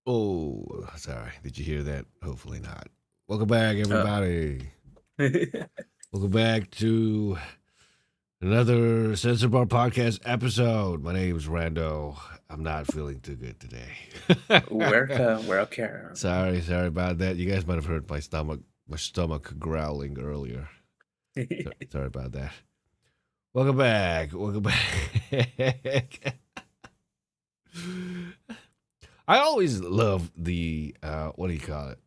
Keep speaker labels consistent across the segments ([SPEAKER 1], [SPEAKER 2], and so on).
[SPEAKER 1] Oh, sorry. Did you hear that? Hopefully not. Welcome back,
[SPEAKER 2] Uh,
[SPEAKER 1] everybody. Welcome back to another TheCensorBar podcast episode. My name is Rando. I'm not feeling too good today.
[SPEAKER 2] welcome.
[SPEAKER 1] sorry about that. You guys might have heard my stomach growling earlier. Sorry about that. Welcome back. Welcome back. I always love the what do you call it?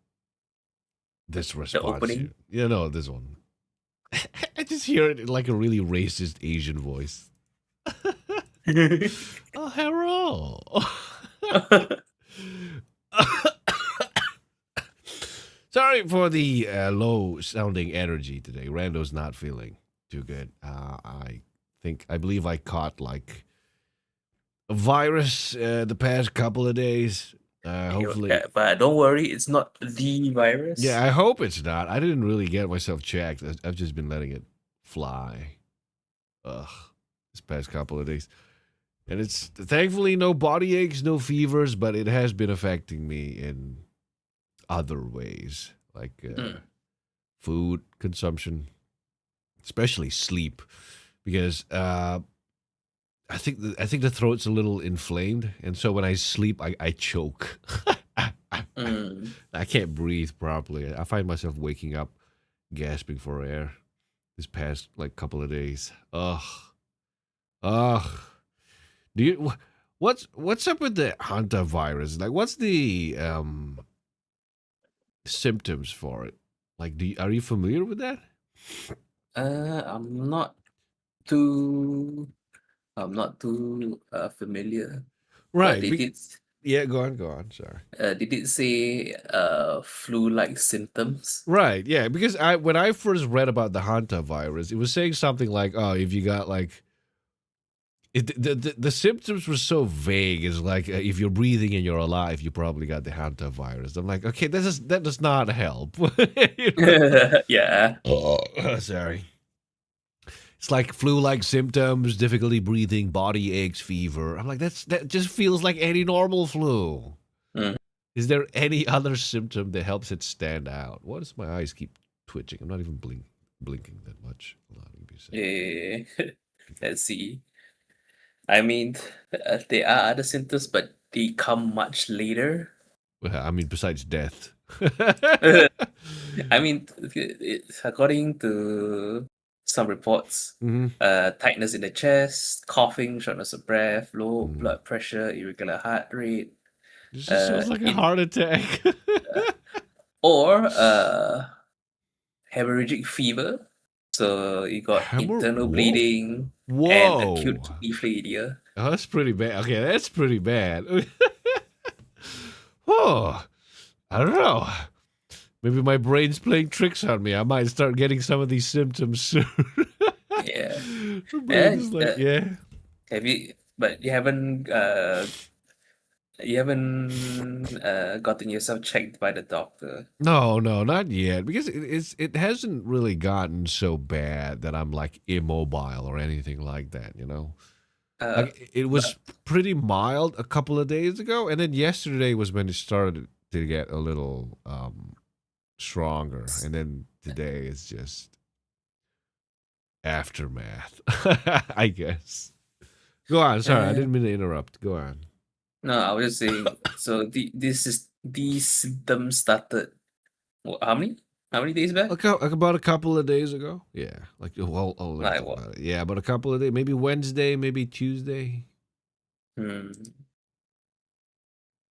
[SPEAKER 1] This
[SPEAKER 2] The
[SPEAKER 1] response here.
[SPEAKER 2] opening.
[SPEAKER 1] This one. I just hear it in like a really racist Asian voice. Oh, hello. Sorry for the low sounding energy today. Rando's not feeling too good. I believe I caught like a virus the past couple of days. Hopefully,
[SPEAKER 2] But don't worry, it's not the
[SPEAKER 1] yeah.
[SPEAKER 2] virus.
[SPEAKER 1] I hope it's not. I didn't really get myself checked. I've just been letting it fly. Ugh, this past couple of days. And it's thankfully no body aches, no fevers, but it has been affecting me in other ways, like
[SPEAKER 2] Mm.
[SPEAKER 1] food consumption, especially sleep, because I think the throat's a little inflamed, and so when I sleep, I choke.
[SPEAKER 2] Mm.
[SPEAKER 1] I can't breathe properly. I find myself waking up gasping for air this past like couple of days. Ugh, ugh. Do you what's up with the Hanta virus? Like, what's the symptoms for it? Like, are you familiar with that?
[SPEAKER 2] I'm not too. I'm not too familiar, but
[SPEAKER 1] Right.
[SPEAKER 2] they did.
[SPEAKER 1] Yeah. Go on. Sorry.
[SPEAKER 2] They did say flu-like symptoms.
[SPEAKER 1] Right. Yeah. Because when I first read about the Hanta virus, it was saying something like, "Oh, if you got like." The symptoms were so vague. It's like if you're breathing and you're alive, you probably got the Hanta virus. I'm like, okay, that does not help. You know?
[SPEAKER 2] Yeah.
[SPEAKER 1] Oh, sorry. It's like flu-like symptoms, difficulty breathing, body aches, fever. I'm like, that just feels like any normal flu.
[SPEAKER 2] Mm.
[SPEAKER 1] Is there any other symptom that helps it stand out? What does my eyes keep twitching? I'm not even blinking that much. Hold on, give me a second.
[SPEAKER 2] Yeah. Let's see. I mean, there are other symptoms, but they come much later.
[SPEAKER 1] Well, I mean, besides death.
[SPEAKER 2] I mean, according to some reports,
[SPEAKER 1] Hmm.
[SPEAKER 2] tightness in the chest, coughing, shortness of breath, low
[SPEAKER 1] Mm.
[SPEAKER 2] blood pressure, irregular heart rate,
[SPEAKER 1] This just
[SPEAKER 2] uh,
[SPEAKER 1] sounds like a
[SPEAKER 2] in
[SPEAKER 1] heart attack.
[SPEAKER 2] uh, or hemorrhagic fever. So you got internal
[SPEAKER 1] Whoa.
[SPEAKER 2] bleeding and acute
[SPEAKER 1] Whoa.
[SPEAKER 2] kidney failure.
[SPEAKER 1] Oh, that's pretty bad. Okay, that's pretty bad. Oh, I don't know. Maybe my brain's playing tricks on me. I might start getting some of these symptoms soon.
[SPEAKER 2] Yeah.
[SPEAKER 1] My brain
[SPEAKER 2] And
[SPEAKER 1] is like, yeah.
[SPEAKER 2] have you? But you haven't gotten yourself checked by the doctor.
[SPEAKER 1] No, not yet. Because it hasn't really gotten so bad that I'm like immobile or anything like that, you know?
[SPEAKER 2] Uh,
[SPEAKER 1] Like it was
[SPEAKER 2] but
[SPEAKER 1] pretty mild a couple of days ago, and then yesterday was when it started to get a little stronger, and then today is just aftermath. I guess. Go on. Sorry, I
[SPEAKER 2] uh,
[SPEAKER 1] didn't mean to interrupt. Go on.
[SPEAKER 2] no, I was just saying. So these symptoms started. How many? How many days back?
[SPEAKER 1] About a couple of days ago. Yeah. Like, well, oh, let me
[SPEAKER 2] Like
[SPEAKER 1] think
[SPEAKER 2] what?
[SPEAKER 1] about it. Yeah, about a couple of days. Maybe Wednesday, maybe Tuesday.
[SPEAKER 2] Hmm.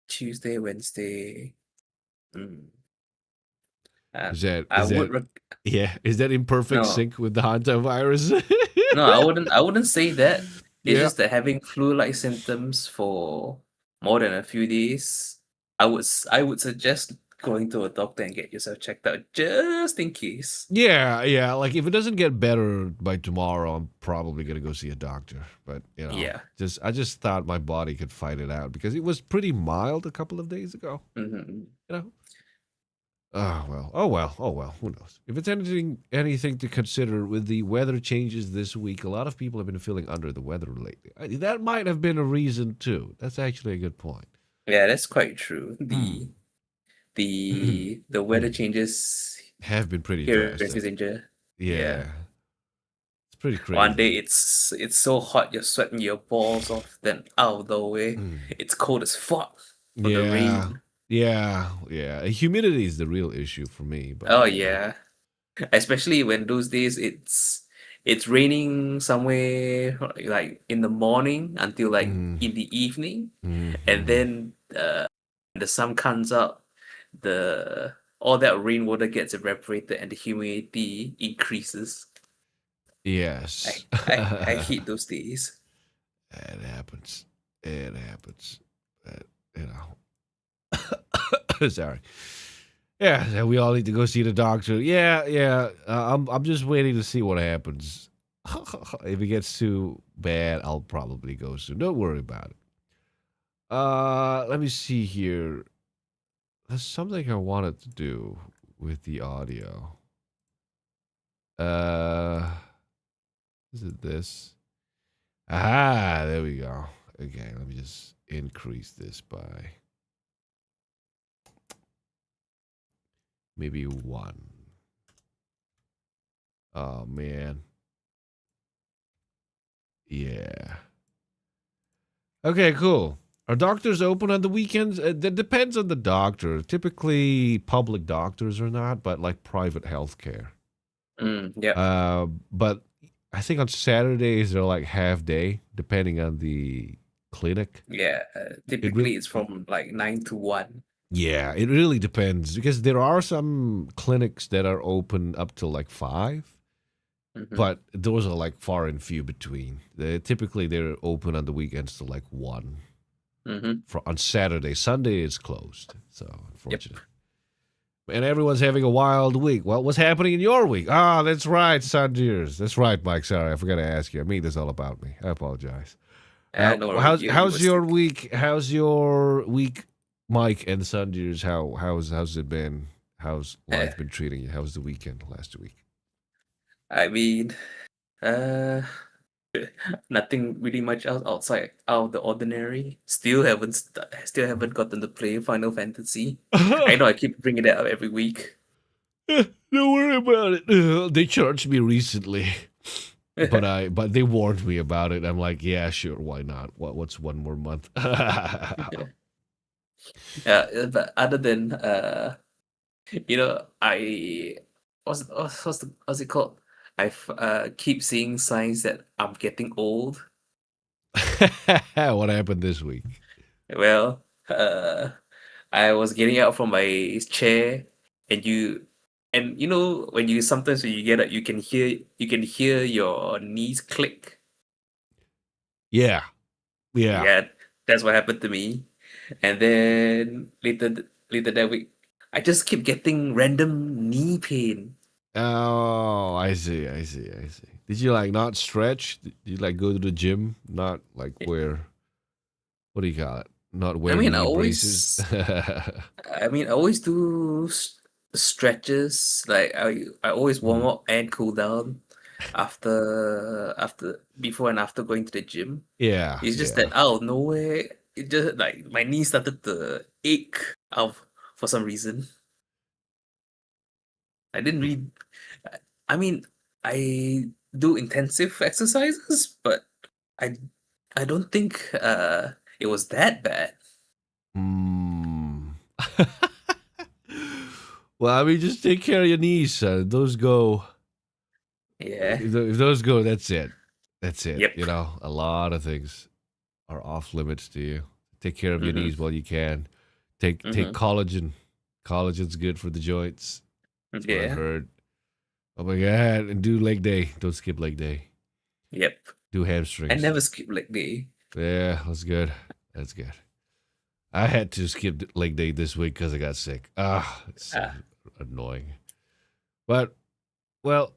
[SPEAKER 2] Tuesday, Wednesday. Hmm. Uh,
[SPEAKER 1] Is that
[SPEAKER 2] I
[SPEAKER 1] is
[SPEAKER 2] would
[SPEAKER 1] that yeah? Is that in perfect
[SPEAKER 2] no,
[SPEAKER 1] sync with the Hanta virus?
[SPEAKER 2] no. I wouldn't say that. It's
[SPEAKER 1] Yeah.
[SPEAKER 2] just that having flu-like symptoms for more than a few days, I would suggest going to a doctor and get yourself checked out just in case.
[SPEAKER 1] Yeah. Like if it doesn't get better by tomorrow, I'm probably gonna go see a doctor. But
[SPEAKER 2] Yeah.
[SPEAKER 1] I just thought my body could fight it out because it was pretty mild a couple of days ago.
[SPEAKER 2] Hmm.
[SPEAKER 1] You know. Oh well. Who knows? If it's anything to consider with the weather changes this week, a lot of people have been feeling under the weather lately. That might have been a reason too. That's actually a good point.
[SPEAKER 2] Yeah, that's quite true.
[SPEAKER 1] Hmm.
[SPEAKER 2] The weather changes
[SPEAKER 1] Have been pretty
[SPEAKER 2] here in
[SPEAKER 1] drastic.
[SPEAKER 2] Indonesia. Yeah.
[SPEAKER 1] Yeah, it's pretty
[SPEAKER 2] One day
[SPEAKER 1] crazy.
[SPEAKER 2] it's so hot you're sweating your balls off, then out of the way,
[SPEAKER 1] Mm.
[SPEAKER 2] it's cold as fuck for the
[SPEAKER 1] Yeah,
[SPEAKER 2] rain.
[SPEAKER 1] yeah. Humidity is the real issue for me, but
[SPEAKER 2] Oh yeah. Especially when those days it's raining somewhere like in the morning until like
[SPEAKER 1] Mm,
[SPEAKER 2] in the evening, and
[SPEAKER 1] hmm
[SPEAKER 2] then the sun comes up, the all that rainwater gets evaporated and the humidity increases.
[SPEAKER 1] yes,
[SPEAKER 2] I hate those days.
[SPEAKER 1] it happens. It happens. But, you know, sorry. Yeah, we all need to go see the doctor. Yeah. I'm just waiting to see what happens. If it gets too bad, I'll probably go soon. Don't worry about it. Let me see here. There's something I wanted to do with the audio. Uh, is it this? Ah, there we go. Okay, let me just increase this by maybe one. Oh man. Yeah. Okay, cool. Are doctors open on the weekends? That depends on the doctor. Typically, public doctors are not, but like private healthcare.
[SPEAKER 2] Yep.
[SPEAKER 1] But I think on Saturdays they're like half day, depending on the clinic.
[SPEAKER 2] Yeah.
[SPEAKER 1] It really,
[SPEAKER 2] Typically it's from like 9 to 1.
[SPEAKER 1] yeah, it really depends because there are some clinics that are open up till like 5,
[SPEAKER 2] Mm-hmm.
[SPEAKER 1] but those are like far and few between. Typically they're open on the weekends till like 1.
[SPEAKER 2] Mm-hmm.
[SPEAKER 1] For on Saturday, Sunday is closed. So
[SPEAKER 2] Yep.
[SPEAKER 1] unfortunate. And everyone's having a wild week. Well, what's happening in your week? Ah, that's right, Sandiers. That's right, Mike. Sorry, I forgot to ask you. I made this all about me. I apologize.
[SPEAKER 2] No worry, you were
[SPEAKER 1] How's your
[SPEAKER 2] sick.
[SPEAKER 1] week? How's your week, Mike and Sandiers? How's it been? How's
[SPEAKER 2] Uh,
[SPEAKER 1] life been treating you? How's the weekend last week?
[SPEAKER 2] I mean, uh, nothing really much else out of the ordinary. Still haven't gotten to play Final Fantasy. I know I keep bringing that up every week.
[SPEAKER 1] Don't worry about it. They charged me recently, but they warned me about it. I'm like, yeah, sure, why not? What's one more month?
[SPEAKER 2] But other than I what's it called? I keep seeing signs that I'm getting old.
[SPEAKER 1] What happened this week?
[SPEAKER 2] Well, I was getting out from my chair, and when you sometimes when you get up, you can hear your knees click.
[SPEAKER 1] Yeah, yeah.
[SPEAKER 2] Yeah, that's what happened to me. And then later that week, I just keep getting random knee pain.
[SPEAKER 1] Oh, I see. Did you like not stretch? Did you like go to the gym? Not like wear, what do you call it? Not
[SPEAKER 2] I
[SPEAKER 1] wear
[SPEAKER 2] mean,
[SPEAKER 1] knee braces?
[SPEAKER 2] I always do stretches. Like I always warm
[SPEAKER 1] Mm.
[SPEAKER 2] up and cool down after before and after going to the gym.
[SPEAKER 1] Yeah,
[SPEAKER 2] It's just
[SPEAKER 1] yeah.
[SPEAKER 2] that out of nowhere, it just like my knee started to ache out for some reason. I didn't really. I mean, I do intensive exercises, but I I don't think it was that bad.
[SPEAKER 1] Mm. Well, I mean, just take care of your knees, son. Those go.
[SPEAKER 2] Yeah.
[SPEAKER 1] If those go, that's it. That's it.
[SPEAKER 2] Yep.
[SPEAKER 1] You know, a lot of things are off limits to you. Take care of your
[SPEAKER 2] Mm-hmm.
[SPEAKER 1] knees while you can. Take
[SPEAKER 2] Mm-hmm.
[SPEAKER 1] collagen. Collagen's good for the joints. That's what I've
[SPEAKER 2] Yeah.
[SPEAKER 1] heard. Oh my god! And do leg day. Don't skip leg day.
[SPEAKER 2] Yep.
[SPEAKER 1] Do
[SPEAKER 2] I
[SPEAKER 1] hamstrings.
[SPEAKER 2] never skip leg day.
[SPEAKER 1] Yeah, that's good. That's good. I had to skip leg day this week because I got sick. Ah, it's so
[SPEAKER 2] Ah.
[SPEAKER 1] annoying. But well,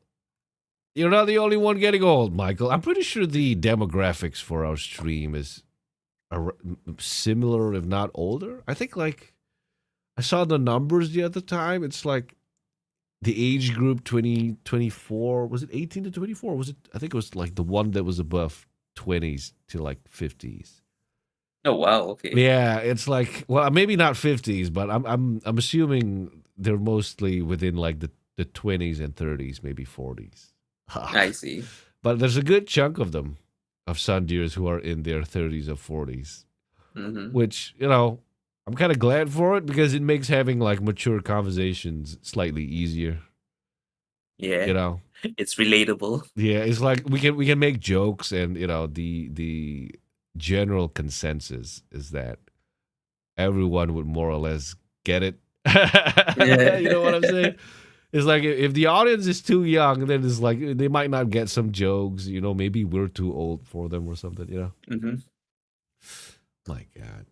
[SPEAKER 1] you're not the only one getting old, Michael. I'm pretty sure the demographics for our stream is similar, if not older. I think like I saw the numbers the other time. It's like the age group 2024. Was it 18 to 24? Was it? I think it was like the one that was above 20s to like 50s.
[SPEAKER 2] Oh wow, okay.
[SPEAKER 1] Yeah, it's like, well, maybe not 50s, but I'm assuming they're mostly within like the 20s and 30s, maybe 40s.
[SPEAKER 2] I see.
[SPEAKER 1] But there's a good chunk of them, of sun deers who are in their 30s or 40s,
[SPEAKER 2] Mm-hmm.
[SPEAKER 1] which, you know, I'm kind of glad for it because it makes having like mature conversations slightly easier, you
[SPEAKER 2] Yeah,
[SPEAKER 1] know.
[SPEAKER 2] it's relatable.
[SPEAKER 1] Yeah, it's like we can make jokes, and you know the general consensus is that everyone would more or less get it. You know what I'm
[SPEAKER 2] Yeah.
[SPEAKER 1] saying? It's like if the audience is too young, then it's like they might not get some jokes. You know, maybe we're too old for them or something. You know?
[SPEAKER 2] Mm-hmm.
[SPEAKER 1] My God,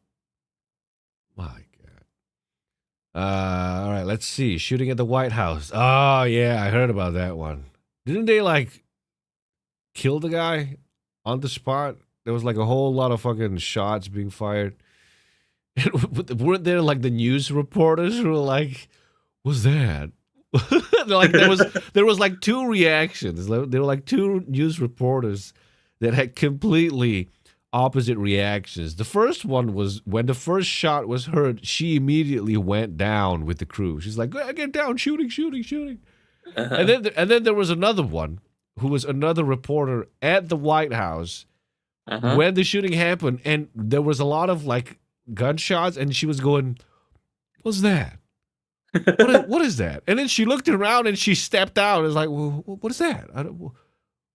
[SPEAKER 1] my God. All right, let's see. Shooting at the White House. Oh yeah, I heard about that one. Didn't they like kill the guy on the spot? There was like a whole lot of fucking shots being fired. Weren't there like the news reporters who were like, "What's that?" Like there was like two reactions. There were like two news reporters that had completely opposite reactions. The first one was when the first shot was heard, she immediately went down with the crew. She's like, "Get down, shooting, shooting, shooting." And
[SPEAKER 2] Uh-huh.
[SPEAKER 1] then there was another one who was another reporter at the White House
[SPEAKER 2] Uh-huh.
[SPEAKER 1] when the shooting happened, and there was a lot of like gunshots, and she was going, "What's that? What is that?" And then she looked around and she stepped out. It's like, well, what is that? What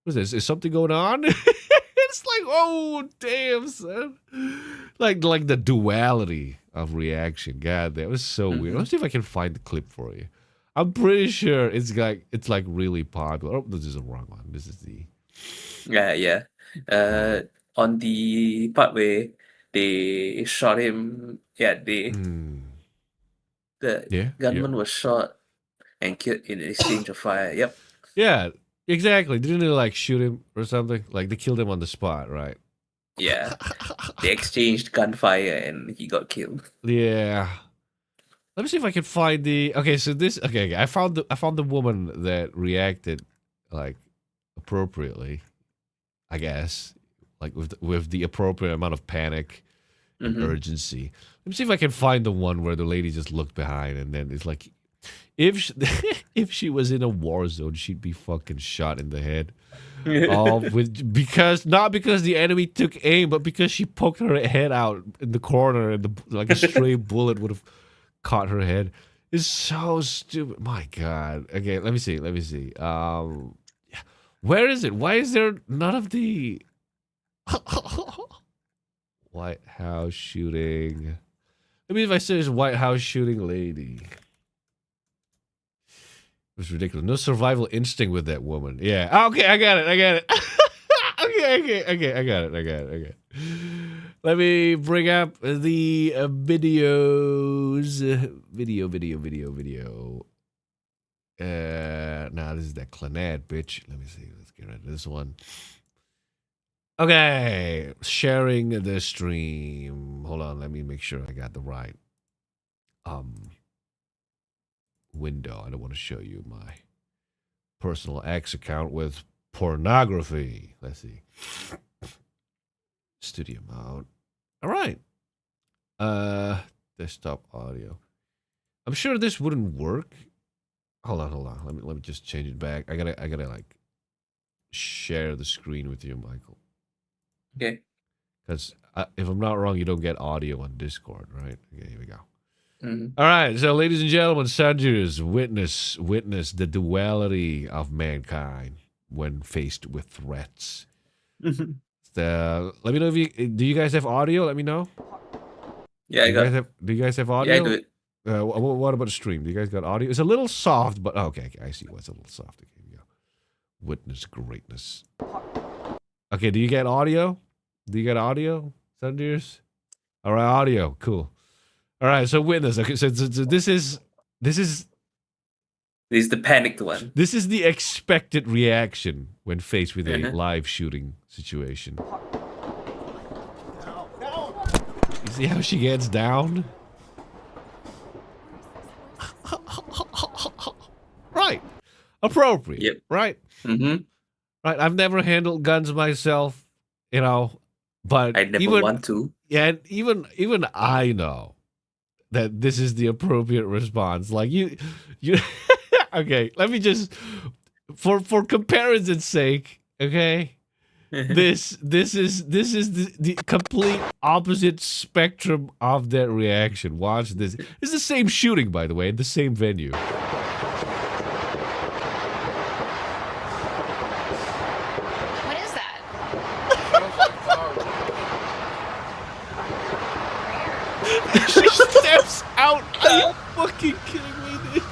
[SPEAKER 1] is this? Is something going on? It's like, oh damn, son. Like the duality of reaction. God, that was so weird.
[SPEAKER 2] Mm-hmm.
[SPEAKER 1] Let's see if I can find the clip for you. I'm pretty sure it's like really popular. Oh, this is the wrong one. This is the
[SPEAKER 2] Yeah, yeah.
[SPEAKER 1] uh,
[SPEAKER 2] On the part where they shot him, yeah,
[SPEAKER 1] mm,
[SPEAKER 2] the
[SPEAKER 1] yeah, yeah.
[SPEAKER 2] gunman was shot and killed in exchange of fire. Yep.
[SPEAKER 1] Yeah, exactly. Didn't they like shoot him or something? Like they killed him on the spot, right?
[SPEAKER 2] Yeah. They exchanged gunfire and he got killed.
[SPEAKER 1] Yeah. Let me see if I can find the. Okay, so this. Okay, I found the woman that reacted like appropriately. I guess like with the appropriate amount of panic and
[SPEAKER 2] Mm-hmm.
[SPEAKER 1] urgency. Let me see if I can find the one where the lady just looked behind and then it's like, if she, if she was in a war zone, she'd be fucking shot in the head. Because not because the enemy took aim, but because she poked her head out in the corner, and like a stray bullet would have caught her head. It's so stupid. My God. Okay, let me see. Let me see. Where is it? Why is there none of the White House shooting? Let me, if I say White House shooting lady. It was ridiculous. No survival instinct with that woman. Yeah. Okay, I got it. I got it. Okay. I got it. Let me bring up the videos. Video. Now this is that Clannad bitch. Let me see. Let's get rid of this one. Okay, sharing the stream. Hold on. Let me make sure I got the right window. I don't want to show you my personal X account with pornography. Let's see. Studio mode. All right. Desktop audio. I'm sure this wouldn't work. Hold on. Let me just change it back. I gotta like share the screen with you, Michael.
[SPEAKER 2] Okay.
[SPEAKER 1] Because if I'm not wrong, you don't get audio on Discord, right? Okay, here we go.
[SPEAKER 2] Mm-hmm.
[SPEAKER 1] All right, so ladies and gentlemen, Sanjers, witness the duality of mankind when faced with threats. Let me know if do you guys have audio? Let me know.
[SPEAKER 2] Yeah, I got.
[SPEAKER 1] Do you guys have
[SPEAKER 2] Yeah, I do
[SPEAKER 1] audio?
[SPEAKER 2] it.
[SPEAKER 1] What about the stream? Do you guys got audio? It's a little soft, but okay, I see what's a little soft. Okay, here we go. Witness greatness. Okay, do you get audio? Do you get audio, Sanjers? All right, audio, cool. All right, so witness. Okay, so this is
[SPEAKER 2] This is the panicked one.
[SPEAKER 1] this is the expected reaction when faced with a
[SPEAKER 2] Uh-huh.
[SPEAKER 1] live shooting situation. You see how she gets down? Right. Appropriate.
[SPEAKER 2] Yep.
[SPEAKER 1] Right.
[SPEAKER 2] Mm-hmm.
[SPEAKER 1] Right. I've never handled guns myself, you know, But
[SPEAKER 2] I never
[SPEAKER 1] even
[SPEAKER 2] want to.
[SPEAKER 1] yeah, even I know that this is the appropriate response. Like you okay, let me just for comparison's sake, okay? This is the complete opposite spectrum of that reaction. Watch this. It's the same shooting, by the way, in the same venue.
[SPEAKER 3] What is that?
[SPEAKER 1] She steps out. Are you fucking kidding me, dude?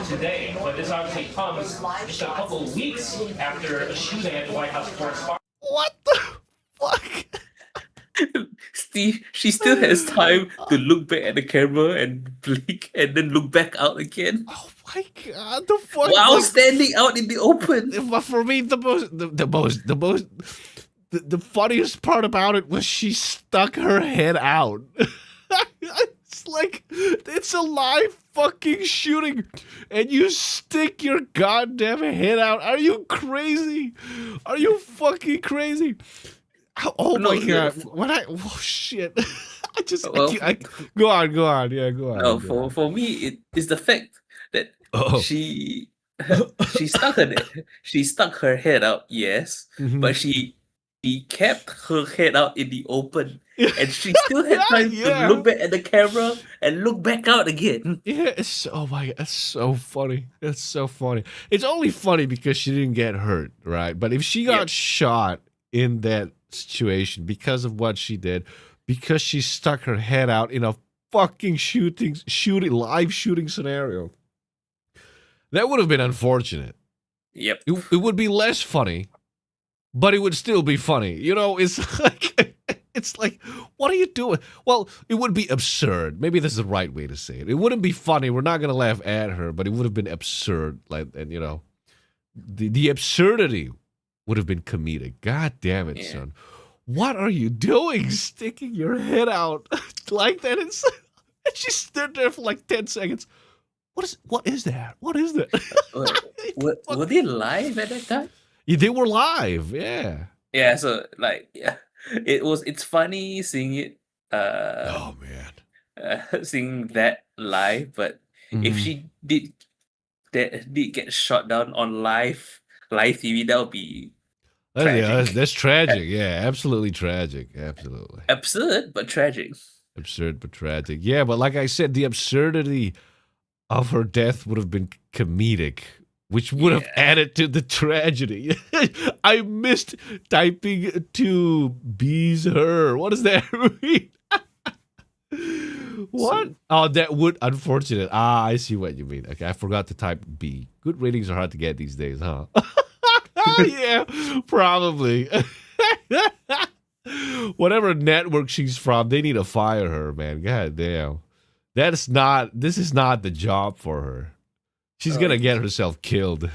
[SPEAKER 4] Today, but this obviously comes just a couple of weeks after a shooting at the White House correspondence.
[SPEAKER 1] What the fuck?
[SPEAKER 2] Steve, she still has time to look back at the camera and blink and then look back out again
[SPEAKER 1] Oh my god, the fuck?
[SPEAKER 2] while
[SPEAKER 1] Like,
[SPEAKER 2] standing out in the open.
[SPEAKER 1] but for me, the funniest part about it was she stuck her head out. It's like it's a live fucking shooting, and you stick your goddamn head out. Are you crazy? Are you fucking crazy? Oh
[SPEAKER 2] No,
[SPEAKER 1] my
[SPEAKER 2] no,
[SPEAKER 1] god! Oh shit! I just
[SPEAKER 2] Well,
[SPEAKER 1] go on. Yeah, go on.
[SPEAKER 2] No,
[SPEAKER 1] go on.
[SPEAKER 2] for me, it is the fact that
[SPEAKER 1] Oh.
[SPEAKER 2] she she stuck her head out, yes,
[SPEAKER 1] Mhm.
[SPEAKER 2] but she kept her head out in the open, and she still had time
[SPEAKER 1] Yeah.
[SPEAKER 2] to look back at the camera and look back out again.
[SPEAKER 1] Yeah, oh my god, that's so funny. That's so funny. It's only funny because she didn't get hurt, right? But if she got
[SPEAKER 2] Yep.
[SPEAKER 1] shot in that situation because of what she did, because she stuck her head out in a fucking live shooting scenario, that would have been unfortunate.
[SPEAKER 2] Yep.
[SPEAKER 1] It would be less funny, but it would still be funny. You know, it's like it's like, what are you doing? Well, it would be absurd. Maybe this is the right way to say it. It wouldn't be funny. We're not gonna laugh at her, but it would have been absurd. Like, and you know, the absurdity would have been comedic. God damn it,
[SPEAKER 2] Yeah.
[SPEAKER 1] son. What are you doing? Sticking your head out like that? And she stood there for like 10 seconds. What is that? What is that?
[SPEAKER 2] Were they live at that time?
[SPEAKER 1] Yeah, they were live, yeah.
[SPEAKER 2] Yeah. So like, yeah, it's funny seeing it.
[SPEAKER 1] Oh man.
[SPEAKER 2] Seeing that live, but if
[SPEAKER 1] Mhm.
[SPEAKER 2] she did get shot down on live TV, that would be tragic.
[SPEAKER 1] That's tragic. Yeah, absolutely tragic. Absolutely.
[SPEAKER 2] Absurd, but tragic.
[SPEAKER 1] Absurd but tragic. Yeah, but like I said, the absurdity of her death would have been comedic, which would have
[SPEAKER 2] Yeah.
[SPEAKER 1] added to the tragedy. I missed typing to bees her. What does that mean? What?
[SPEAKER 2] So-
[SPEAKER 1] Oh, that would unfortunate. Ah, I see what you mean. Okay, I forgot to type B. Good ratings are hard to get these days, huh? Yeah, probably. Whatever network she's from, they need to fire her, man. God damn. This is not the job for her. She's gonna get herself killed.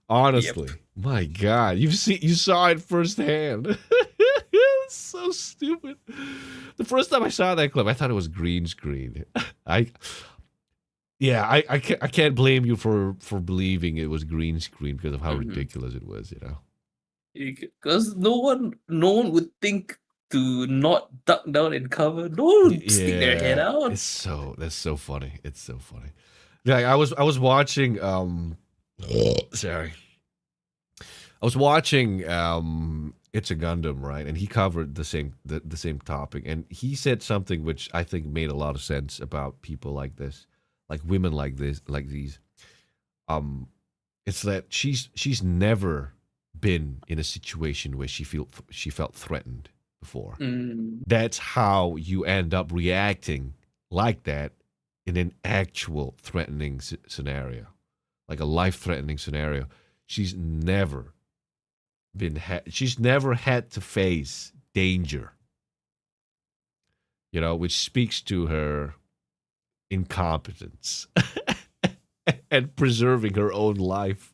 [SPEAKER 1] Honestly. My God. You saw it firsthand. It's so stupid. The first time I saw that clip, I thought it was green screen. I can't blame you for believing it was green screen because of how
[SPEAKER 2] Mhm.
[SPEAKER 1] ridiculous it was, you know.
[SPEAKER 2] Because no one would think to not duck down and cover. No one would stick their head out.
[SPEAKER 1] That's so funny. It's so funny. Like I was watching sorry. I was watching It's a Gundam, right? And he covered the same topic, and he said something which I think made a lot of sense about people like this, like women like these. It's that she's never been in a situation where she felt threatened before.
[SPEAKER 2] Mm,
[SPEAKER 1] That's how you end up reacting like that in an actual threatening scenario, like a life-threatening scenario. She's never had to face danger, you know, which speaks to her incompetence and preserving her own life.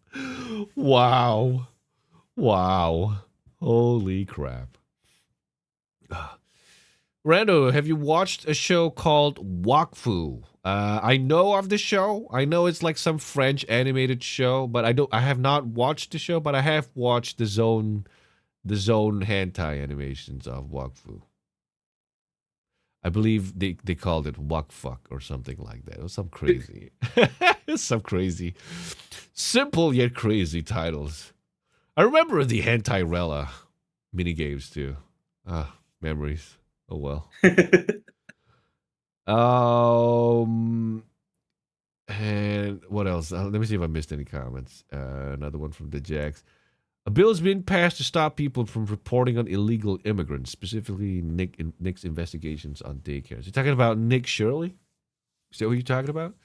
[SPEAKER 1] Wow. Holy crap. Rando, have you watched a show called Wakfu? I know of the show. I know it's like some French animated show, but I have not watched the show, but I have watched the Zone the zone hentai animations of Wakfu. I believe they called it Wak Fuck or something like that. It was some crazy, some crazy, simple yet crazy titles. I remember the hentai Rella mini games too. Ah, memories. Oh well. And what else? Let me see if I missed any comments. Another one from the Jacks. A bill has been passed to stop people from reporting on illegal immigrants, specifically Nick's investigations on daycares. You're talking about Nick Shirley? Is that what you're talking about?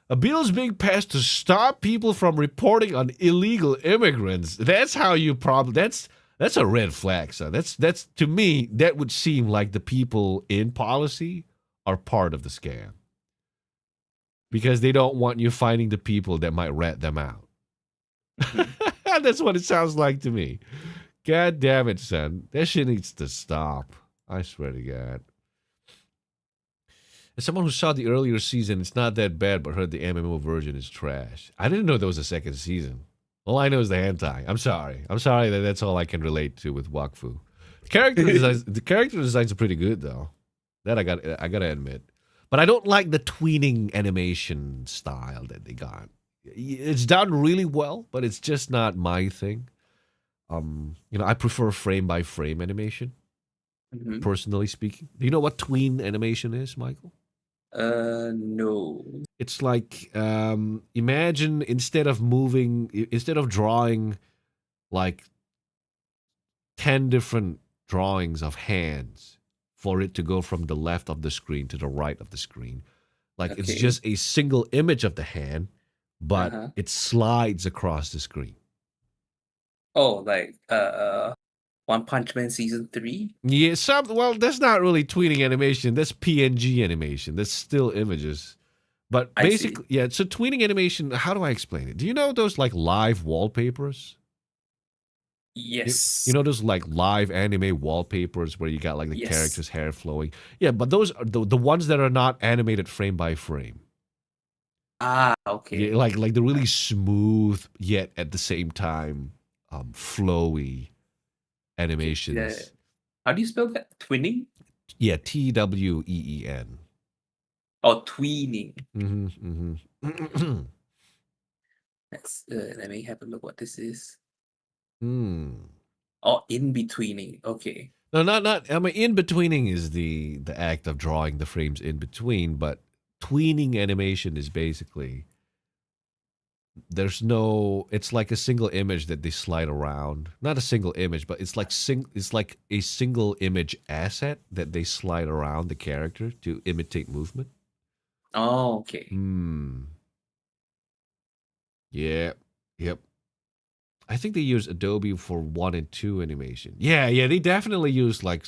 [SPEAKER 1] A bill is being passed to stop people from reporting on illegal immigrants. That's how you probably. That's a red flag, son. That's to me. That would seem like the people in policy are part of the scam because they don't want you finding the people that might rat them out. That's what it sounds like to me. God damn it, son. That shit needs to stop. I swear to God. As someone who saw the earlier season, it's not that bad, but heard the MMO version is trash. I didn't know there was a second season. All I know is the hentai. I'm sorry. That's all I can relate to with Wakfu. The character designs are pretty good though. That I gotta admit. But I don't like the tweening animation style that they got. It's done really well, but it's just not my thing. I prefer frame by frame animation, personally speaking. Do you know what tween animation is, Michael?
[SPEAKER 2] No.
[SPEAKER 1] It's like imagine instead of drawing like 10 different drawings of hands for it to go from the left of the screen to the right of the screen. Like it's just a single image of the hand, but it slides across the screen.
[SPEAKER 2] Oh, like One Punch Man season 3?
[SPEAKER 1] Yeah, well, that's not really tweening animation. That's PNG animation. That's still images. But basically, yeah, so tweening animation, how do I explain it? Do you know those like live wallpapers?
[SPEAKER 2] Yes.
[SPEAKER 1] You know those like live anime wallpapers where you got like the character's hair flowing? Yeah, but those are the ones that are not animated frame by frame.
[SPEAKER 2] Ah, okay.
[SPEAKER 1] Yeah, like the really smooth yet at the same time flowy animations.
[SPEAKER 2] Yeah. How do you spell that? Twinning?
[SPEAKER 1] Yeah, TWEEN.
[SPEAKER 2] Oh, tweening.
[SPEAKER 1] Let's
[SPEAKER 2] let me have a look what this is.
[SPEAKER 1] Hmm.
[SPEAKER 2] Oh, in betweening. Okay.
[SPEAKER 1] No, not. I mean, in betweening is the act of drawing the frames in between, but tweening animation is basically there's no. It's like a single image that they slide around. Not a single image, but it's like It's like a single image asset that they slide around the character to imitate movement.
[SPEAKER 2] Oh, okay.
[SPEAKER 1] Yeah. Yep. I think they use Adobe for 1 and 2 animation. Yeah, they definitely use like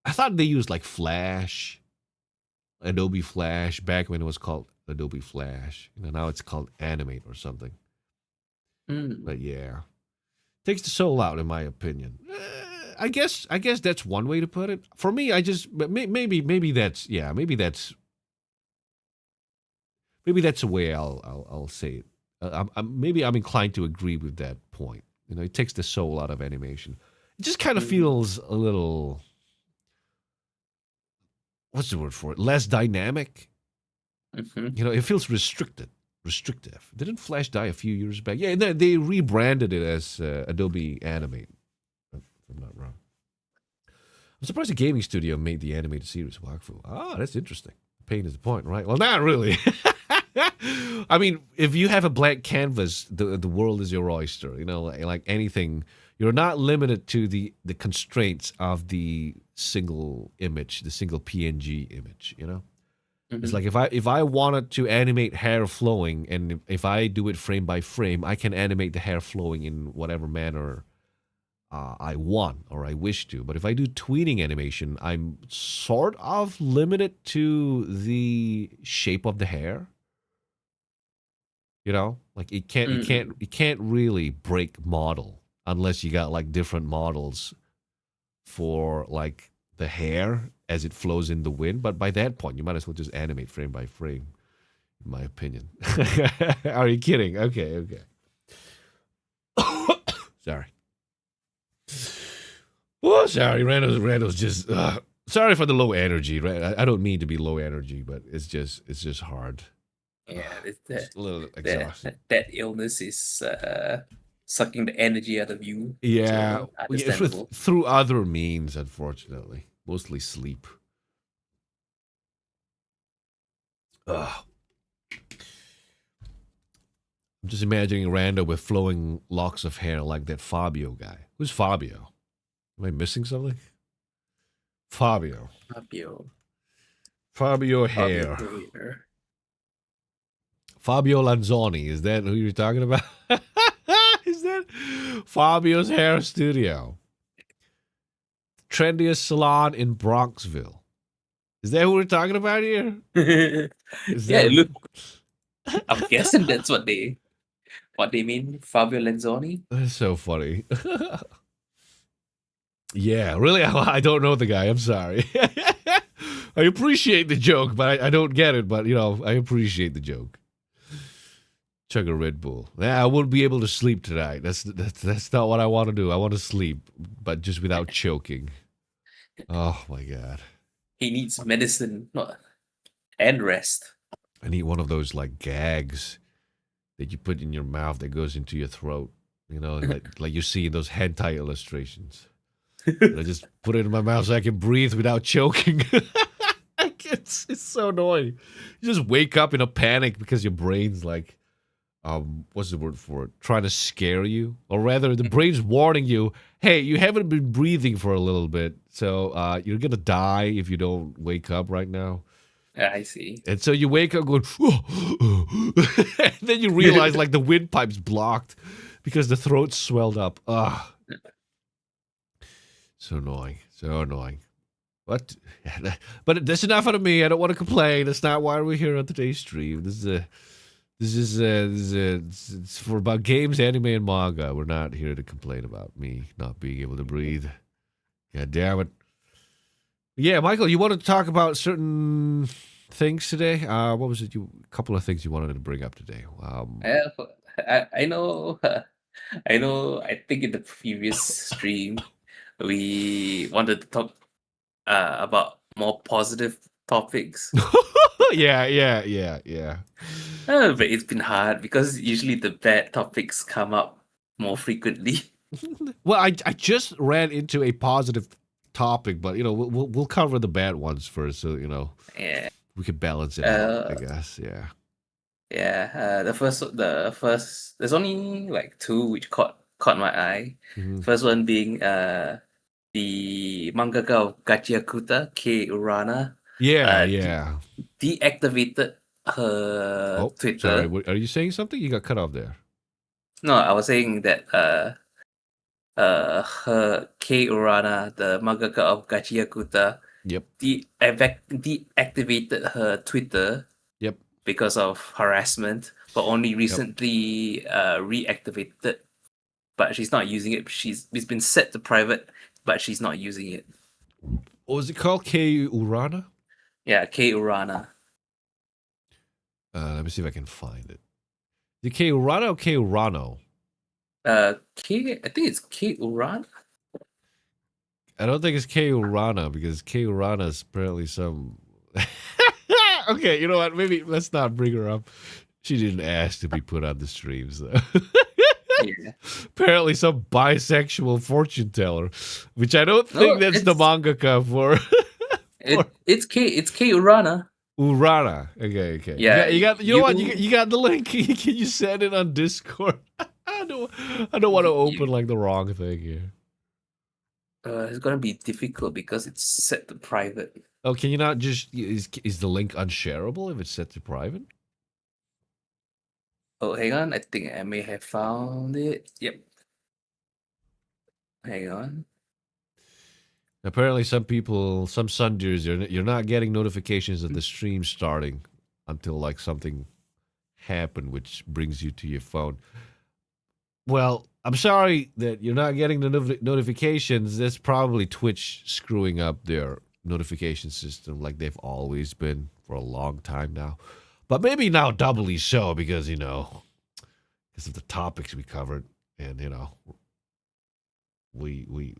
[SPEAKER 1] I thought they used like Flash, Adobe Flash back when it was called Adobe Flash. Now it's called Animate or something. But yeah, takes the soul out in my opinion. I guess that's one way to put it. For me, I just maybe that's the way I'll say it. Maybe I'm inclined to agree with that point. It takes the soul out of animation. It just kind of feels a little, what's the word for it? Less dynamic. It feels restrictive. Didn't Flash die a few years back? Yeah, they rebranded it as Adobe Animate, if I'm not wrong. I'm surprised a gaming studio made the animated series Wakfu. Ah, that's interesting. Pain is the point, right? Well, not really. I mean, if you have a blank canvas, the world is your oyster. Like anything, you're not limited to the constraints of the single image, the single PNG image. It's like if I wanted to animate hair flowing, and if I do it frame by frame, I can animate the hair flowing in whatever manner I want or I wish to. But if I do tweening animation, I'm sort of limited to the shape of the hair. Like it can't really break model unless you got like different models for like the hair as it flows in the wind. But by that point, you might as well just animate frame by frame, in my opinion. Are you kidding? Okay. Sorry. Oh, sorry, Randall's just. Sorry for the low energy. I don't mean to be low energy, but it's just hard.
[SPEAKER 2] Yeah, it's
[SPEAKER 1] Just a little exhausted.
[SPEAKER 2] that illness is sucking the energy out of you.
[SPEAKER 1] Yeah,
[SPEAKER 2] So understandable.
[SPEAKER 1] through other means, unfortunately, mostly sleep. Ugh. I'm just imagining Randall with flowing locks of hair like that Fabio guy. Who's Fabio? Am I missing something? Fabio. Fabio hair.
[SPEAKER 2] Hair.
[SPEAKER 1] Fabio Lanzoni. Is that who you're talking about? Is that Fabio's hair studio? Trendiest salon in Bronxville. Is that who we're talking about here? Is
[SPEAKER 2] Yeah,
[SPEAKER 1] that...
[SPEAKER 2] look. I'm guessing that's what they mean. Fabio Lanzoni.
[SPEAKER 1] That's so funny. Yeah, really, I don't know the guy. I'm sorry. I appreciate the joke, but I don't get it. But, I appreciate the joke. Chug a Red Bull. I won't be able to sleep tonight. That's not what I want to do. I want to sleep, but just without choking. Oh, my God.
[SPEAKER 2] He needs medicine and rest.
[SPEAKER 1] I need one of those, gags that you put in your mouth that goes into your throat. Like you see in those hentai illustrations. I just put it in my mouth so I can breathe without choking. It's so annoying. You just wake up in a panic because your brain's what's the word for it? Trying to scare you. Or rather, the brain's warning you, hey, you haven't been breathing for a little bit, so you're going to die if you don't wake up right now.
[SPEAKER 2] I see.
[SPEAKER 1] And so you wake up going, and then you realize the windpipe's blocked because the throat swelled up. So annoying. So annoying. But that's enough out of me. I don't want to complain. That's not why we're here on today's stream. This is it's for about games, anime, and manga. We're not here to complain about me not being able to breathe. God damn it. Yeah, Michael, you wanted to talk about certain things today. What was it? A couple of things you wanted to bring up today.
[SPEAKER 2] I know. I know. I think in the previous stream we wanted to talk about more positive topics.
[SPEAKER 1] Yeah.
[SPEAKER 2] But it's been hard because usually the bad topics come up more frequently.
[SPEAKER 1] Well, I just ran into a positive topic, but we'll cover the bad ones first, so
[SPEAKER 2] Yeah.
[SPEAKER 1] we could balance it out, I guess. Yeah.
[SPEAKER 2] Yeah. The first. There's only two which caught my eye.
[SPEAKER 1] Mhm.
[SPEAKER 2] First one being the mangaka of Gachiakuta, Kei Urana.
[SPEAKER 1] Yeah.
[SPEAKER 2] Deactivated her Twitter.
[SPEAKER 1] Sorry, are you saying something? You got cut off there.
[SPEAKER 2] No, I was saying that her Kei Urana, the mangaka of Gachiakuta,
[SPEAKER 1] Yep.
[SPEAKER 2] deactivated her Twitter.
[SPEAKER 1] Yep.
[SPEAKER 2] Because of harassment, but only recently reactivated. But she's not using it. It's been set to private, but she's not using it.
[SPEAKER 1] What was it called? Kei Urana?
[SPEAKER 2] Yeah, Kei Urana.
[SPEAKER 1] Let me see if I can find it. Is it Kei Urana or Kei Urano?
[SPEAKER 2] I think it's Kei Urana.
[SPEAKER 1] I don't think it's Kei Urana because Kei Urana is apparently some. Okay, you know what? Maybe let's not bring her up. She didn't ask to be put on the streams, though.
[SPEAKER 2] Yeah.
[SPEAKER 1] Apparently, some bisexual fortune teller, which I don't think that's the mangaka for.
[SPEAKER 2] It's Kei Urana.
[SPEAKER 1] Urana. Okay.
[SPEAKER 2] Yeah,
[SPEAKER 1] you got. You know what? You got the link. Can you send it on Discord? I don't want to open the wrong thing here.
[SPEAKER 2] It's gonna be difficult because it's set to private.
[SPEAKER 1] Oh, can you not just is the link unshareable if it's set to private?
[SPEAKER 2] Oh, hang on. I think I may have found it. Yep. Hang on.
[SPEAKER 1] Apparently, some Sundays, you're not getting notifications of the stream starting until something happened, which brings you to your phone. Well, I'm sorry that you're not getting the notifications. That's probably Twitch screwing up their notification system like they've always been for a long time now. But maybe now doubly so because of the topics we covered and we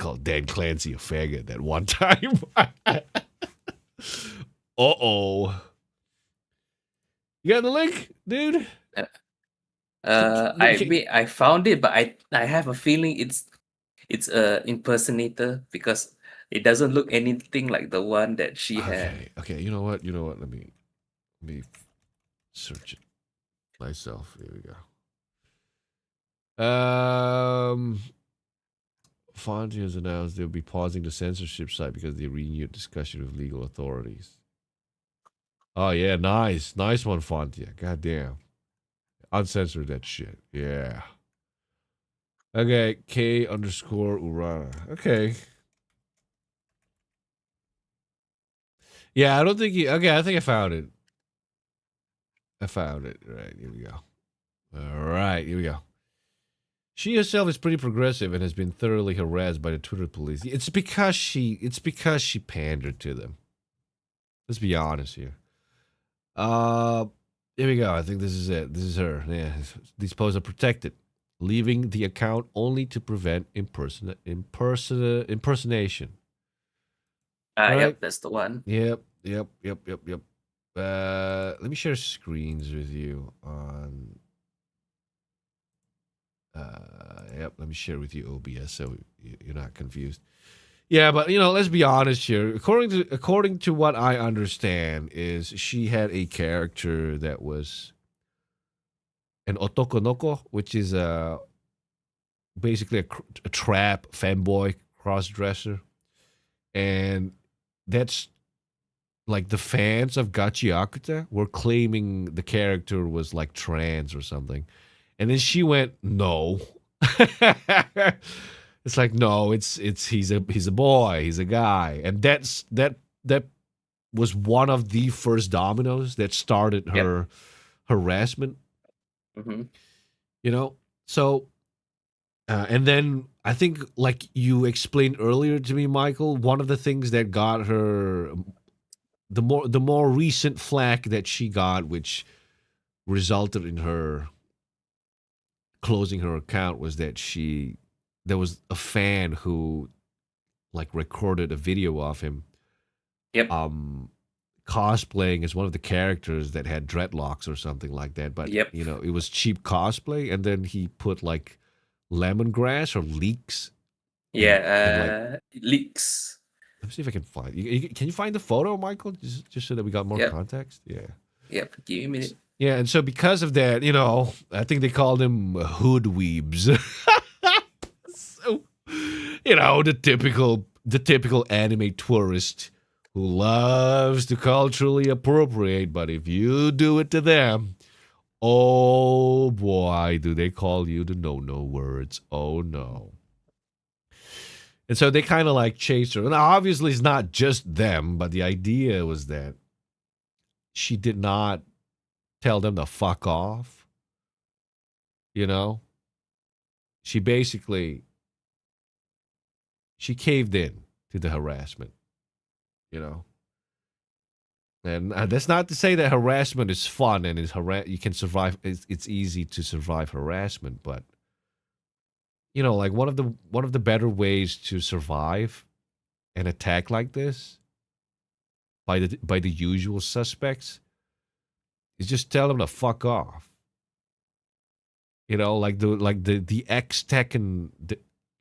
[SPEAKER 1] called Dan Clancy a faggot that one time. Uh-oh. You got the link, dude?
[SPEAKER 2] I found it, but I have a feeling it's a impersonator because it doesn't look anything like the one that she had.
[SPEAKER 1] Okay. You know what? Let me search it myself. Here we go. Fonty has announced they'll be pausing the censorship site because they renewed discussion with legal authorities. Oh yeah, nice one, Fontia. Goddamn, uncensored that shit. Yeah. Okay, K_Urana. Okay. Yeah, I don't think you. Okay, I think I found it. Right, here we go. All right, here we go. She herself is pretty progressive and has been thoroughly harassed by the Twitter police. It's because she pandered to them. Let's be honest here. Here we go. I think this is it. This is her. Yeah, these posts are protected, leaving the account only to prevent impersonation. Right?
[SPEAKER 2] Yep, that's the one.
[SPEAKER 1] Yep. Let me share screens with you on. Yep, let me share with you OBS so you're not confused. Yeah, but let's be honest here. According to what I understand, is she had a character that was an otokonoko, which is basically a trap fanboy cross-dresser, and that's like the fans of Gachi Akuta were claiming the character was like trans or something. And then she went, no. It's like, no, it's he's a boy, he's a guy. And that was one of the first dominoes that started her harassment.
[SPEAKER 2] Mm-hmm.
[SPEAKER 1] So and then I think, like you explained earlier to me, Michael, one of the things that got her the more recent flack that she got, which resulted in her closing her account, was that there was a fan who like recorded a video of him cosplaying as one of the characters that had dreadlocks or something like that, but it was cheap cosplay, and then he put like lemongrass or leeks.
[SPEAKER 2] Leaks.
[SPEAKER 1] Let me see if I can find. Can you find the photo, Michael? Just so that we got more context. Yeah.
[SPEAKER 2] Yep. Give me a minute.
[SPEAKER 1] Yeah, and so because of that, I think they called him hoodweebs. So, the typical anime tourist who loves to culturally appropriate, but if you do it to them, oh boy, do they call you the no words. Oh no. And so they kind of like chased her. And obviously it's not just them, but the idea was that she did not tell them to fuck off. She basically, she caved in to the harassment, And that's not to say that harassment is fun and you can survive. It's easy to survive harassment, but like one of the better ways to survive an attack like this by the usual suspects is just tell them to fuck off. Like the X Tekken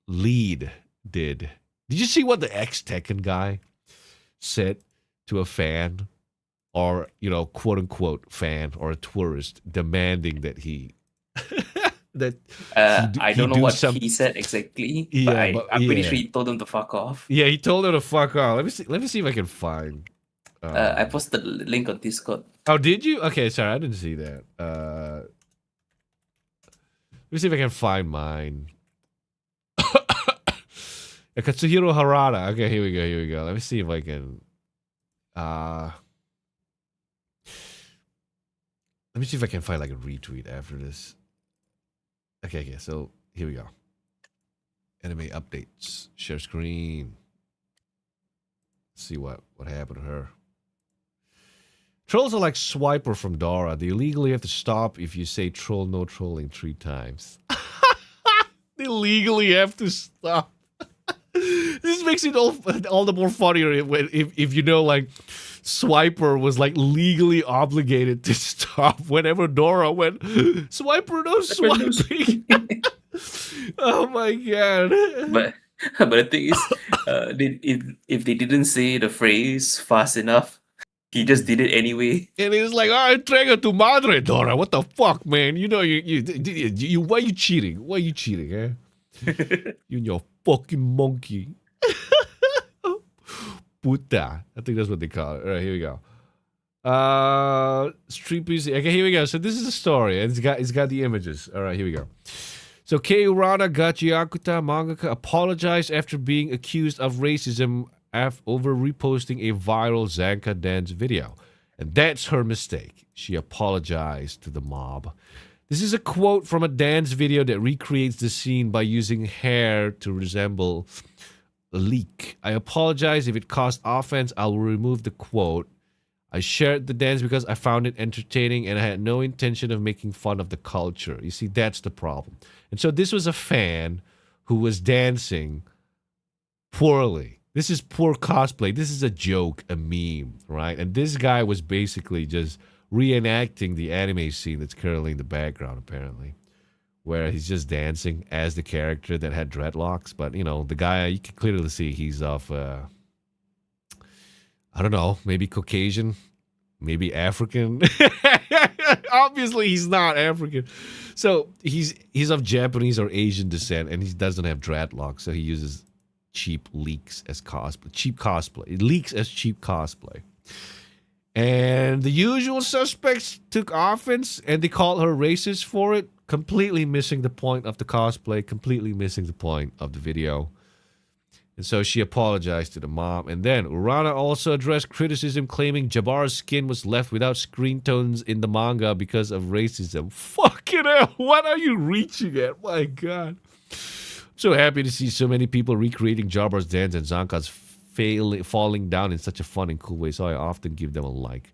[SPEAKER 1] lead did. Did you see what the X Tekken guy said to a fan, or quote unquote fan or a tourist, demanding that he
[SPEAKER 2] I don't know what he said exactly, but I'm pretty sure he told him to fuck off.
[SPEAKER 1] Yeah, he told him to fuck off. Let me see if I can find.
[SPEAKER 2] I posted the link on Discord.
[SPEAKER 1] Oh, did you? Okay, sorry, I didn't see that. Let me see if I can find mine. Katsuhiro Harada. Okay, here we go. Let me see if I can. Let me see if I can find like a retweet after this. Okay, so here we go. Anime updates. Share screen. Let's see what happened to her. Trolls are like Swiper from Dora. They legally have to stop if you say troll no trolling 3 times. They legally have to stop. makes it all the more funnier if you know, like, Swiper was like legally obligated to stop whenever Dora went, Swiper, no swiping. Oh my god.
[SPEAKER 2] But the thing is, if they didn't say the phrase fast enough, he just did it anyway.
[SPEAKER 1] And he was like, "I entrega tu madre, Dora. What the fuck, man? You know, you why you cheating? Why you cheating, eh? You and your fucking monkey." Puta. I think that's what they call it. All right, here we go. Street PC. Okay, here we go. So this is the story, and it's got the images. All right, here we go. So Kei Urana Gachiakuta mangaka apologized after being accused of racism over reposting a viral Zanka dance video. And that's her mistake. She apologized to the mob. This is a quote from a dance video that recreates the scene by using hair to resemble a leak. I apologize if it caused offense. I'll remove the quote. I shared the dance because I found it entertaining and I had no intention of making fun of the culture. You see, that's the problem. And so this was a fan who was dancing poorly. This is poor cosplay. This is a joke, a meme, right? And this guy was basically just reenacting the anime scene that's currently in the background, apparently, where he's just dancing as the character that had dreadlocks. But, you know, the guy, you can clearly see he's of, I don't know, maybe Caucasian, maybe African. Obviously, he's not African. So he's of Japanese or Asian descent, and he doesn't have dreadlocks, so he uses cheap leaks as cosplay. Cheap cosplay. It leaks as cheap cosplay. And the usual suspects took offense, and they called her racist for it, completely missing the point of the cosplay, completely missing the point of the video. And so she apologized to the mob. And then Urana also addressed criticism, claiming Jabbar's skin was left without screen tones in the manga because of racism. Fucking hell, what are you reaching at? My God. I'm so happy to see so many people recreating Jabbar's dance and Zanka's falling down in such a fun and cool way, so I often give them a like.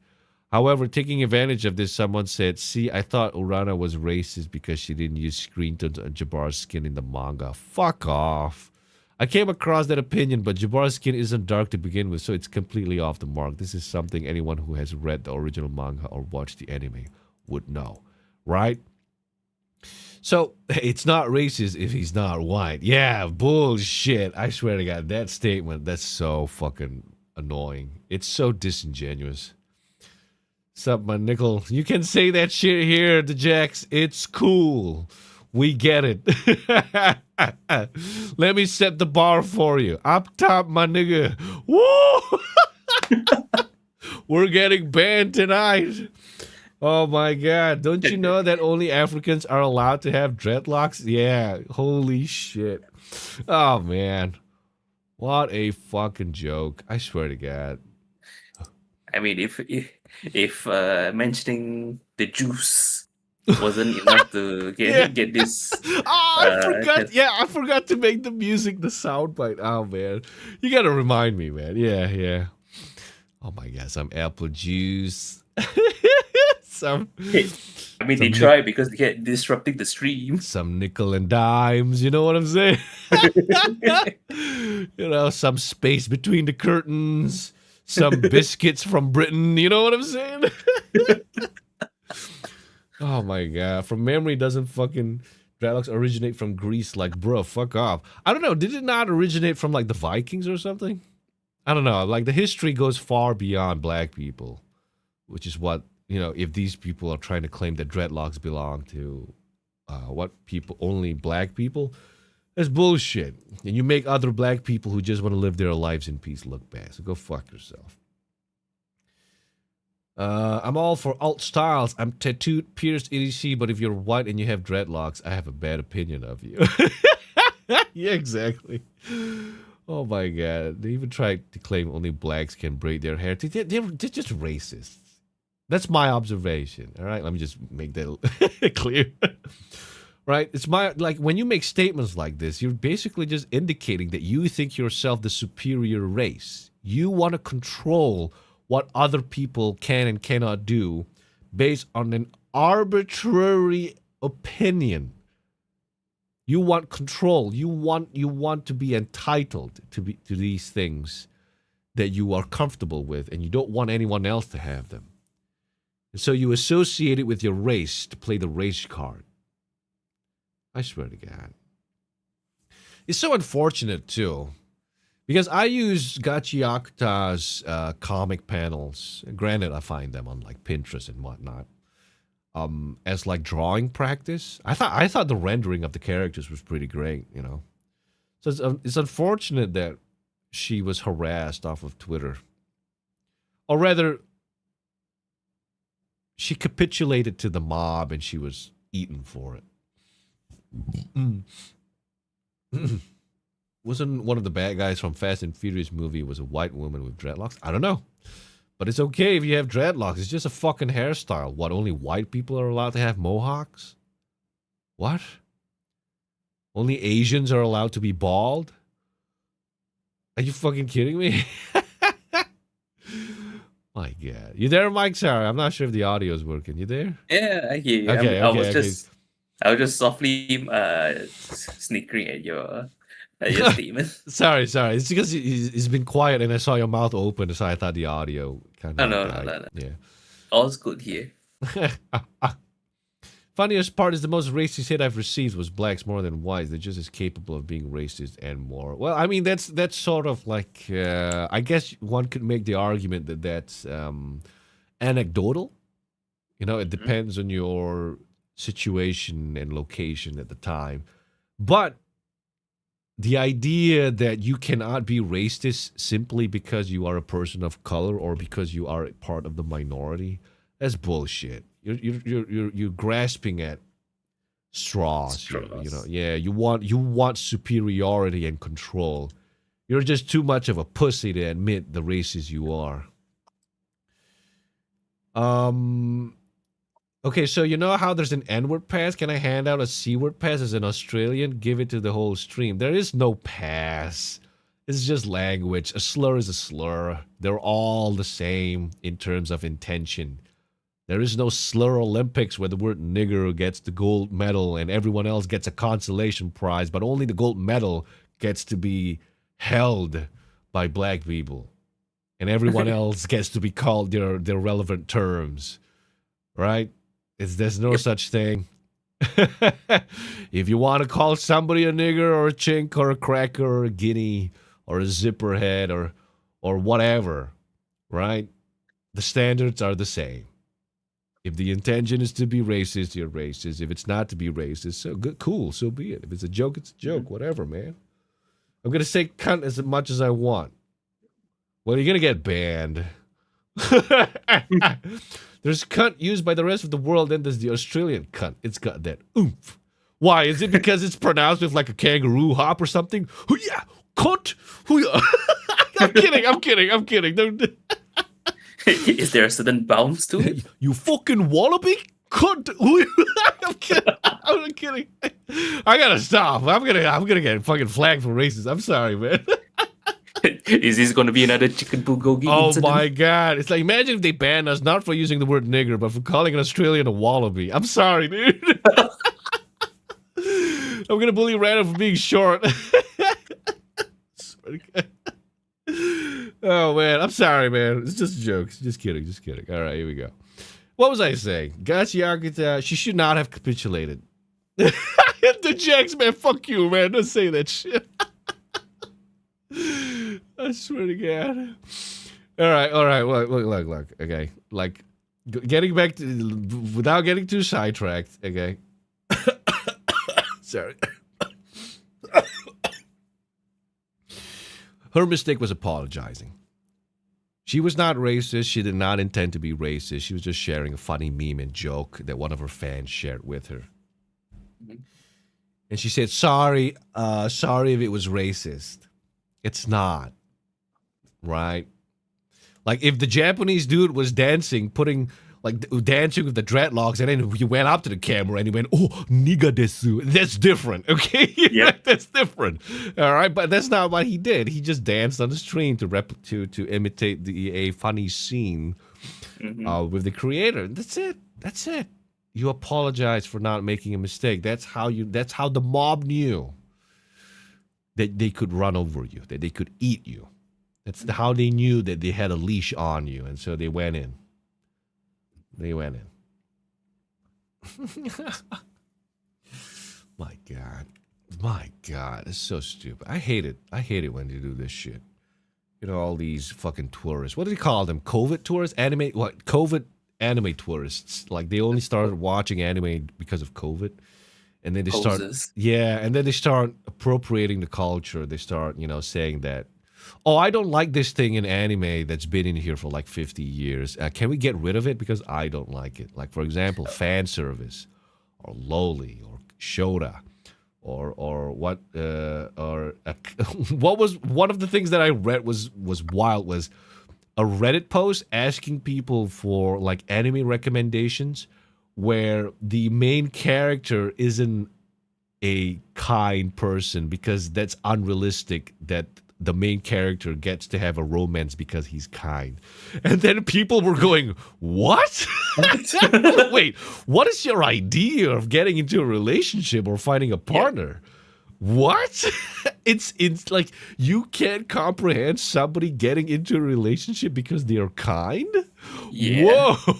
[SPEAKER 1] However, taking advantage of this, someone said, "See, I thought Urana was racist because she didn't use screen tones on Jabbar's skin in the manga." Fuck off. I came across that opinion, but Jabbar's skin isn't dark to begin with, so it's completely off the mark. This is something anyone who has read the original manga or watched the anime would know, right? So, it's not racist if he's not white. Yeah, bullshit. I swear to God, that statement, that's so fucking annoying. It's so disingenuous. Sup, my nickel? You can say that shit here, the Jacks. It's cool. We get it. Let me set the bar for you. Up top, my nigga. Woo! We're getting banned tonight. Oh my God. Don't you know that only Africans are allowed to have dreadlocks? Yeah. Holy shit. Oh man. What a fucking joke. I swear to God.
[SPEAKER 2] I mean, if mentioning the juice wasn't enough to get this.
[SPEAKER 1] Oh, I forgot. Yeah, I forgot to make the music the soundbite. Oh man, you gotta remind me, man. Yeah. Oh my God, some apple juice.
[SPEAKER 2] They try because they get disrupting the stream.
[SPEAKER 1] Some nickel and dimes. You know what I'm saying? You know, some space between the curtains. Some biscuits from Britain. You know what I'm saying? Oh my God. From memory, doesn't fucking dreadlocks originate from Greece? Like, bro, fuck off. I don't know. Did it not originate from like the Vikings or something? I don't know. Like the history goes far beyond black people, which is what, you know, if these people are trying to claim that dreadlocks belong to what people, only black people, that's bullshit. And you make other black people who just want to live their lives in peace look bad. So go fuck yourself. I'm all for alt styles. I'm tattooed, pierced, etc. But if you're white and you have dreadlocks, I have a bad opinion of you. Yeah, exactly. Oh my God. They even tried to claim only blacks can braid their hair. They're just racists. That's my observation. All right. Let me just make that clear. Right? It's like when you make statements like this, you're basically just indicating that you think yourself the superior race. You want to control what other people can and cannot do based on an arbitrary opinion. You want control. You want to be entitled to these things that you are comfortable with, and you don't want anyone else to have them. And so you associate it with your race to play the race card. I swear to God. It's so unfortunate, too, because I use Gachiakuta's comic panels. Granted, I find them on like Pinterest and whatnot. As like drawing practice. I thought the rendering of the characters was pretty great, you know. So it's unfortunate that she was harassed off of Twitter. Or rather, she capitulated to the mob and she was eaten for it. Wasn't one of the bad guys from Fast and Furious movie was a white woman with dreadlocks? I don't know. But it's okay if you have dreadlocks. It's just a fucking hairstyle. What, only white people are allowed to have mohawks? What? Only Asians are allowed to be bald? Are you fucking kidding me? My God. You there, Mike? Sorry, I'm not sure if the audio is working. You there?
[SPEAKER 2] Yeah, I hear you.
[SPEAKER 1] Okay,
[SPEAKER 2] I was just softly snickering at your statement.
[SPEAKER 1] Sorry. It's because it's been quiet and I saw your mouth open, so I thought the audio kind of.
[SPEAKER 2] No.
[SPEAKER 1] Yeah.
[SPEAKER 2] All's good here.
[SPEAKER 1] Funniest part is the most racist hit I've received was blacks more than whites. They're just as capable of being racist and more. Well, I mean, that's sort of like, I guess one could make the argument that that's anecdotal. You know, it depends on your situation and location at the time. But the idea that you cannot be racist simply because you are a person of color or because you are part of the minority, that's bullshit. You're grasping at straws. You know, yeah. You want superiority and control. You're just too much of a pussy to admit the racist you are. Okay, so you know how there's an N-word pass? Can I hand out a C-word pass as an Australian? Give it to the whole stream. There is no pass. It's just language. A slur is a slur. They're all the same in terms of intention. There is no slur Olympics where the word nigger gets the gold medal and everyone else gets a consolation prize, but only the gold medal gets to be held by black people. And everyone else gets to be called their relevant terms. Right? There's no such thing. If you want to call somebody a nigger or a chink or a cracker or a guinea or a zipperhead or whatever, right? The standards are the same. If the intention is to be racist, you're racist. If it's not to be racist, so good, cool, so be it. If it's a joke, it's a joke. Whatever, man. I'm gonna say cunt as much as I want. Well, you're gonna get banned. There's cunt used by the rest of the world, then there's the Australian cunt. It's got that oomph. Why? Is it because it's pronounced with like a kangaroo hop or something? Hoo-yah, cunt. Hoo-yah. I'm kidding. Don't.
[SPEAKER 2] Is there a certain bounce to it?
[SPEAKER 1] You fucking wallaby? Cunt. I'm kidding. I gotta stop. I'm gonna get fucking flagged for racist. I'm sorry, man.
[SPEAKER 2] Is this going to be another chicken bulgogi incident?
[SPEAKER 1] Oh my God. It's like, imagine if they banned us not for using the word nigger, but for calling an Australian a wallaby. I'm sorry, dude. I'm going to bully Random for being short. Oh, man. I'm sorry, man. It's just jokes. Just kidding. All right, here we go. What was I saying? Gachiakita, she should not have capitulated. The Jax, man. Fuck you, man. Don't say that shit. I swear to God. All right. Look. Okay, like getting back to without getting too sidetracked. Okay. Sorry. Her mistake was apologizing. She was not racist. She did not intend to be racist. She was just sharing a funny meme and joke that one of her fans shared with her. And she said, sorry if it was racist. It's not. Right? Like if the Japanese dude was dancing with the dreadlocks, and then he went up to the camera and he went, "Oh, niga desu." That's different, okay?
[SPEAKER 2] Yeah,
[SPEAKER 1] that's different. All right, but that's not what he did. He just danced on the stream to imitate a funny scene with the creator. That's it. You apologize for not making a mistake. That's how the mob knew that they could run over you, that they could eat you. That's how they knew that they had a leash on you, and so they went in. They went in. My God, it's so stupid. I hate it. I hate it when they do this shit. You know, all these fucking tourists. What do they call them? COVID tourists? COVID anime tourists. Like, they only started watching anime because of COVID. And then they start,
[SPEAKER 2] Poses.
[SPEAKER 1] and then they start appropriating the culture. They start, saying that, oh, I don't like this thing in anime that's been in here for like 50 years. Can we get rid of it? Because I don't like it. Like, for example, fan service, or loli, or shota, or what, what was one of the things that I read was wild, was a Reddit post asking people for like anime recommendations where the main character isn't a kind person, because that's unrealistic that the main character gets to have a romance because he's kind. And then people were going, what? Wait, what is your idea of getting into a relationship or finding a partner? What? It's like you can't comprehend somebody getting into a relationship because they're kind?
[SPEAKER 2] Yeah.
[SPEAKER 1] Whoa.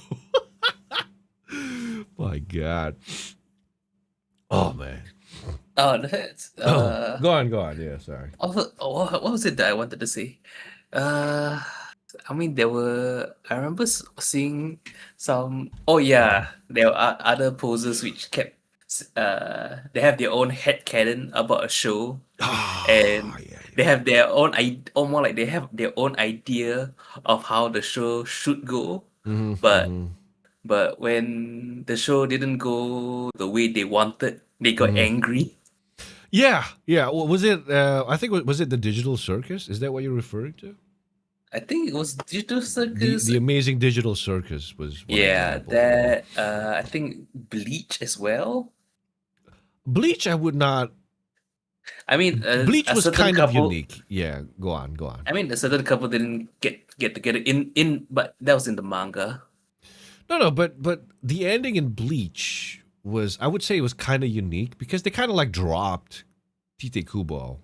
[SPEAKER 1] My God. Oh, man.
[SPEAKER 2] Oh, that's
[SPEAKER 1] Go on. Yeah, sorry.
[SPEAKER 2] what was it that I wanted to say? I mean, I remember seeing some. Oh yeah, there are other poses which kept. They have their own headcanon about a show, and they have their own or more like they have their own idea of how the show should go. But but when the show didn't go the way they wanted, they got angry.
[SPEAKER 1] Yeah. Well, was it? I think was it the Digital Circus? Is that what you're referring to?
[SPEAKER 2] I think it was Digital
[SPEAKER 1] The
[SPEAKER 2] Circus.
[SPEAKER 1] Amazing Digital Circus was one
[SPEAKER 2] Yeah,
[SPEAKER 1] example.
[SPEAKER 2] that I think Bleach as well.
[SPEAKER 1] Bleach, I would not.
[SPEAKER 2] I mean,
[SPEAKER 1] Bleach
[SPEAKER 2] a
[SPEAKER 1] was
[SPEAKER 2] certain
[SPEAKER 1] kind of
[SPEAKER 2] couple.
[SPEAKER 1] unique. Yeah, go on.
[SPEAKER 2] I mean, a certain couple didn't get together in, but that was in the manga.
[SPEAKER 1] No, but the ending in Bleach was, I would say, it was kind of unique because they kind of like dropped Tite Kubo.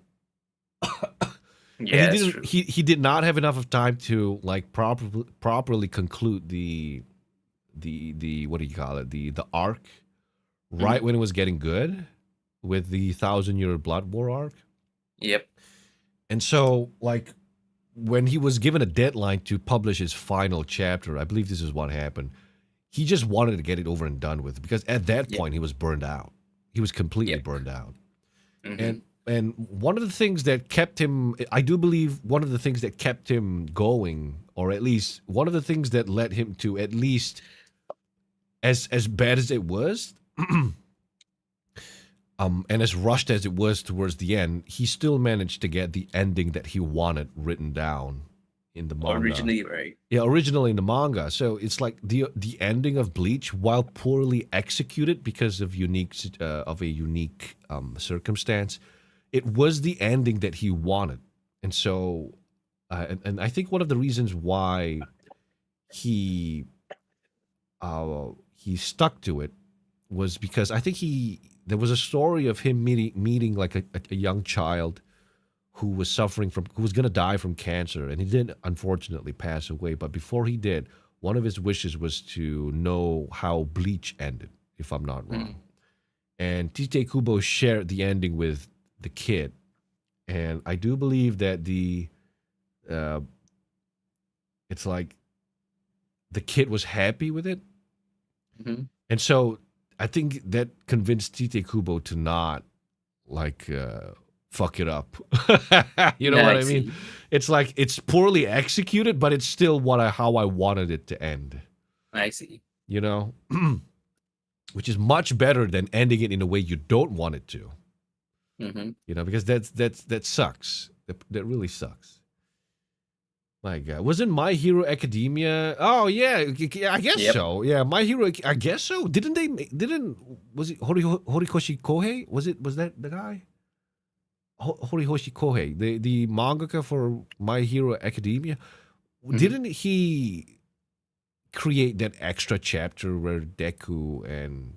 [SPEAKER 2] Yeah,
[SPEAKER 1] And
[SPEAKER 2] that's true.
[SPEAKER 1] he did not have enough of time to like properly conclude the what do you call it, the arc right when it was getting good with the 1,000-year blood war arc.
[SPEAKER 2] Yep.
[SPEAKER 1] And so like when he was given a deadline to publish his final chapter, I believe this is what happened. He just wanted to get it over and done with, because at that point he was burned out. He was completely burned out. And one of the things that kept him, I do believe one of the things that kept him going, or at least one of the things that led him to, at least as bad as it was, and as rushed as it was towards the end, he still managed to get the ending that he wanted written down in the manga.
[SPEAKER 2] Originally, right?
[SPEAKER 1] Yeah, originally in the manga. So it's like the ending of Bleach, while poorly executed because of a unique circumstance, it was the ending that he wanted. And so, and I think one of the reasons why he stuck to it was because I think there was a story of him meeting like a young child who was who was going to die from cancer, and he did unfortunately pass away. But before he did, one of his wishes was to know how Bleach ended, if I'm not wrong. And Tite Kubo shared the ending with the kid, and I do believe that it's like the kid was happy with it. And so I think that convinced Tite Kubo to not like fuck it up. You know what I mean?
[SPEAKER 2] See.
[SPEAKER 1] It's like it's poorly executed, but it's still how I wanted it to end.
[SPEAKER 2] I see.
[SPEAKER 1] You know, which is much better than ending it in a way you don't want it to. You know, because that sucks. That really sucks. My God, wasn't My Hero Academia? Oh yeah, I guess so. Yeah, My Hero. I guess so. Was it Horikoshi Kohei? Was that the guy? Horikoshi Kohei, the mangaka for My Hero Academia. Didn't he create that extra chapter where Deku and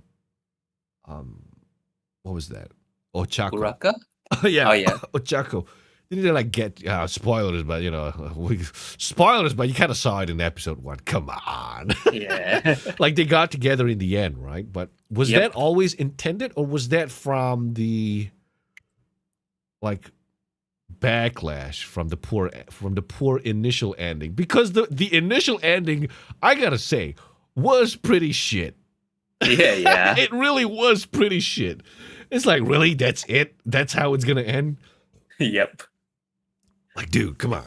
[SPEAKER 1] what was that? Ochako.
[SPEAKER 2] Uraka?
[SPEAKER 1] Yeah.
[SPEAKER 2] Oh, yeah.
[SPEAKER 1] Ochako. Didn't they like get spoilers, but spoilers, but you kind of saw it in episode 1. Come on.
[SPEAKER 2] Yeah.
[SPEAKER 1] Like they got together in the end, right? But was
[SPEAKER 2] Yep.
[SPEAKER 1] that always intended, or was that from the like backlash from the poor initial ending? Because the initial ending, I gotta say, was pretty shit.
[SPEAKER 2] Yeah.
[SPEAKER 1] It really was pretty shit. It's like, really? That's it? That's how it's gonna end?
[SPEAKER 2] Yep.
[SPEAKER 1] Like, dude, come on.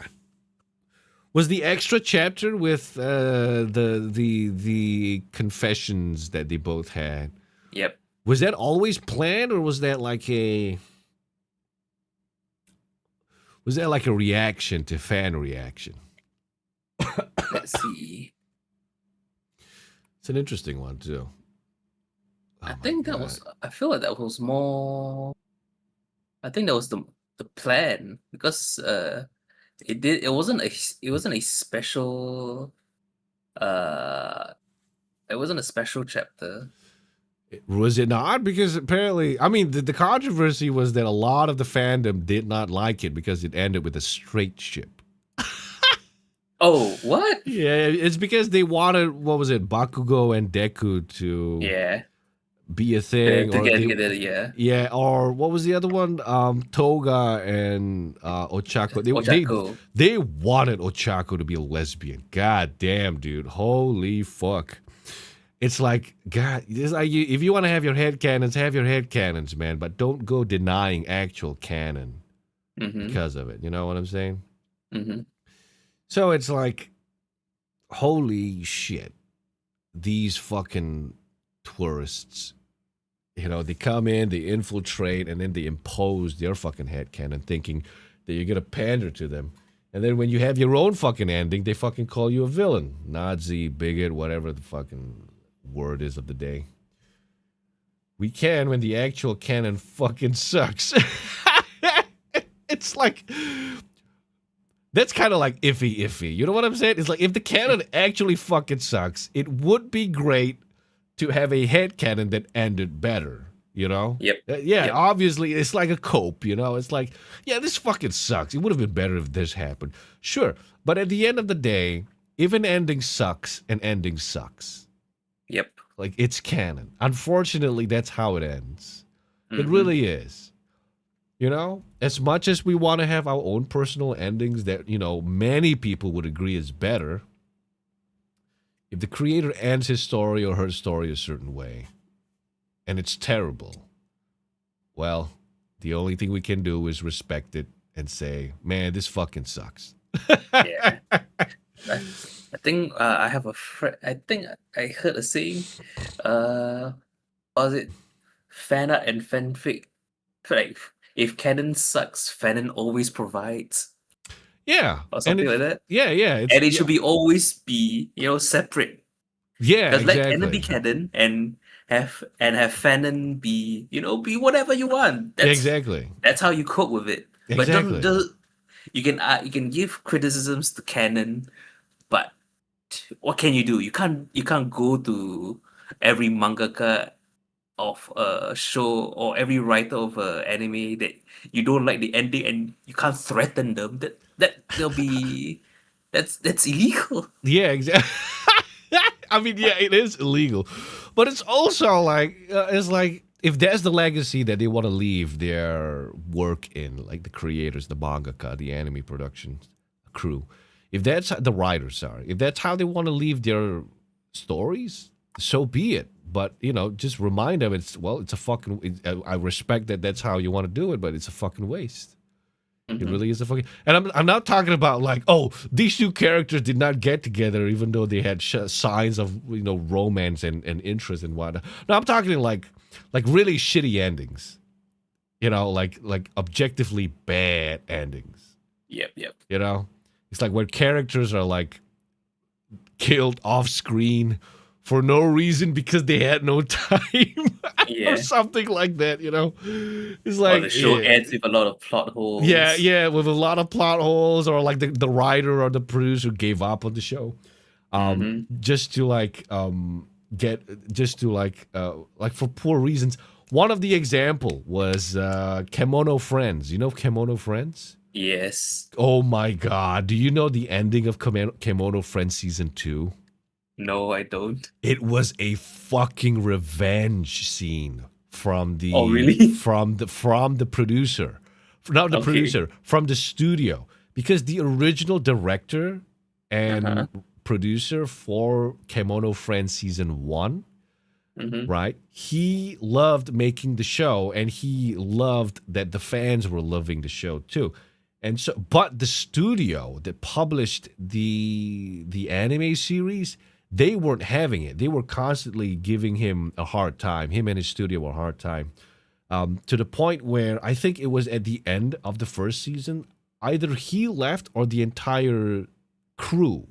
[SPEAKER 1] Was the extra chapter with the confessions that they both had?
[SPEAKER 2] Yep.
[SPEAKER 1] Was that always planned, or was that like a reaction to fan reaction?
[SPEAKER 2] Let's see.
[SPEAKER 1] It's an interesting one too. Oh
[SPEAKER 2] I
[SPEAKER 1] my
[SPEAKER 2] think that
[SPEAKER 1] God.
[SPEAKER 2] was. I feel like that was more. I think that was the plan, because it wasn't a special it wasn't a special chapter.
[SPEAKER 1] Was it not? Because apparently, I mean, the controversy was that a lot of the fandom did not like it because it ended with a straight ship.
[SPEAKER 2] Oh, what?
[SPEAKER 1] Yeah, it's because they wanted, what was it, Bakugo and Deku to
[SPEAKER 2] Yeah.
[SPEAKER 1] be a thing, or they-
[SPEAKER 2] Together, yeah.
[SPEAKER 1] yeah, or what was the other one? Toga and Ochako.
[SPEAKER 2] Ochako.
[SPEAKER 1] They wanted Ochako to be a lesbian. God damn, dude. Holy fuck. It's like, God, it's like if you want to have your headcanons, have your headcanons, man, but don't go denying actual canon
[SPEAKER 2] Mm-hmm.
[SPEAKER 1] because of it. You know what I'm saying?
[SPEAKER 2] Mm-hmm.
[SPEAKER 1] So it's like, holy shit. These fucking tourists, they come in, they infiltrate, and then they impose their fucking headcanon thinking that you're going to pander to them. And then when you have your own fucking ending, they fucking call you a villain. Nazi, bigot, whatever the fucking word is of the day. We can when the actual canon fucking sucks. It's like, that's kind of like iffy. You know what I'm saying? It's like, if the canon actually fucking sucks, it would be great to have a headcanon that ended better,
[SPEAKER 2] Yep. Yep.
[SPEAKER 1] Obviously, it's like a cope, It's like, yeah, this fucking sucks. It would have been better if this happened. Sure. But at the end of the day, if an ending sucks, an ending sucks.
[SPEAKER 2] Yep.
[SPEAKER 1] Like, it's canon. Unfortunately, that's how it ends. It
[SPEAKER 2] Mhm.
[SPEAKER 1] really is. As much as we want to have our own personal endings that, many people would agree is better, if the creator ends his story or her story a certain way, and it's terrible, well, the only thing we can do is respect it and say, man, this fucking sucks.
[SPEAKER 2] Yeah. I think I have a friend. I think I heard a saying. Was it fan art and fanfic? Like, if canon sucks, fanon always provides,
[SPEAKER 1] Yeah.
[SPEAKER 2] or something like that.
[SPEAKER 1] Yeah.
[SPEAKER 2] And it should always be separate.
[SPEAKER 1] Yeah,
[SPEAKER 2] Because let
[SPEAKER 1] exactly.
[SPEAKER 2] canon be canon and have fanon be be whatever you want.
[SPEAKER 1] Exactly.
[SPEAKER 2] That's how you cope with it.
[SPEAKER 1] Exactly.
[SPEAKER 2] But you can give criticisms to canon, but what can you do? You can't go to every mangaka of a show or every writer of an anime that you don't like the ending, and you can't threaten them. They'll be that's illegal.
[SPEAKER 1] Yeah, exactly. I mean, yeah, it is illegal, but it's also like if that's the legacy that they want to leave their work in, like the creators, the mangaka, the anime production crew, if that's the writers, sorry, if that's how they want to leave their stories, so be it. But just remind them it's a fucking. I respect that that's how you want to do it, but it's a fucking waste. It
[SPEAKER 2] Mhm.
[SPEAKER 1] really is a fucking. And I'm not talking about like, oh, these two characters did not get together even though they had signs of romance and interest and whatnot. No, I'm talking like really shitty endings. Like objectively bad endings.
[SPEAKER 2] Yep.
[SPEAKER 1] It's like where characters are like killed off screen for no reason because they had no time
[SPEAKER 2] Yeah.
[SPEAKER 1] or something like that. It's
[SPEAKER 2] Or
[SPEAKER 1] like
[SPEAKER 2] the show
[SPEAKER 1] yeah.
[SPEAKER 2] ends with a lot of plot holes.
[SPEAKER 1] Yeah, with a lot of plot holes, or like the writer or the producer gave up on the show. just to like for poor reasons. One of the example was Kemono Friends. You know Kemono Friends?
[SPEAKER 2] Yes.
[SPEAKER 1] Oh my god. Do you know the ending of Kemono Friends season 2?
[SPEAKER 2] No, I don't.
[SPEAKER 1] It was a fucking revenge scene from the
[SPEAKER 2] Oh, really?
[SPEAKER 1] from the producer. Not the
[SPEAKER 2] Okay.
[SPEAKER 1] producer, from the studio. Because the original director and producer for Kemono Friends season 1, right? He loved making the show, and he loved that the fans were loving the show too. And so, but the studio that published the anime series, they weren't having it. They were constantly giving him a hard time. Him and his studio a hard time, to the point where I think it was at the end of the first season, either he left or the entire crew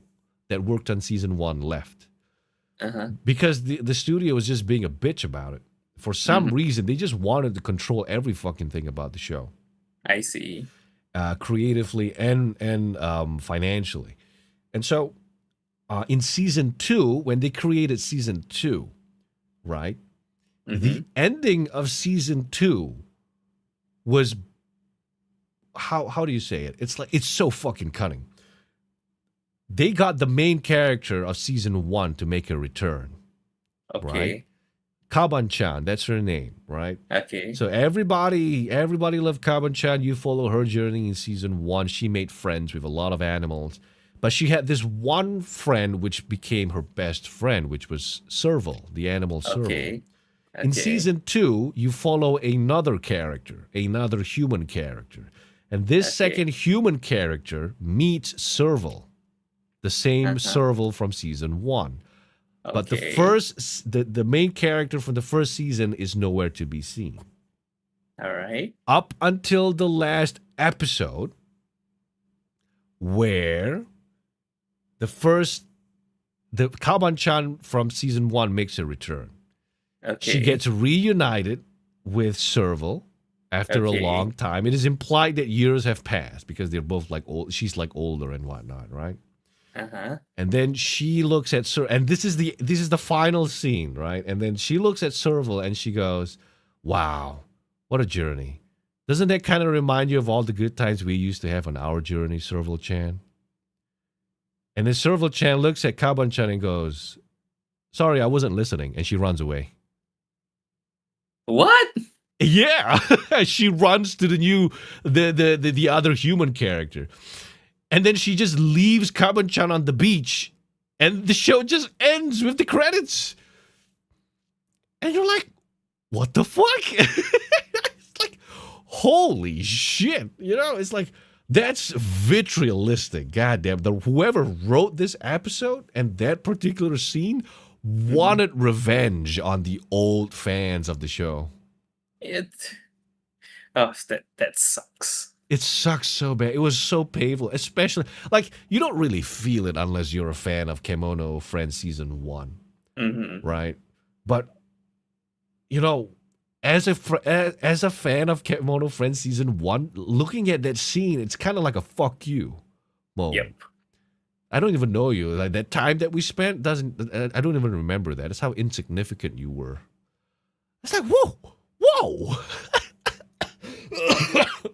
[SPEAKER 1] that worked on season 1 left. Because the studio was just being a bitch about it. For some reason, they just wanted to control every fucking thing about the show,
[SPEAKER 2] I see.
[SPEAKER 1] creatively and financially. And so, in season 2, when they created season 2, right, the ending of season 2 was how do you say it? It's like, it's so fucking cunning. They got the main character of season 1 to make a return.
[SPEAKER 2] Okay.
[SPEAKER 1] Right? Kaban-chan, that's her name, right?
[SPEAKER 2] Okay.
[SPEAKER 1] So everybody loved Kaban-chan. You follow her journey in season 1. She made friends with a lot of animals. But she had this one friend which became her best friend, which was Serval, the animal Serval.
[SPEAKER 2] Okay.
[SPEAKER 1] In season 2, you follow another character, another human character. And this second human character meets Serval, the same Serval from season 1. But the main character from the first season is nowhere to be seen.
[SPEAKER 2] All right.
[SPEAKER 1] Up until the last episode, where the Kaban-chan from season 1 makes a return.
[SPEAKER 2] Okay.
[SPEAKER 1] She gets reunited with Serval after a long time. It is implied that years have passed because they're both like old. She's like older and whatnot, right? And then she looks at and this is the final scene, right? And then she looks at Serval and she goes, "Wow, what a journey! Doesn't that kind of remind you of all the good times we used to have on our journey, Serval-chan?" And then Serval-chan looks at Kaban-chan and goes, "Sorry, I wasn't listening," and she runs away.
[SPEAKER 2] What?
[SPEAKER 1] Yeah, she runs to the other human character. And then she just leaves Kaban-chan on the beach, and the show just ends with the credits. And you're like, what the fuck? It's like, holy shit. You know, it's like, that's vitriolistic. Goddamn. Whoever wrote this episode and that particular scene wanted revenge on the old fans of the show.
[SPEAKER 2] That sucks.
[SPEAKER 1] It sucks so bad. It was so painful, especially like you don't really feel it unless you're a fan of Kemono Friends season 1, right? But you know, as a fan of Kemono Friends season 1, looking at that scene, it's kind of like a fuck you moment.
[SPEAKER 2] Yep.
[SPEAKER 1] I don't even know you. Like that time that we spent I don't even remember that. It's how insignificant you were. It's like whoa.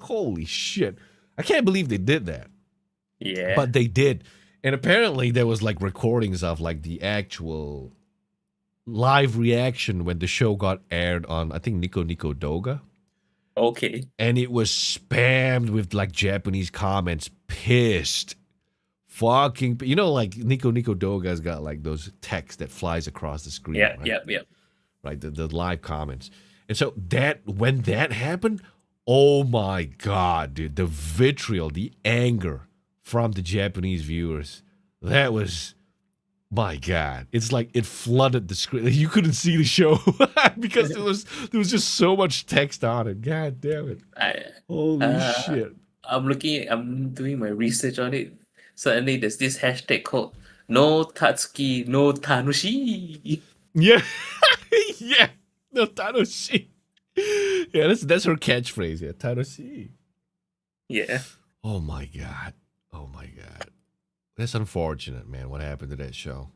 [SPEAKER 1] Holy shit. I can't believe they did that.
[SPEAKER 2] Yeah.
[SPEAKER 1] But they did. And apparently there was like recordings of like the actual live reaction when the show got aired on, I think, Nico Nico Doga.
[SPEAKER 2] Okay.
[SPEAKER 1] And it was spammed with like Japanese comments, pissed. Fucking, you know, like Nico Nico Doga's got like those text that flies across the screen.
[SPEAKER 2] Yeah,
[SPEAKER 1] right?
[SPEAKER 2] yeah.
[SPEAKER 1] Right, the live comments. And so when that happened, oh my God, dude, the vitriol, the anger from the Japanese viewers, that was, my God. It's like it flooded the screen. You couldn't see the show because there was just so much text on it. God damn it. Holy shit.
[SPEAKER 2] I'm doing my research on it. Suddenly there's this hashtag called no Tatsuki no Tanushi.
[SPEAKER 1] Yeah. Yeah. No Tanoshi. Yeah, that's her catchphrase. Yeah, Tanoshi.
[SPEAKER 2] Yeah.
[SPEAKER 1] Oh my God. Oh my God. That's unfortunate, man. What happened to that show?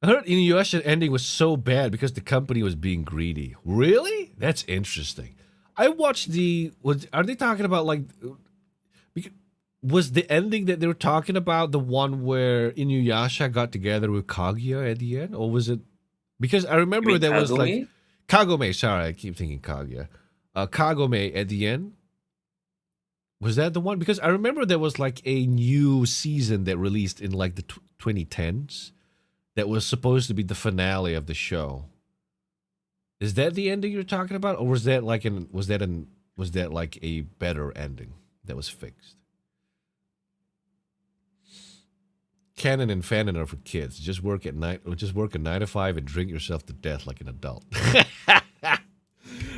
[SPEAKER 1] I heard Inuyasha ending was so bad because the company was being greedy. Really? That's interesting. I watched the. Are they talking about like? Was the ending that they were talking about the one where Inuyasha got together with Kaguya at the end, or was it? Because I
[SPEAKER 2] You
[SPEAKER 1] remember
[SPEAKER 2] mean
[SPEAKER 1] there was like
[SPEAKER 2] Kagome?
[SPEAKER 1] Kagome. Sorry, I keep thinking Kaguya. Kagome at the end. Was that the one? Because I remember there was like a new season that released in like the 2010s that was supposed to be the finale of the show. Is that the ending you're talking about, or was that like was that like a better ending that was fixed? Canon and fanon are for kids. Just work at night, or just work a 9 to 5 and drink yourself to death like an adult.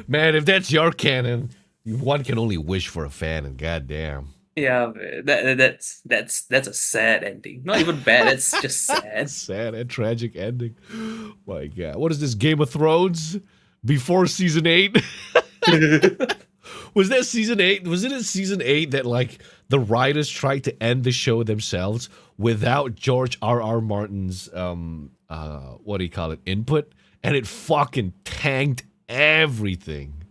[SPEAKER 1] Man, if that's your canon, one can only wish for a fanon. Goddamn.
[SPEAKER 2] Yeah, man, that's a sad ending. Not even bad. It's just sad.
[SPEAKER 1] Sad and tragic ending. My God, what is this, Game of Thrones? Before season 8? Was that season 8? Was it in season 8 that like the writers tried to end the show themselves without George R.R. Martin's what do you call it, input, and it fucking tanked everything?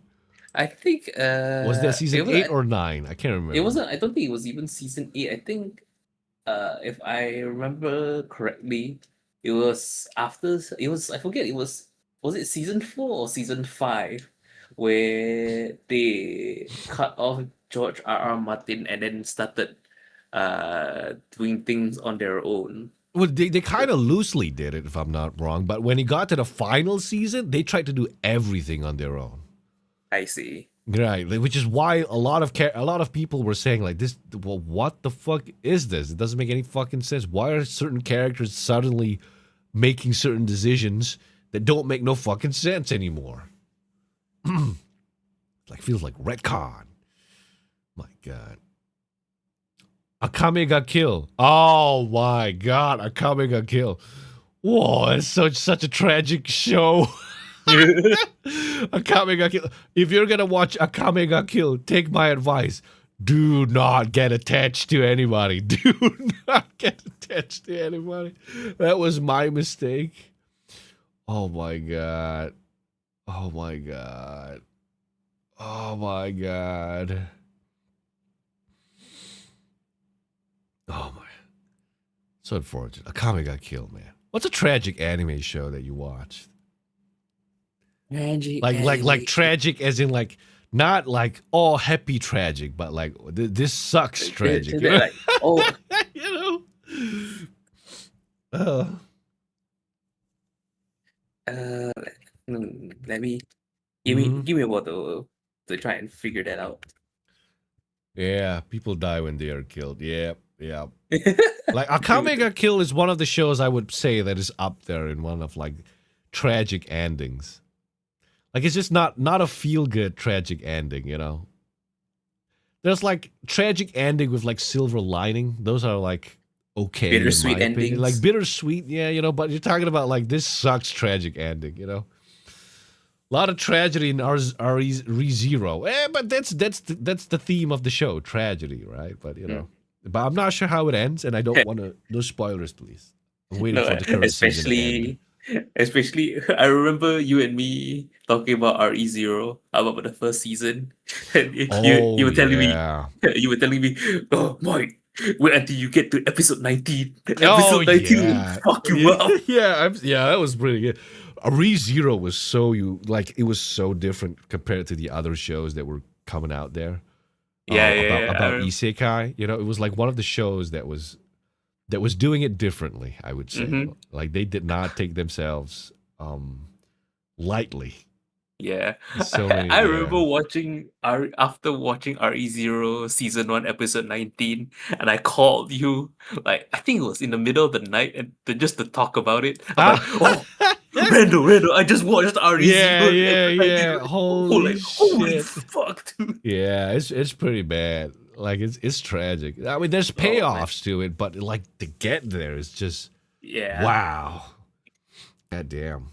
[SPEAKER 2] I think
[SPEAKER 1] Was that season
[SPEAKER 2] it was,
[SPEAKER 1] 8 or 9? I can't remember.
[SPEAKER 2] it wasn't. I don't think it was even season 8. I think if I remember correctly, it was after. It was. I forget. It was. Was it season 4 or season 5 where they cut off George R.R. Martin and then started doing things on their own.
[SPEAKER 1] Well, they kind of loosely did it, if I'm not wrong. But when it got to the final season, they tried to do everything on their own.
[SPEAKER 2] I see.
[SPEAKER 1] Right, which is why a lot of people were saying like this. Well, what the fuck is this? It doesn't make any fucking sense. Why are certain characters suddenly making certain decisions that don't make no fucking sense anymore? Like feels like retcon. My God. Akame got killed. Oh my God, Akame got killed. Whoa, it's such a tragic show. Akame got killed. If you're gonna watch Akame got killed, take my advice. Do not get attached to anybody. Do not get attached to anybody. That was my mistake. Oh my God. Oh my God. Oh my God. Oh my. So unfortunate. Akame got killed, man. What's a tragic anime show that you watched? Like tragic as in like not like all happy tragic, but like this sucks tragic. You know?
[SPEAKER 2] Like, oh,
[SPEAKER 1] you know?
[SPEAKER 2] let me give me
[SPEAKER 1] Mhm.
[SPEAKER 2] give me a while to try and figure that out.
[SPEAKER 1] Yeah, people die when they are killed. Yeah. Like Akame got killed is one of the shows I would say that is up there in one of like tragic endings. Like it's just not a feel good tragic ending, you know. There's like tragic ending with like silver lining. Those are like okay,
[SPEAKER 2] Bittersweet
[SPEAKER 1] in my opinion.
[SPEAKER 2] endings.
[SPEAKER 1] Like bittersweet, yeah, you know. But you're talking about like this sucks tragic ending, you know. A lot of tragedy in ReZero. But that's the theme of the show, tragedy, right? But you know, but I'm not sure how it ends, and I don't want to. No spoilers, please. I'm waiting
[SPEAKER 2] No,
[SPEAKER 1] for the current season to end.
[SPEAKER 2] especially I remember you and me talking about RE0 about the first season. And
[SPEAKER 1] Oh
[SPEAKER 2] you were telling me
[SPEAKER 1] yeah.
[SPEAKER 2] oh Mike, wait until you get to episode 19.
[SPEAKER 1] Oh
[SPEAKER 2] Episode 19 will
[SPEAKER 1] yeah.
[SPEAKER 2] fuck you
[SPEAKER 1] yeah,
[SPEAKER 2] up.
[SPEAKER 1] yeah, that was pretty good. ReZero was it was so different compared to the other shows that were coming out there.
[SPEAKER 2] Yeah,
[SPEAKER 1] About
[SPEAKER 2] I
[SPEAKER 1] isekai. You know, it was like one of the shows that was doing it differently, I would say.
[SPEAKER 2] Mhm.
[SPEAKER 1] Like they did not take themselves lightly.
[SPEAKER 2] Yeah,
[SPEAKER 1] So many,
[SPEAKER 2] I
[SPEAKER 1] yeah.
[SPEAKER 2] remember after watching RE0 season 1 episode 19, and I called you like I think it was in the middle of the night and just to talk about it. I'm like, oh, Randall, I just watched RE0 episode 19.
[SPEAKER 1] Yeah. Holy
[SPEAKER 2] Holy
[SPEAKER 1] shit.
[SPEAKER 2] fuck, dude.
[SPEAKER 1] Yeah, it's pretty bad. Like it's tragic. I mean, there's
[SPEAKER 2] Oh, man.
[SPEAKER 1] payoffs to it, but like to get there is just
[SPEAKER 2] Yeah.
[SPEAKER 1] wow. God damn.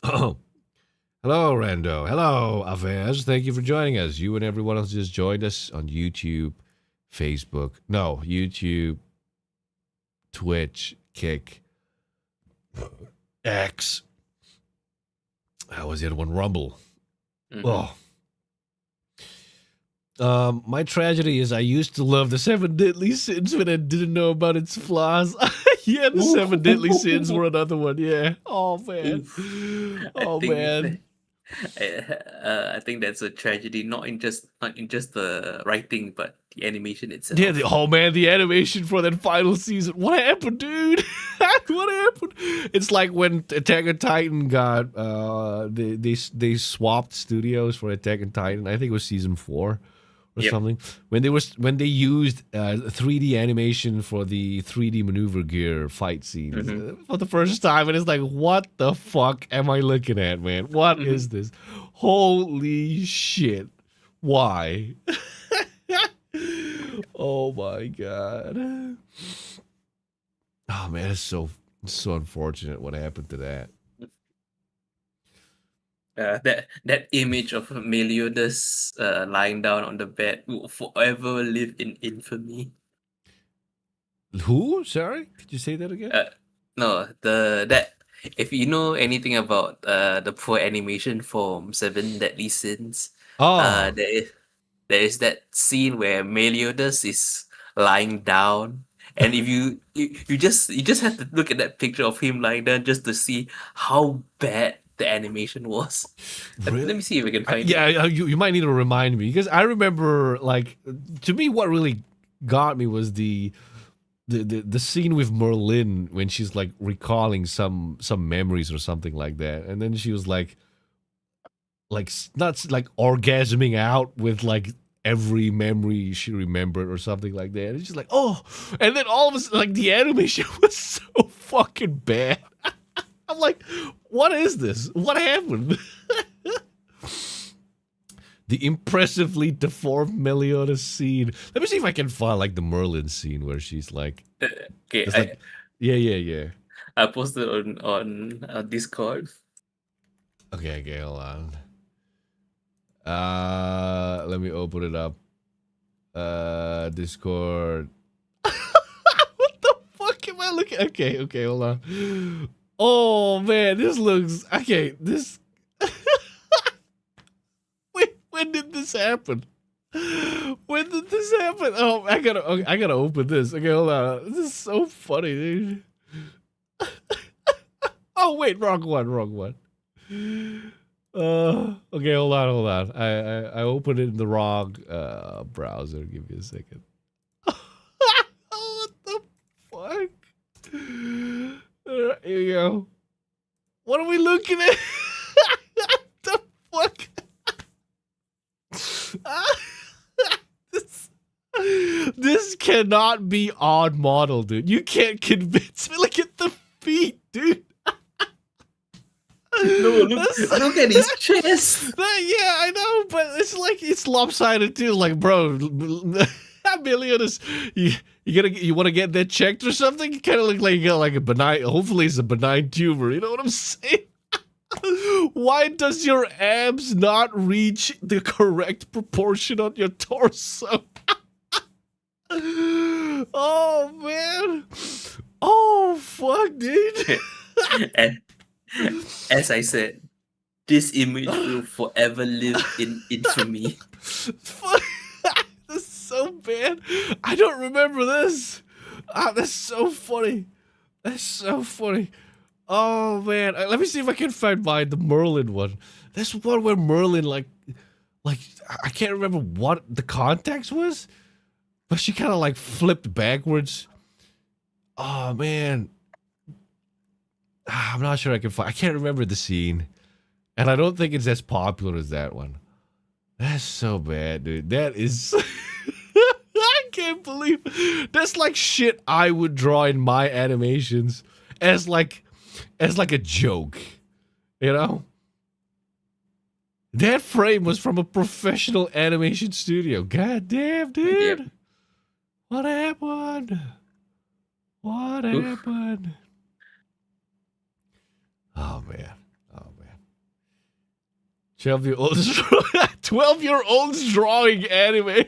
[SPEAKER 1] Oh. Hello, Rando. Hello, Avaz. Thank you for joining us. You and everyone else just joined us on YouTube, Facebook. No, YouTube, Twitch, Kick, X. How was the other one? Rumble.
[SPEAKER 2] Mhm.
[SPEAKER 1] Oh. My tragedy is I used to love the Seven Deadly Sins when I didn't know about its flaws. Yeah, the Seven Deadly Sins were another one. Yeah. Oh man.
[SPEAKER 2] I
[SPEAKER 1] Oh
[SPEAKER 2] think
[SPEAKER 1] man.
[SPEAKER 2] I think that's a tragedy, not in just the writing, but the animation
[SPEAKER 1] Yeah.
[SPEAKER 2] itself.
[SPEAKER 1] Oh man, the animation for that final season. What happened, dude? What happened? It's like when Attack on Titan got they swapped studios for Attack on Titan. I think it was season 4. Or
[SPEAKER 2] Yep.
[SPEAKER 1] something when they used 3D animation for the 3D maneuver gear fight scenes for the first time, and it's like, what the fuck am I looking at, man? What is this? Holy shit! Why? Oh my god! Oh man, it's so unfortunate what happened to that.
[SPEAKER 2] That image of Meliodas lying down on the bed will forever live in infamy.
[SPEAKER 1] Who? Sorry, could you say that again?
[SPEAKER 2] No, that if you know anything about the poor animation from Seven Deadly Sins,
[SPEAKER 1] Oh,
[SPEAKER 2] there is that scene where Meliodas is lying down, and if you just have to look at that picture of him lying down just to see how bad the animation was.
[SPEAKER 1] really?
[SPEAKER 2] Let me see if I can find it.
[SPEAKER 1] Yeah, you might need to remind me because I remember, like, to me, what really got me was the scene with Merlin when she's like recalling some memories or something like that, and then she was like not like orgasming out with like every memory she remembered or something like that. And she's like, oh, and then all of a sudden, like, the animation was so fucking bad. I'm like, what is this? What happened? The impressively deformed Meliodas scene. Let me see if I can find like the Merlin scene where she's like,
[SPEAKER 2] Okay,
[SPEAKER 1] it's like, yeah.
[SPEAKER 2] I posted on Discord.
[SPEAKER 1] Okay, hold on. Let me open it up. Discord. What the fuck am I looking? Okay, hold on. Oh man, this looks okay. This. Wait, when did this happen? When did this happen? Oh, I gotta open this. Okay, hold on. This is so funny, dude. Oh wait, wrong one. Okay, hold on. I opened it in the wrong browser. Give me a second. What the fuck? Here we go. What are we looking at? What the fuck? This cannot be on model, dude. You can't convince me. Look at the feet, dude.
[SPEAKER 2] No, look at his chest.
[SPEAKER 1] Yeah, I know, but it's like it's lopsided too. Like, bro, Meliodas, you want to get that checked or something? You kind of look like you got like a benign. Hopefully, it's a benign tumor. You know what I'm saying? Why does your abs not reach the correct proportion on your torso? Oh man! Oh fuck, dude!
[SPEAKER 2] And as I said, this image will forever live in infamy.
[SPEAKER 1] Fuck. This is so bad. I don't remember this. That's so funny. That's so funny. Oh man, let me see if I can find the Merlin one. That's one where Merlin like I can't remember what the context was, but she kind of like flipped backwards. Oh man, I'm not sure I can find. I can't remember the scene, and I don't think it's as popular as that one. That's so bad, dude. That is. I can't believe that's like shit I would draw in my animations as like a joke, you know? That frame was from a professional animation studio. God damn, dude.
[SPEAKER 2] Yep.
[SPEAKER 1] What happened? What
[SPEAKER 2] Oof.
[SPEAKER 1] happened? Oh man. 12-year-olds drawing anime.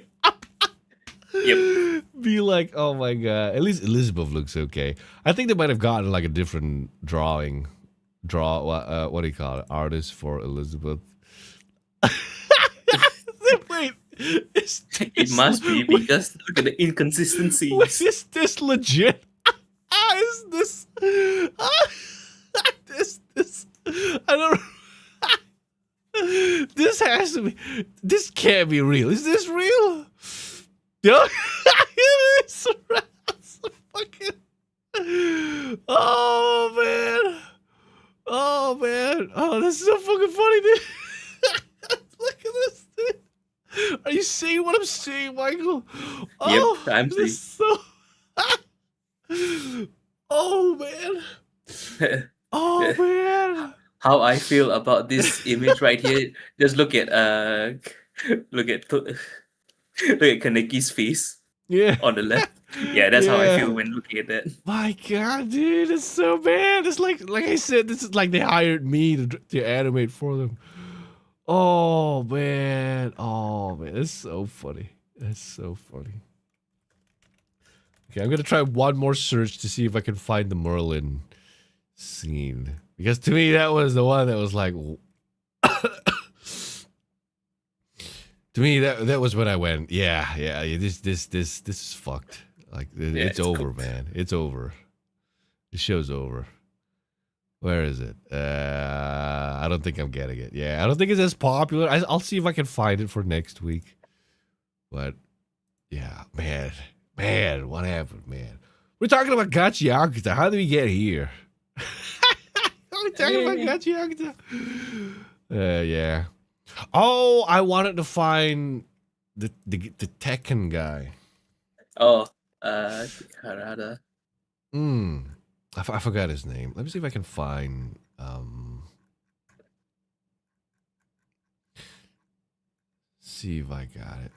[SPEAKER 2] Yep.
[SPEAKER 1] be like, oh my god. At least Elizabeth looks okay. I think they might have gotten like a different what do you call it? Artist for Elizabeth. Wait,
[SPEAKER 2] It must be because look at the inconsistencies.
[SPEAKER 1] Wait, is this legit? Is this? This? I don't. This has to be. This can't be real. Is this real? No, it is. It's fucking. Oh man. Oh man. Oh, this is so fucking funny, dude. Look at this, dude. Are you seeing what I'm seeing, Michael? Oh,
[SPEAKER 2] Yep, I'm
[SPEAKER 1] this is so. Oh man. Oh man.
[SPEAKER 2] How I feel about this image right here. Just look at Kaneki's face
[SPEAKER 1] Yeah.
[SPEAKER 2] on the left. Yeah, that's how I
[SPEAKER 1] Yeah.
[SPEAKER 2] feel when looking at that.
[SPEAKER 1] My God, dude, it's so bad. It's like I said, this is like they hired me to animate for them. Oh man, it's so funny. It's so funny. Okay, I'm gonna try one more search to see if I can find the Merlin scene, because to me that was the one that was like. To me, that was when I went, yeah. This is fucked. Like it's over,
[SPEAKER 2] cooked.
[SPEAKER 1] man. It's over. The show's over. Where is it? I don't think I'm getting it. Yeah, I don't think it's as popular. I'll see if I can find it for next week. But yeah, man, what happened, man? We're talking about Gachi Yakuza. How did we get here? We're talking about Gachi Yakuza. Yeah. Oh, I wanted to find the Tekken guy.
[SPEAKER 2] Oh, Harada.
[SPEAKER 1] I forgot his name. Let me see if I can find. See if I got it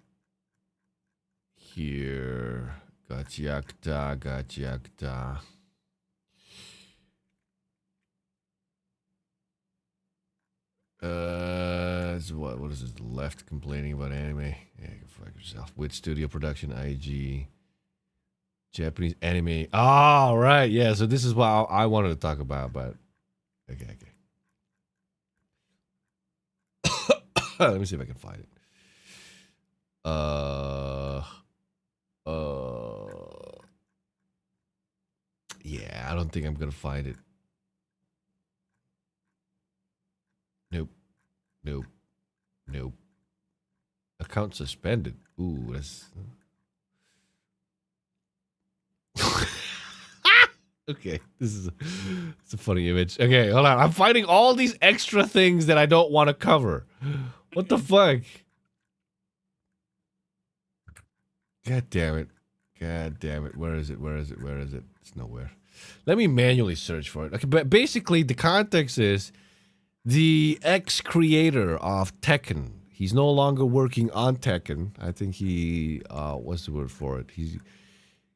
[SPEAKER 1] here. Gachiakta. What is this? Left complaining about anime? Yeah, go fuck yourself. Which studio production? IG. Japanese anime. Oh, right. Yeah, so this is what I wanted to talk about, but okay. Let me see if I can find it. Yeah, I don't think I'm gonna find it. Nope. Account suspended. Ooh, that's okay. It's a funny image. Okay, hold on. I'm finding all these extra things that I don't want to cover. What the fuck? God damn it. Where is it? It's nowhere. Let me manually search for it. Okay, but basically the context is the ex-creator of Tekken. He's no longer working on Tekken. I think he what's the word for it?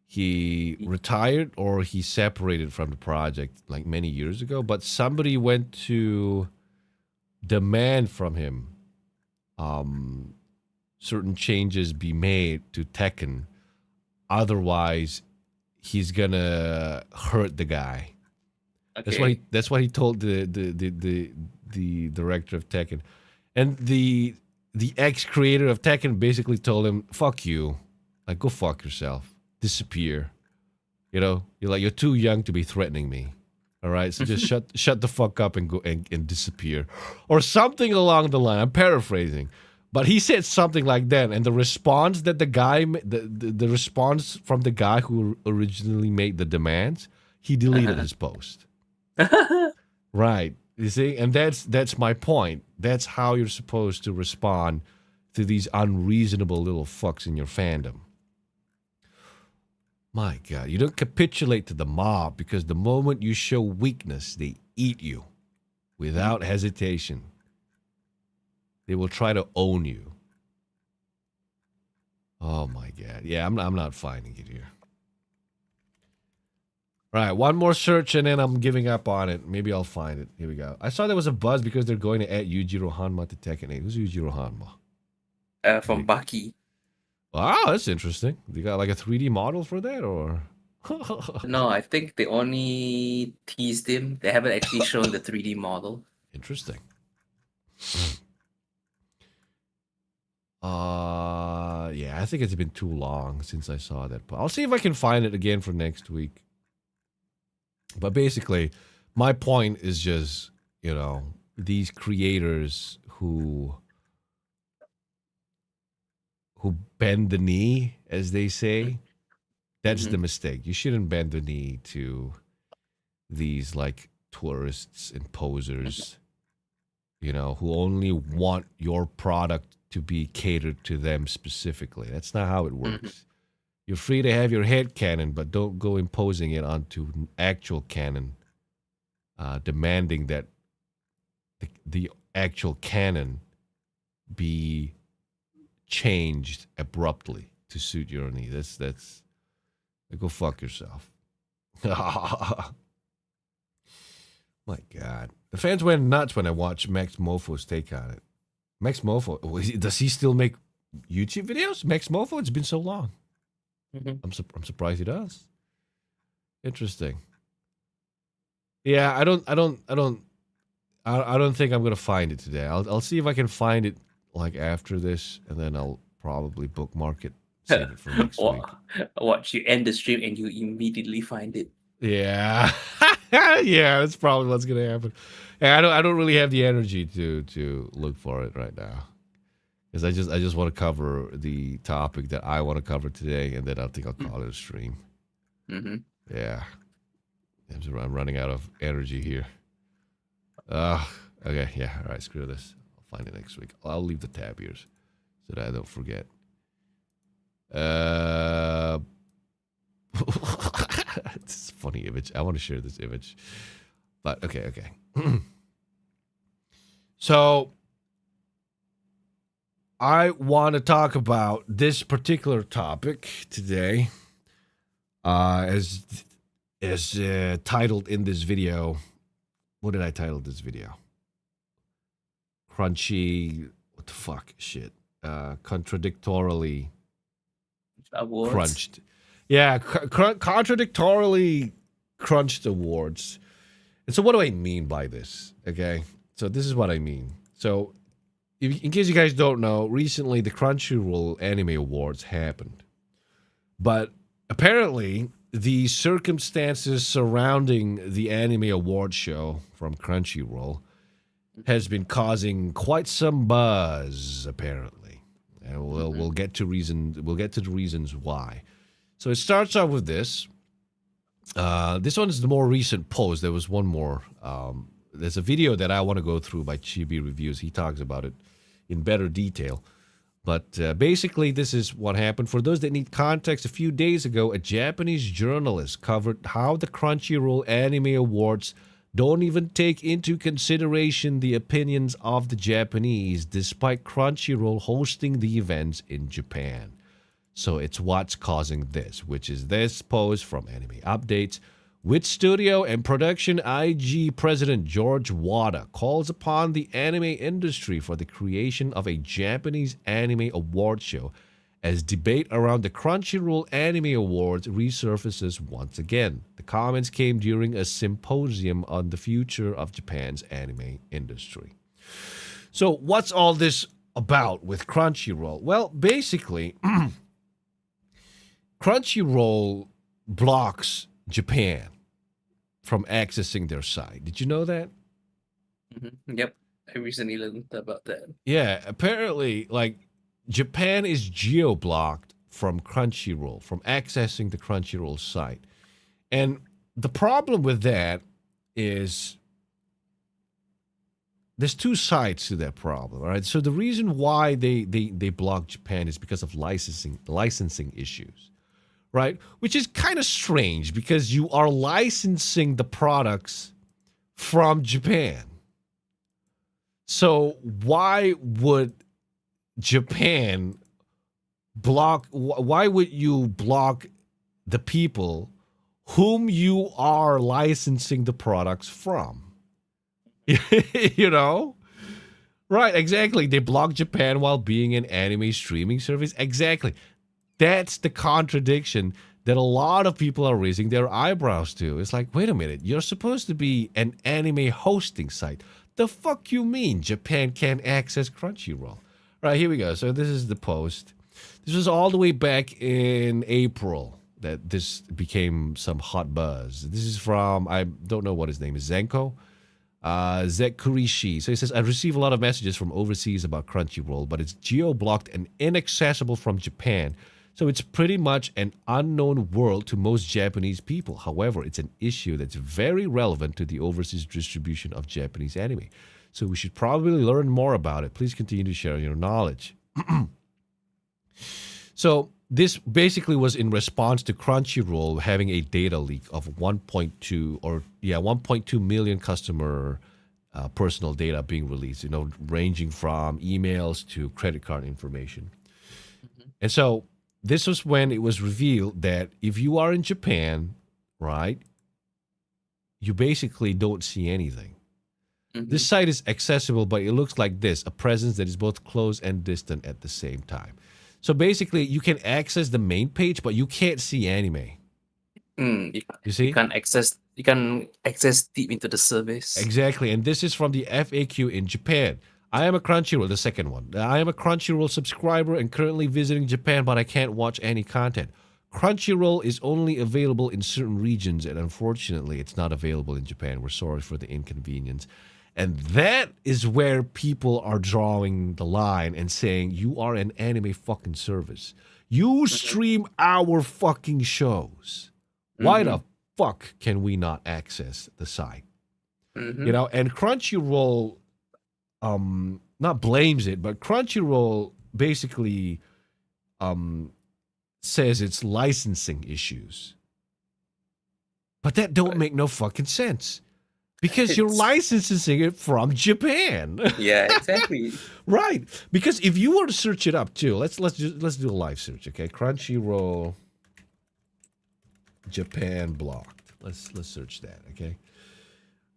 [SPEAKER 1] He retired or he separated from the project like many years ago, but somebody went to demand from him certain changes be made to Tekken. Otherwise, he's gonna hurt the guy.
[SPEAKER 2] Okay.
[SPEAKER 1] That's what he told the director of Tekken. And the ex-creator of Tekken basically told him, "Fuck you. Like, go fuck yourself. Disappear. You know, you're too young to be threatening me. All right, so just shut the fuck up and go and disappear," or something along the line. I'm paraphrasing, but he said something like that, and the response that the response from the guy who originally made the demands, he deleted his post. Right, you see, and that's my point. That's how you're supposed to respond to these unreasonable little fucks in your fandom. My God, you don't capitulate to the mob because the moment you show weakness, they eat you without hesitation. They will try to own you. Oh my God. Yeah, I'm not finding it here. All right, one more search and then I'm giving up on it. Maybe I'll find it. Here we go. I saw there was a buzz because they're going to add Yujiro Hanma to Tekken 8. Who's Yujiro Hanma?
[SPEAKER 2] From Baki.
[SPEAKER 1] Oh, that's interesting. You got like a 3D model for that, or?
[SPEAKER 2] No, I think they only teased him. They haven't actually shown the 3D model.
[SPEAKER 1] Interesting. Yeah, I think it's been too long since I saw that. I'll see if I can find it again for next week. But basically, my point is just, these creators who bend the knee, as they say, that's the mistake. You shouldn't bend the knee to these like tourists and posers, who only want your product to be catered to them specifically. That's not how it works. You're free to have your head canon, but don't go imposing it onto an actual canon, demanding that the actual canon be changed abruptly to suit your needs. That's go fuck yourself. My God, the fans went nuts when I watched Max Mofo's take on it. Max Mofo, does he still make YouTube videos? Max Mofo, it's been so long. I'm surprised he does. Interesting. Yeah, I don't think I'm gonna find it today. I'll see if I can find it like after this, and then I'll probably bookmark it, save it for next week.
[SPEAKER 2] Watch you end the stream and you immediately find it.
[SPEAKER 1] Yeah, yeah, that's probably what's gonna happen. And I don't really have the energy to look for it right now, because I just want to cover the topic that I want to cover today, and then I think I'll call it a stream. Yeah, I'm running out of energy here. Okay, yeah, all right, screw this. I'll find it next week. I'll leave the tab here so that I don't forget. It's a funny image. I want to share this image, but okay. So I want to talk about this particular topic today, as titled in this video. What did I title this video? Crunchy. What the fuck? Shit. Contradictorily
[SPEAKER 2] Awards.
[SPEAKER 1] crunched. Yeah, contradictorily crunched awards. And so what do I mean by this? Okay, so this is what I mean. So in case you guys don't know, recently the Crunchyroll Anime Awards happened. But apparently the circumstances surrounding the Anime Award show from Crunchyroll has been causing quite some buzz, apparently. And we'll get to the reasons why. So it starts out with this. This one is the more recent post. There was one more. There's a video that I want to go through by Chibi Reviews. He talks about it in better detail. But basically, this is what happened. For those that need context, a few days ago, a Japanese journalist covered how the Crunchyroll Anime Awards don't even take into consideration the opinions of the Japanese, despite Crunchyroll hosting the events in Japan. So it's what's causing this, which is this post from Anime Updates. With studio and production, IG President George Wada calls upon the anime industry for the creation of a Japanese anime award show as debate around the Crunchyroll Anime Awards resurfaces once again. The comments came during a symposium on the future of Japan's anime industry. So what's all this about with Crunchyroll? Well, basically, Crunchyroll blocks Japan from accessing their site. Did you know that?
[SPEAKER 2] Yep, I recently learned about that.
[SPEAKER 1] Yeah, apparently, like, Japan is geo-blocked from Crunchyroll, from accessing the Crunchyroll site. And the problem with that is there's two sides to that problem, all right? So the reason why they block Japan is because of licensing issues, right? Which is kind of strange because you are licensing the products from Japan. So why would Japan why would you block the people whom you are licensing the products from? You know? Right, exactly. They block Japan while being an anime streaming service. Exactly. That's the contradiction that a lot of people are raising their eyebrows to. It's like, wait a minute, you're supposed to be an anime hosting site. The fuck you mean Japan can't access Crunchyroll? Right, here we go. So this is the post. This was all the way back in April that this became some hot buzz. This is from, I don't know what his name is, Zenko? Zekurishi. So he says, I receive a lot of messages from overseas about Crunchyroll, but it's geo-blocked and inaccessible from Japan. So it's pretty much an unknown world to most Japanese people. However, it's an issue that's very relevant to the overseas distribution of Japanese anime. So we should probably learn more about it. Please continue to share your knowledge. So this basically was in response to Crunchyroll having a data leak of 1.2 million customer personal data being released, ranging from emails to credit card information. And so this was when it was revealed that if you are in Japan, right, you basically don't see anything. This site is accessible, but it looks like this, a presence that is both close and distant at the same time. So basically, you can access the main page, but you can't see anime. You see?
[SPEAKER 2] You can access deep into the service.
[SPEAKER 1] Exactly. And this is from the FAQ in Japan. I am a Crunchyroll, the second one. I am a Crunchyroll subscriber and currently visiting Japan, but I can't watch any content. Crunchyroll is only available in certain regions, and unfortunately, it's not available in Japan. We're sorry for the inconvenience. And that is where people are drawing the line and saying, you are an anime fucking service. You stream our fucking shows. Why the fuck can we not access the site? And Crunchyroll, not blames it, but Crunchyroll basically says it's licensing issues. But that don't make no fucking sense. Because you're licensing it from Japan.
[SPEAKER 2] Yeah, exactly.
[SPEAKER 1] Right. Because if you were to search it up too, let's do a live search, okay? Crunchyroll Japan blocked. Let's search that, okay?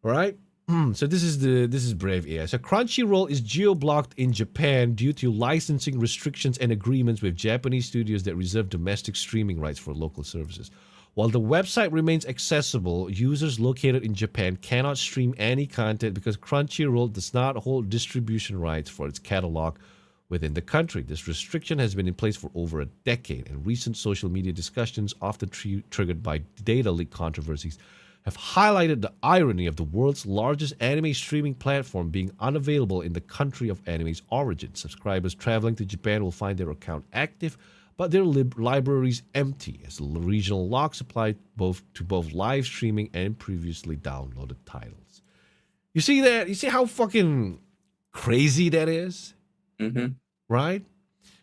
[SPEAKER 1] All right. So this is Brave AI. So Crunchyroll is geo-blocked in Japan due to licensing restrictions and agreements with Japanese studios that reserve domestic streaming rights for local services. While the website remains accessible, users located in Japan cannot stream any content because Crunchyroll does not hold distribution rights for its catalog within the country. This restriction has been in place for over a decade, and recent social media discussions, often triggered by data leak controversies, have highlighted the irony of the world's largest anime streaming platform being unavailable in the country of anime's origin. Subscribers traveling to Japan will find their account active, but their libraries empty, as regional locks apply to both live streaming and previously downloaded titles. You see that? You see how fucking crazy that is? Right?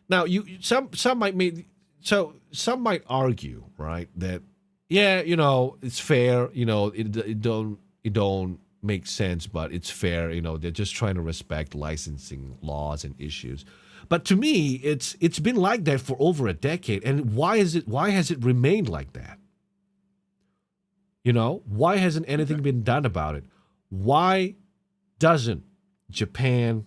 [SPEAKER 1] Now, some might argue, right, that it's fair, it don't make sense, but it's fair, they're just trying to respect licensing laws and issues. But to me, it's been like that for over a decade. And why has it remained like that? Why hasn't anything been done about it? Why doesn't Japan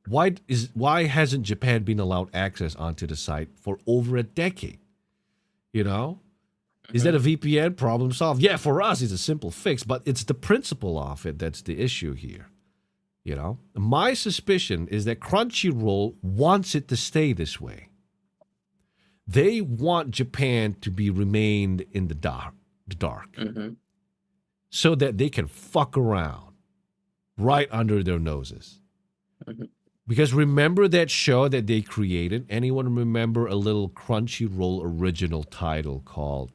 [SPEAKER 1] why hasn't Japan been allowed access onto the site for over a decade? Is that a VPN? Problem solved? Yeah, for us it's a simple fix, but it's the principle of it that's the issue here. My suspicion is that Crunchyroll wants it to stay this way. They want Japan to be remained in the dark, so that they can fuck around right under their noses. Because remember that show that they created? Anyone remember a little Crunchyroll original title called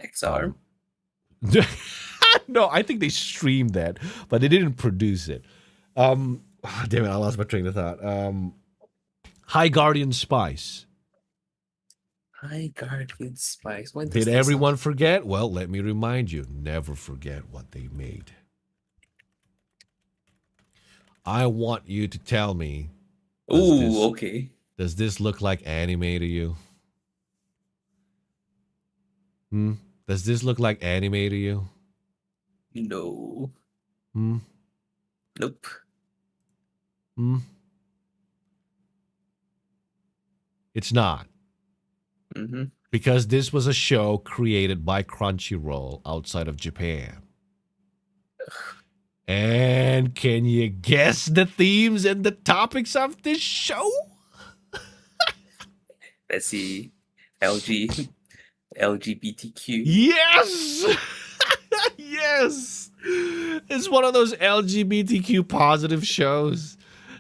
[SPEAKER 2] XR?
[SPEAKER 1] No, I think they streamed that, but they didn't produce it. Damn it, I lost my train of thought. High Guardian Spice.
[SPEAKER 2] High Guardian Spice. When
[SPEAKER 1] Did everyone forget? Well, let me remind you, never forget what they made. I want you to tell me.
[SPEAKER 2] Okay.
[SPEAKER 1] Does this look like anime to you? Does this look like anime to you?
[SPEAKER 2] No. Nope.
[SPEAKER 1] It's not.
[SPEAKER 2] Mm-hmm.
[SPEAKER 1] Because this was a show created by Crunchyroll outside of Japan. And can you guess the themes and the topics of this show?
[SPEAKER 2] Let's see. LGBTQ.
[SPEAKER 1] Yes! Yes! It's one of those LGBTQ positive shows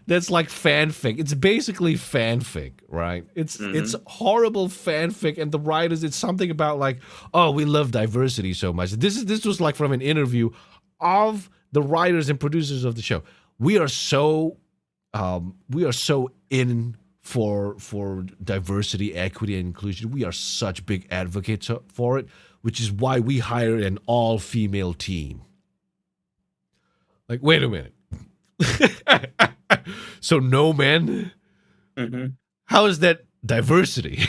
[SPEAKER 1] that's like fanfic. It's basically fanfic, right? It's horrible fanfic, and the writers, it's something about like, oh, we love diversity so much. This was like from an interview of the writers and producers of the show. We are so in for diversity, equity, and inclusion. We are such big advocates for it, which is why we hire an all-female team. Like, wait a minute. So no men?
[SPEAKER 2] Mm-hmm.
[SPEAKER 1] How is that diversity?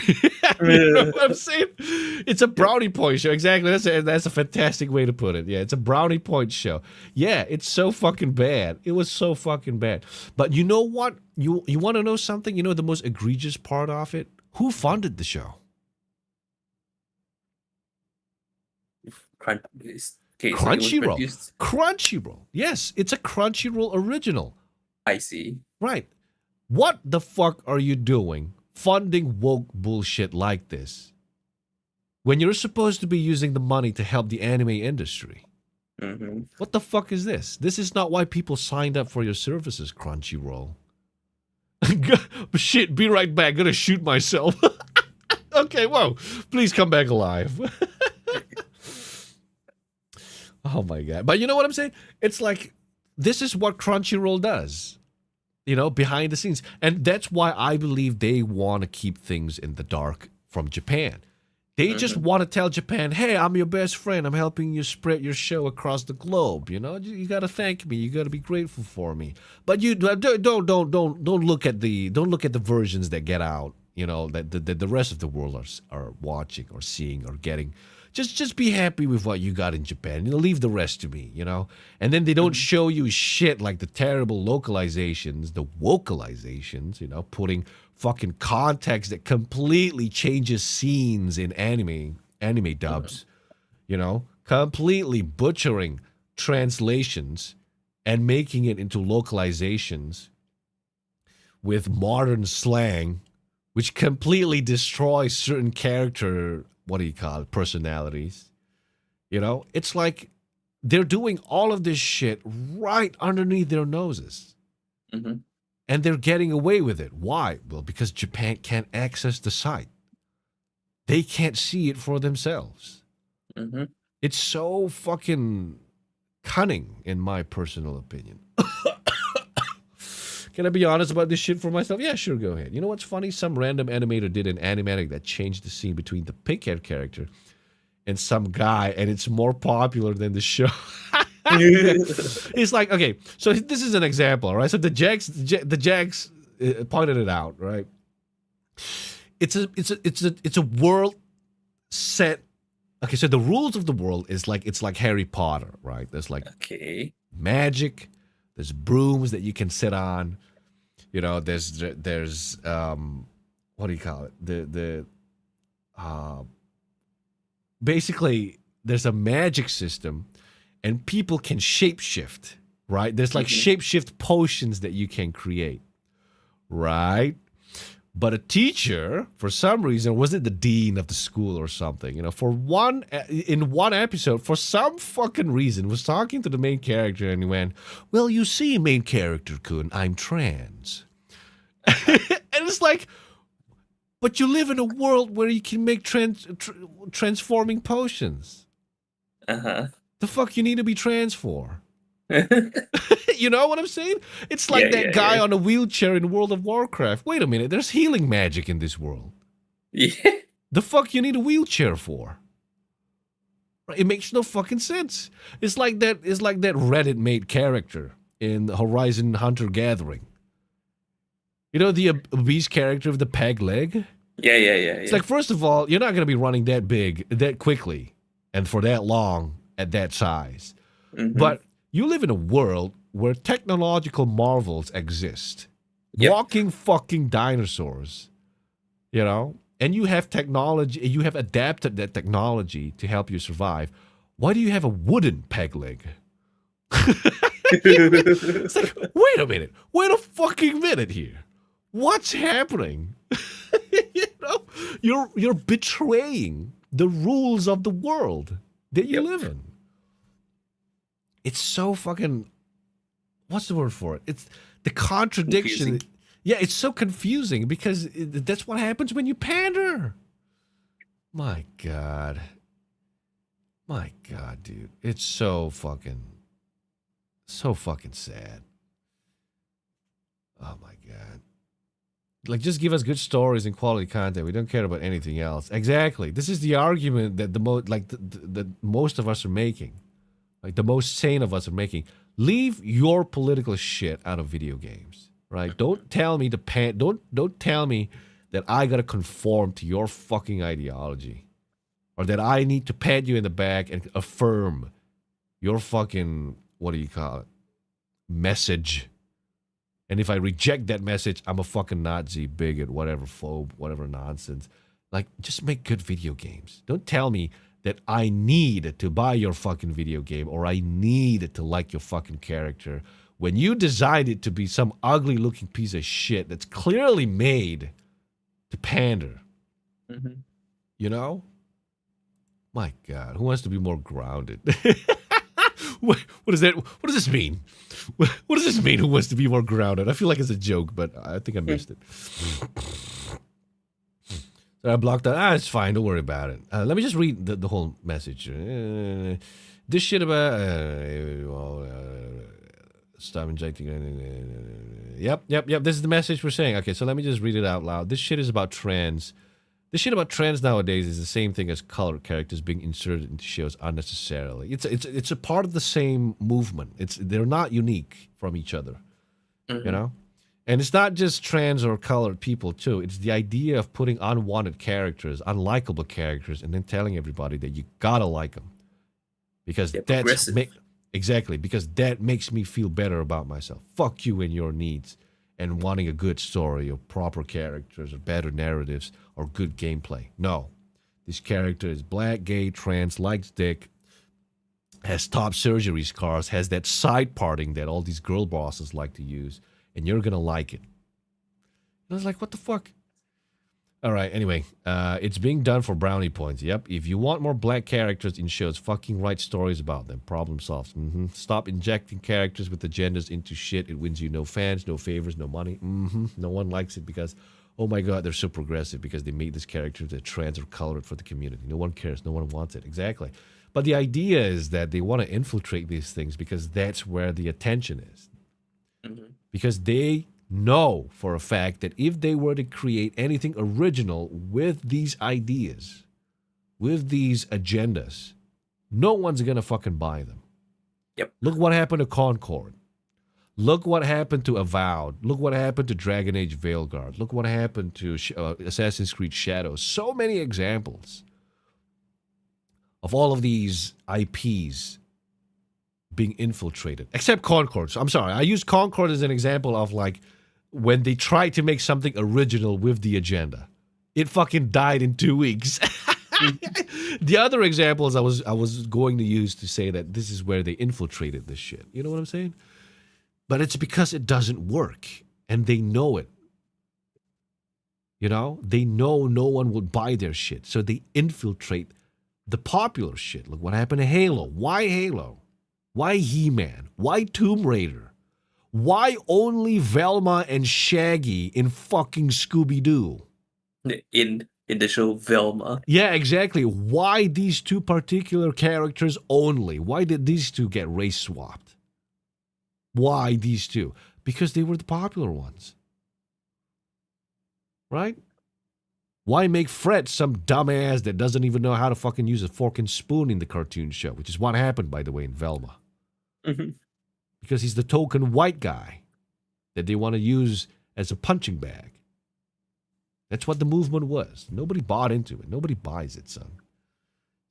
[SPEAKER 1] You know what I'm saying? It's a brownie point show. Exactly. That's a fantastic way to put it. Yeah, it's a brownie point show. Yeah, it's so fucking bad. It was so fucking bad. But you know what? You want to know something? You know the most egregious part of it? Who funded the show? Crunchyroll. Crunchyroll. Yes, it's a Crunchyroll original.
[SPEAKER 2] I see.
[SPEAKER 1] Right. What the fuck are you doing funding woke bullshit like this when you're supposed to be using the money to help the anime industry?
[SPEAKER 2] Mm-hmm.
[SPEAKER 1] What the fuck is this? This is not why people signed up for your services, Crunchyroll. Shit, be right back. Gonna shoot myself. Okay, whoa. Please come back alive. Oh my God. But you know what I'm saying? It's like, this is what Crunchyroll does, you know, behind the scenes. And that's why I believe they want to keep things in the dark from Japan. They just want to tell Japan, hey, I'm your best friend. I'm helping you spread your show across the globe. You know, you got to thank me. You got to be grateful for me. But you don't look at the versions that get out, you know, that the rest of the world are watching or seeing or getting. Just be happy with what you got in Japan. You know, leave the rest to me, you know? And then they don't show you shit like the terrible localizations, the vocalizations, you know, putting fucking context that completely changes scenes in anime dubs, you know? Completely butchering translations and making it into localizations with modern slang, which completely destroys certain character personalities. You know, it's like they're doing all of this shit right underneath their noses.
[SPEAKER 2] Mm-hmm.
[SPEAKER 1] And they're getting away with it. Why? Well, because Japan can't access the site. They can't see it for themselves.
[SPEAKER 2] Mm-hmm.
[SPEAKER 1] It's so fucking cunning, in my personal opinion. Can I be honest about this shit for myself? Yeah, sure, go ahead. You know what's funny? Some random animator did an animatic that changed the scene between the pig-head character and some guy, and it's more popular than the show. It's like, okay, so this is an example, right? So the Jags pointed it out, right? It's a world set. Okay, so the rules of the world is like, it's like Harry Potter, right? There's like magic, there's brooms that you can sit on. You know, there's what do you call it? Basically there's a magic system, and people can shapeshift, right? There's like shapeshift potions that you can create, right? But a teacher, for some reason, wasn't the dean of the school or something, you know, in one episode, for some fucking reason, was talking to the main character, and he went, well, you see, main character Kun, I'm trans. And it's like, but you live in a world where you can make transforming potions. The fuck you need to be trans for? You know what I'm saying? It's like that guy on a wheelchair in World of Warcraft. Wait a minute, there's healing magic in this world.
[SPEAKER 2] Yeah.
[SPEAKER 1] The fuck you need a wheelchair for? It makes no fucking sense. It's like that Reddit made character in Horizon Hunter Gathering. You know, the obese character with the peg leg?
[SPEAKER 2] Yeah.
[SPEAKER 1] It's like, first of all, you're not going to be running that big, that quickly, and for that long at that size. But you live in a world where technological marvels exist. Walking fucking dinosaurs. you know, and you have technology, you have adapted that technology to help you survive. Why do you have a wooden peg leg? It's like, wait a fucking minute here. What's happening? You know, you're betraying the rules of the world that you live in. It's so fucking, what's the word for it? It's the contradiction.
[SPEAKER 2] Confusing.
[SPEAKER 1] Yeah, it's so confusing because that's what happens when you pander. My God, dude, it's so fucking sad. Oh my God. Like, just give us good stories and quality content. We don't care about anything else. Exactly. This is the argument that the most of us are making. Like, the most sane of us are making. Leave your political shit out of video games, right? Don't tell me don't tell me that I gotta conform to your fucking ideology, or that I need to pat you in the back and affirm your fucking, what do you call it, message. And if I reject that message, I'm a fucking Nazi, bigot, whatever, phobe, whatever nonsense. Like, just make good video games. Don't tell me that I need to buy your fucking video game or I need to like your fucking character when you designed it to be some ugly looking piece of shit that's clearly made to pander.
[SPEAKER 2] Mm-hmm.
[SPEAKER 1] You know? My God, who wants to be more grounded? What does that? What does this mean? What does this mean? Who wants to be more grounded? I feel like it's a joke, but I think I missed it. So I blocked that. It's fine. Don't worry about it. Let me just read the whole message. This shit about stop injecting. Yep. This is the message we're saying. Okay, so let me just read it out loud. This shit is about trans. This shit about trans nowadays is the same thing as colored characters being inserted into shows unnecessarily. It's a part of the same movement. They're not unique from each other, you know? And it's not just trans or colored people too. It's the idea of putting unwanted characters, unlikable characters, and then telling everybody that you gotta like them. Because exactly, because that makes me feel better about myself. Fuck you and your needs. And wanting a good story or proper characters or better narratives or good gameplay. No. This character is black, gay, trans, likes dick, has top surgery scars, has that side parting that all these girl bosses like to use, and you're going to like it. And I was like, what the fuck? All right, anyway, it's being done for brownie points. Yep, if you want more black characters in shows, fucking write stories about them. Problem solved. Stop injecting characters with agendas into shit. It wins you no fans, no favors, no money. No one likes it because, oh my God, they're so progressive because they made this character that trans or colored for the community. No one cares. No one wants it. Exactly. But the idea is that they want to infiltrate these things because that's where the attention is. Because they know for a fact that if they were to create anything original with these ideas, with these agendas, no one's gonna fucking buy them.
[SPEAKER 2] Yep.
[SPEAKER 1] Look what happened to Concord. Look what happened to Avowed. Look what happened to Dragon Age Veilguard. Look what happened to Assassin's Creed Shadows. So many examples of all of these IPs being infiltrated. Except Concord. So I'm sorry, I use Concord as an example of like when they tried to make something original with the agenda. It fucking died in 2 weeks. The other examples I was going to use to say that this is where they infiltrated this shit. You know what I'm saying? But it's because it doesn't work. And they know it. You know? They know no one would buy their shit. So they infiltrate the popular shit. Look what happened to Halo. Why Halo? Why He-Man? Why Tomb Raider? Why only Velma and Shaggy in fucking Scooby-Doo?
[SPEAKER 2] In the show Velma.
[SPEAKER 1] Yeah, exactly. Why these two particular characters only? Why did these two get race swapped? Why these two? Because they were the popular ones. Right? Why make Fred some dumbass that doesn't even know how to fucking use a fork and spoon in the cartoon show? Which is what happened, by the way, in Velma. Because he's the token white guy that they want to use as a punching bag. That's what the movement was. Nobody bought into it. Nobody buys it, son.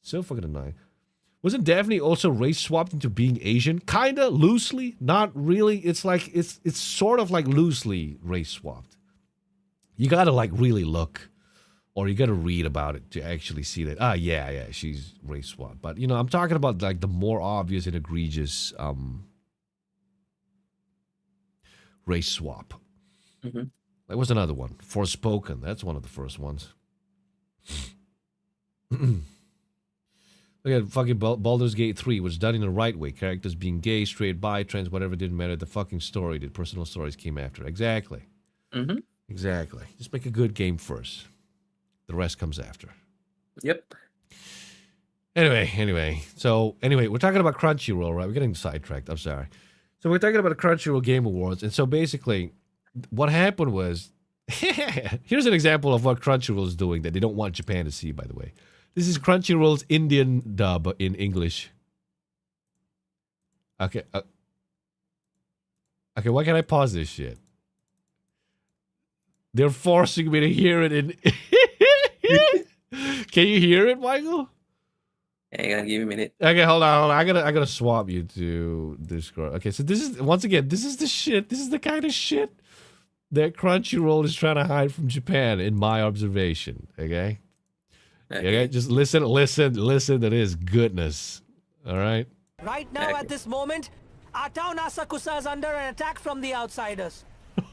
[SPEAKER 1] So fucking annoying. Wasn't Daphne also race swapped into being Asian? Kinda, loosely, not really. It's like it's sort of like loosely race swapped. You gotta like really look. or you got to read about it to actually see that. Ah, yeah, she's race swap. But I'm talking about like the more obvious and egregious race swap.
[SPEAKER 2] Mm-hmm.
[SPEAKER 1] There was another one, Forspoken. That's one of the first ones. Look at fucking Baldur's Gate 3 was done in the right way. Characters being gay, straight, bi, trans, whatever, didn't matter. The fucking story did. Personal stories came after. Exactly.
[SPEAKER 2] Mm-hmm.
[SPEAKER 1] Exactly. Just make a good game first. The rest comes after.
[SPEAKER 2] Yep.
[SPEAKER 1] Anyway. So, we're talking about Crunchyroll, right? We're getting sidetracked. I'm sorry. So, we're talking about the Crunchyroll Game Awards. And so, basically, what happened was... here's an example of what Crunchyroll is doing that they don't want Japan to see, by the way. This is Crunchyroll's Indian dub in English. Okay. Okay, why can't I pause this shit? They're forcing me to hear it in... Can you hear it, Michael?
[SPEAKER 2] Hang on, give me a minute.
[SPEAKER 1] Okay, hold on. I gotta swap you to Discord. Okay, so this is, once again, this is the shit. This is the kind of shit that Crunchyroll is trying to hide from Japan, in my observation. Okay? Okay, just listen to this goodness. All right?
[SPEAKER 5] Right now, at this moment, our town Asakusa is under an attack from the outsiders.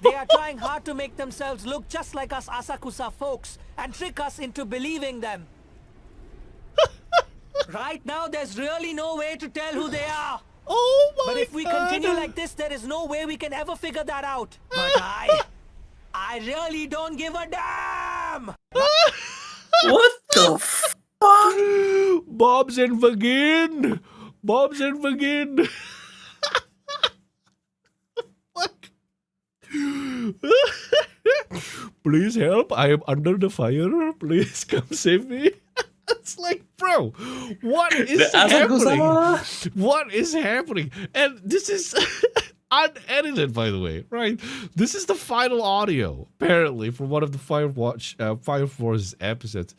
[SPEAKER 5] They are trying hard to make themselves look just like us Asakusa folks and trick us into believing them. Right now, there's really no way to tell who they are.
[SPEAKER 1] Oh my
[SPEAKER 5] But if we
[SPEAKER 1] God.
[SPEAKER 5] continue like this, there is no way we can ever figure that out. But I really don't give a damn.
[SPEAKER 2] What the fuck?
[SPEAKER 1] Bob's and Vagin! Bob's and Vagin! What? Please help, I am under the fire. Please come save me. It's like, bro, what is happening? What is happening? And this is unedited, by the way, right? This is the final audio, apparently, from one of the Fire Force episodes.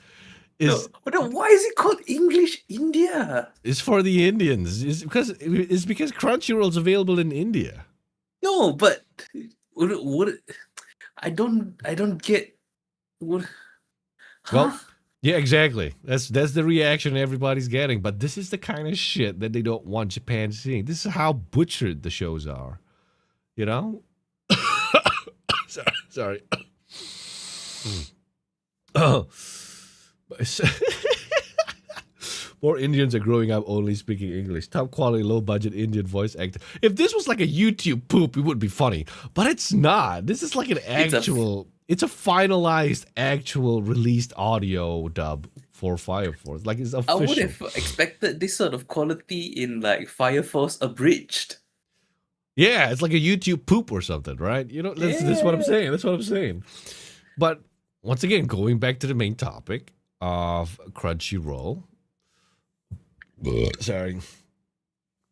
[SPEAKER 2] No, why is it called English India?
[SPEAKER 1] It's for the Indians. It's because Crunchyroll's available in India.
[SPEAKER 2] No, but what I don't get what.
[SPEAKER 1] Well, yeah, exactly. That's the reaction everybody's getting. But this is the kind of shit that they don't want Japan seeing. This is how butchered the shows are. You know? Sorry. Oh. More Indians are growing up only speaking English. Top quality, low budget Indian voice actor. If this was like a YouTube poop, it would be funny. But it's not. This is like an actual... It's a finalized, actual, released audio dub for Fire Force. Like, it's official.
[SPEAKER 2] I would have expected this sort of quality in like Fire Force Abridged.
[SPEAKER 1] Yeah, it's like a YouTube poop or something, right? That's what I'm saying. That's what I'm saying. But once again, going back to the main topic of Crunchyroll. Sorry.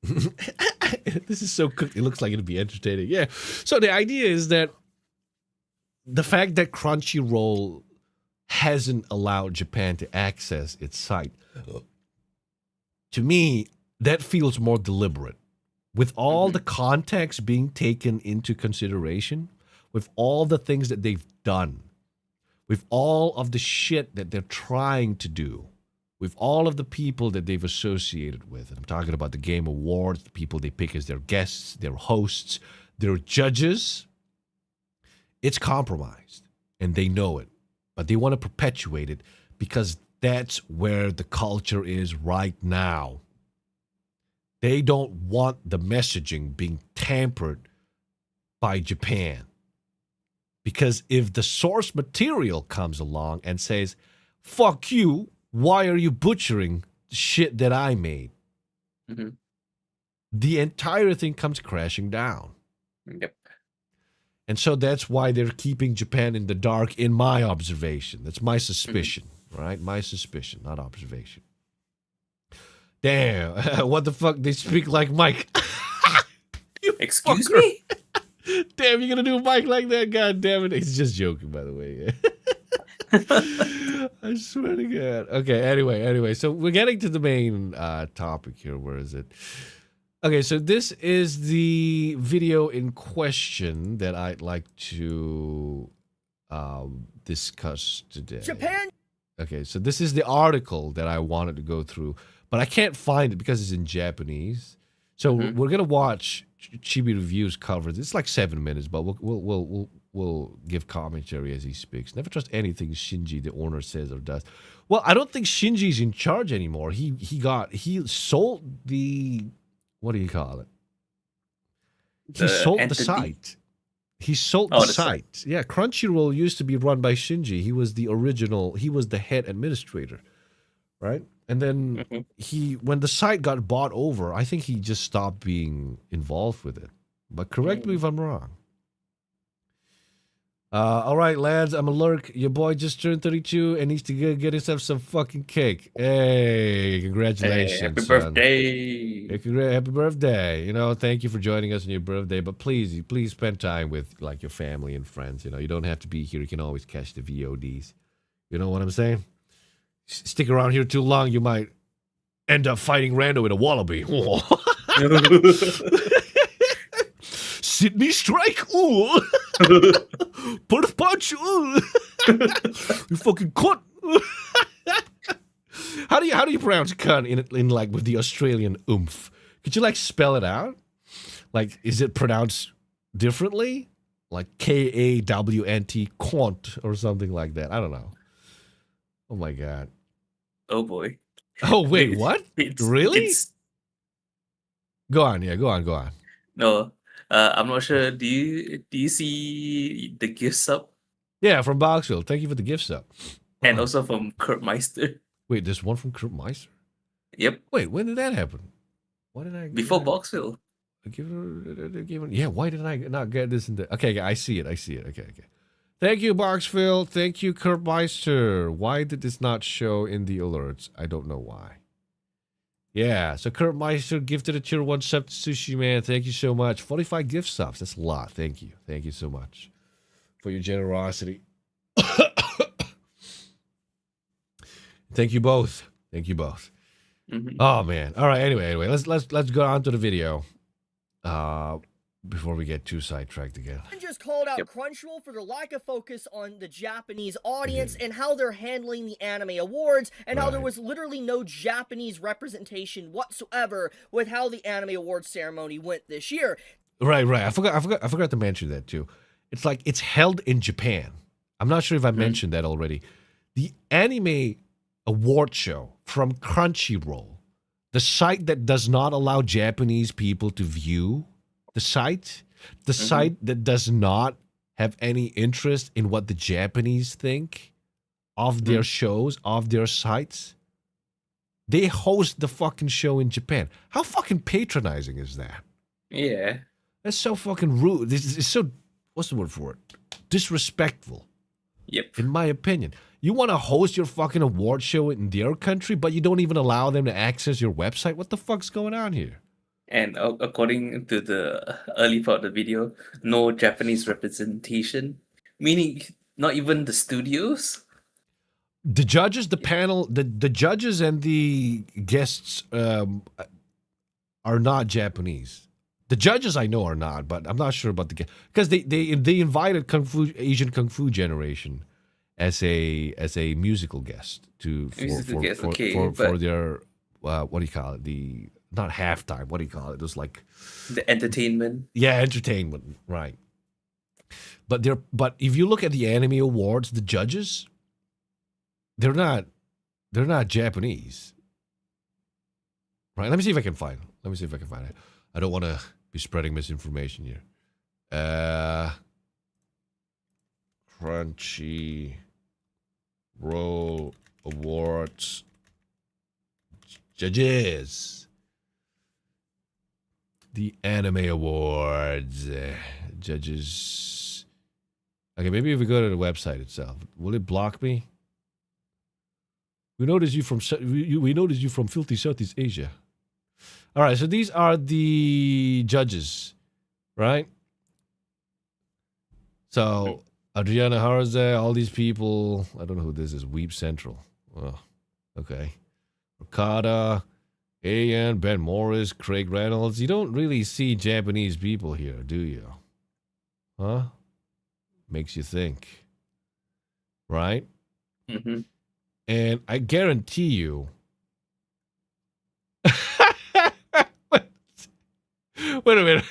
[SPEAKER 1] This is so cooked. It looks like it'd be entertaining. Yeah. So the idea is that the fact that Crunchyroll hasn't allowed Japan to access its site, to me, that feels more deliberate. With all the context being taken into consideration, with all the things that they've done, with all of the shit that they're trying to do, with all of the people that they've associated with, and I'm talking about the Game Awards, the people they pick as their guests, their hosts, their judges, it's compromised, and they know it, but they want to perpetuate it because that's where the culture is right now. They don't want the messaging being tampered by Japan. Because if the source material comes along and says, fuck you, why are you butchering the shit that I made?
[SPEAKER 2] Mm-hmm.
[SPEAKER 1] The entire thing comes crashing down.
[SPEAKER 2] Yep.
[SPEAKER 1] And so that's why they're keeping Japan in the dark, in my observation. That's my suspicion, right? My suspicion, not observation. Damn, what the fuck? They speak like Mike.
[SPEAKER 2] Excuse me?
[SPEAKER 1] Damn, you're going to do a Mike like that? God damn it. He's just joking, by the way. I swear to God. Okay, anyway. So we're getting to the main topic here. Where is it? Okay, so this is the video in question that I'd like to discuss today.
[SPEAKER 5] Japan
[SPEAKER 1] Okay, so this is the article that I wanted to go through, but I can't find it because it's in Japanese. So we're gonna watch Chibi Reviews coverage. It's like 7 minutes, but we'll give commentary as he speaks. Never trust anything Shinji, the owner, says or does. Well, I don't think Shinji's in charge anymore. He sold the, what do you call it? He sold the site. He sold the site. Yeah, Crunchyroll used to be run by Shinji. He was the head administrator, right? And then when the site got bought over, I think he just stopped being involved with it. But correct me if I'm wrong. All right, lads, I'm a lurk. Your boy just turned 32 and needs to get himself some fucking cake. Hey, congratulations.
[SPEAKER 2] Hey, happy
[SPEAKER 1] son.
[SPEAKER 2] birthday.
[SPEAKER 1] Happy birthday. You know, thank you for joining us on your birthday. But please spend time with like your family and friends. You know, you don't have to be here. You can always catch the VODs. You know what I'm saying? Stick around here too long, you might end up fighting Rando with a wallaby. Sydney strike. Ooh. Put a punch. Ooh. You fucking cunt. How do you pronounce cunt in like with the Australian oomph? Could you like spell it out? Like, is it pronounced differently? Like KAWNT, quant, or something like that. I don't know. Oh my god.
[SPEAKER 2] Oh boy.
[SPEAKER 1] Oh wait, what? Really? Go on, yeah, go on.
[SPEAKER 2] No, I'm not sure. Do you see the gift sub?
[SPEAKER 1] Yeah, from Boxville. Thank you for the gift sub.
[SPEAKER 2] And also from Kurt Meister.
[SPEAKER 1] Wait, there's one from Kurt Meister?
[SPEAKER 2] Yep.
[SPEAKER 1] Wait, when did that happen? Why did I
[SPEAKER 2] before Boxville?
[SPEAKER 1] Yeah, why did I not get this in the... Okay, I see it. Okay. Thank you, Boxville. Thank you, Kurt Meister. Why did this not show in the alerts? I don't know why. Yeah, so Kurt Meister gifted a tier 1 sub to Sushi Man. Thank you so much. 45 gift subs. That's a lot. Thank you. Thank you so much for your generosity. Thank you both. Oh man. All right. Anyway, let's go on to the video. Before we get too sidetracked again.
[SPEAKER 6] Just called out Crunchyroll for their lack of focus on the Japanese audience and how they're handling the anime awards and how there was literally no Japanese representation whatsoever with how the anime awards ceremony went this year.
[SPEAKER 1] Right. I forgot to mention that too. It's like it's held in Japan. I'm not sure if I mentioned that already. The anime award show from Crunchyroll, the site that does not allow Japanese people to view the site that does not have any interest in what the Japanese think of their shows, of their sites. They host the fucking show in Japan. How fucking patronizing is that?
[SPEAKER 2] Yeah.
[SPEAKER 1] That's so fucking rude. This is so, what's the word for it? Disrespectful.
[SPEAKER 2] Yep.
[SPEAKER 1] In my opinion. You want to host your fucking award show in their country, but you don't even allow them to access your website? What the fuck's going on here?
[SPEAKER 2] And according to the early part of the video, no Japanese representation, meaning not even the studios.
[SPEAKER 1] The judges, the panel, the judges and the guests are not Japanese. The judges I know are not, but I'm not sure about the guests because they invited Asian Kung Fu Generation as a musical guest for their what do you call it? The not halftime. What do you call it? It was like
[SPEAKER 2] the entertainment.
[SPEAKER 1] Yeah, entertainment. Right. But if you look at the anime awards, the judges, they're not Japanese. Right. Let me see if I can find it. I don't want to be spreading misinformation here. Crunchyroll Awards judges. The Anime Awards judges. Okay, maybe if we go to the website itself, will it block me? We noticed you from Filthy Southeast Asia. All right, so these are the judges, right? So Adriana Harze, all these people. I don't know who this is. Weep Central. Oh, okay. Okada. A.N., Ben Morris, Craig Reynolds. You don't really see Japanese people here, do you? Huh? Makes you think. Right? And I guarantee you. Wait a minute.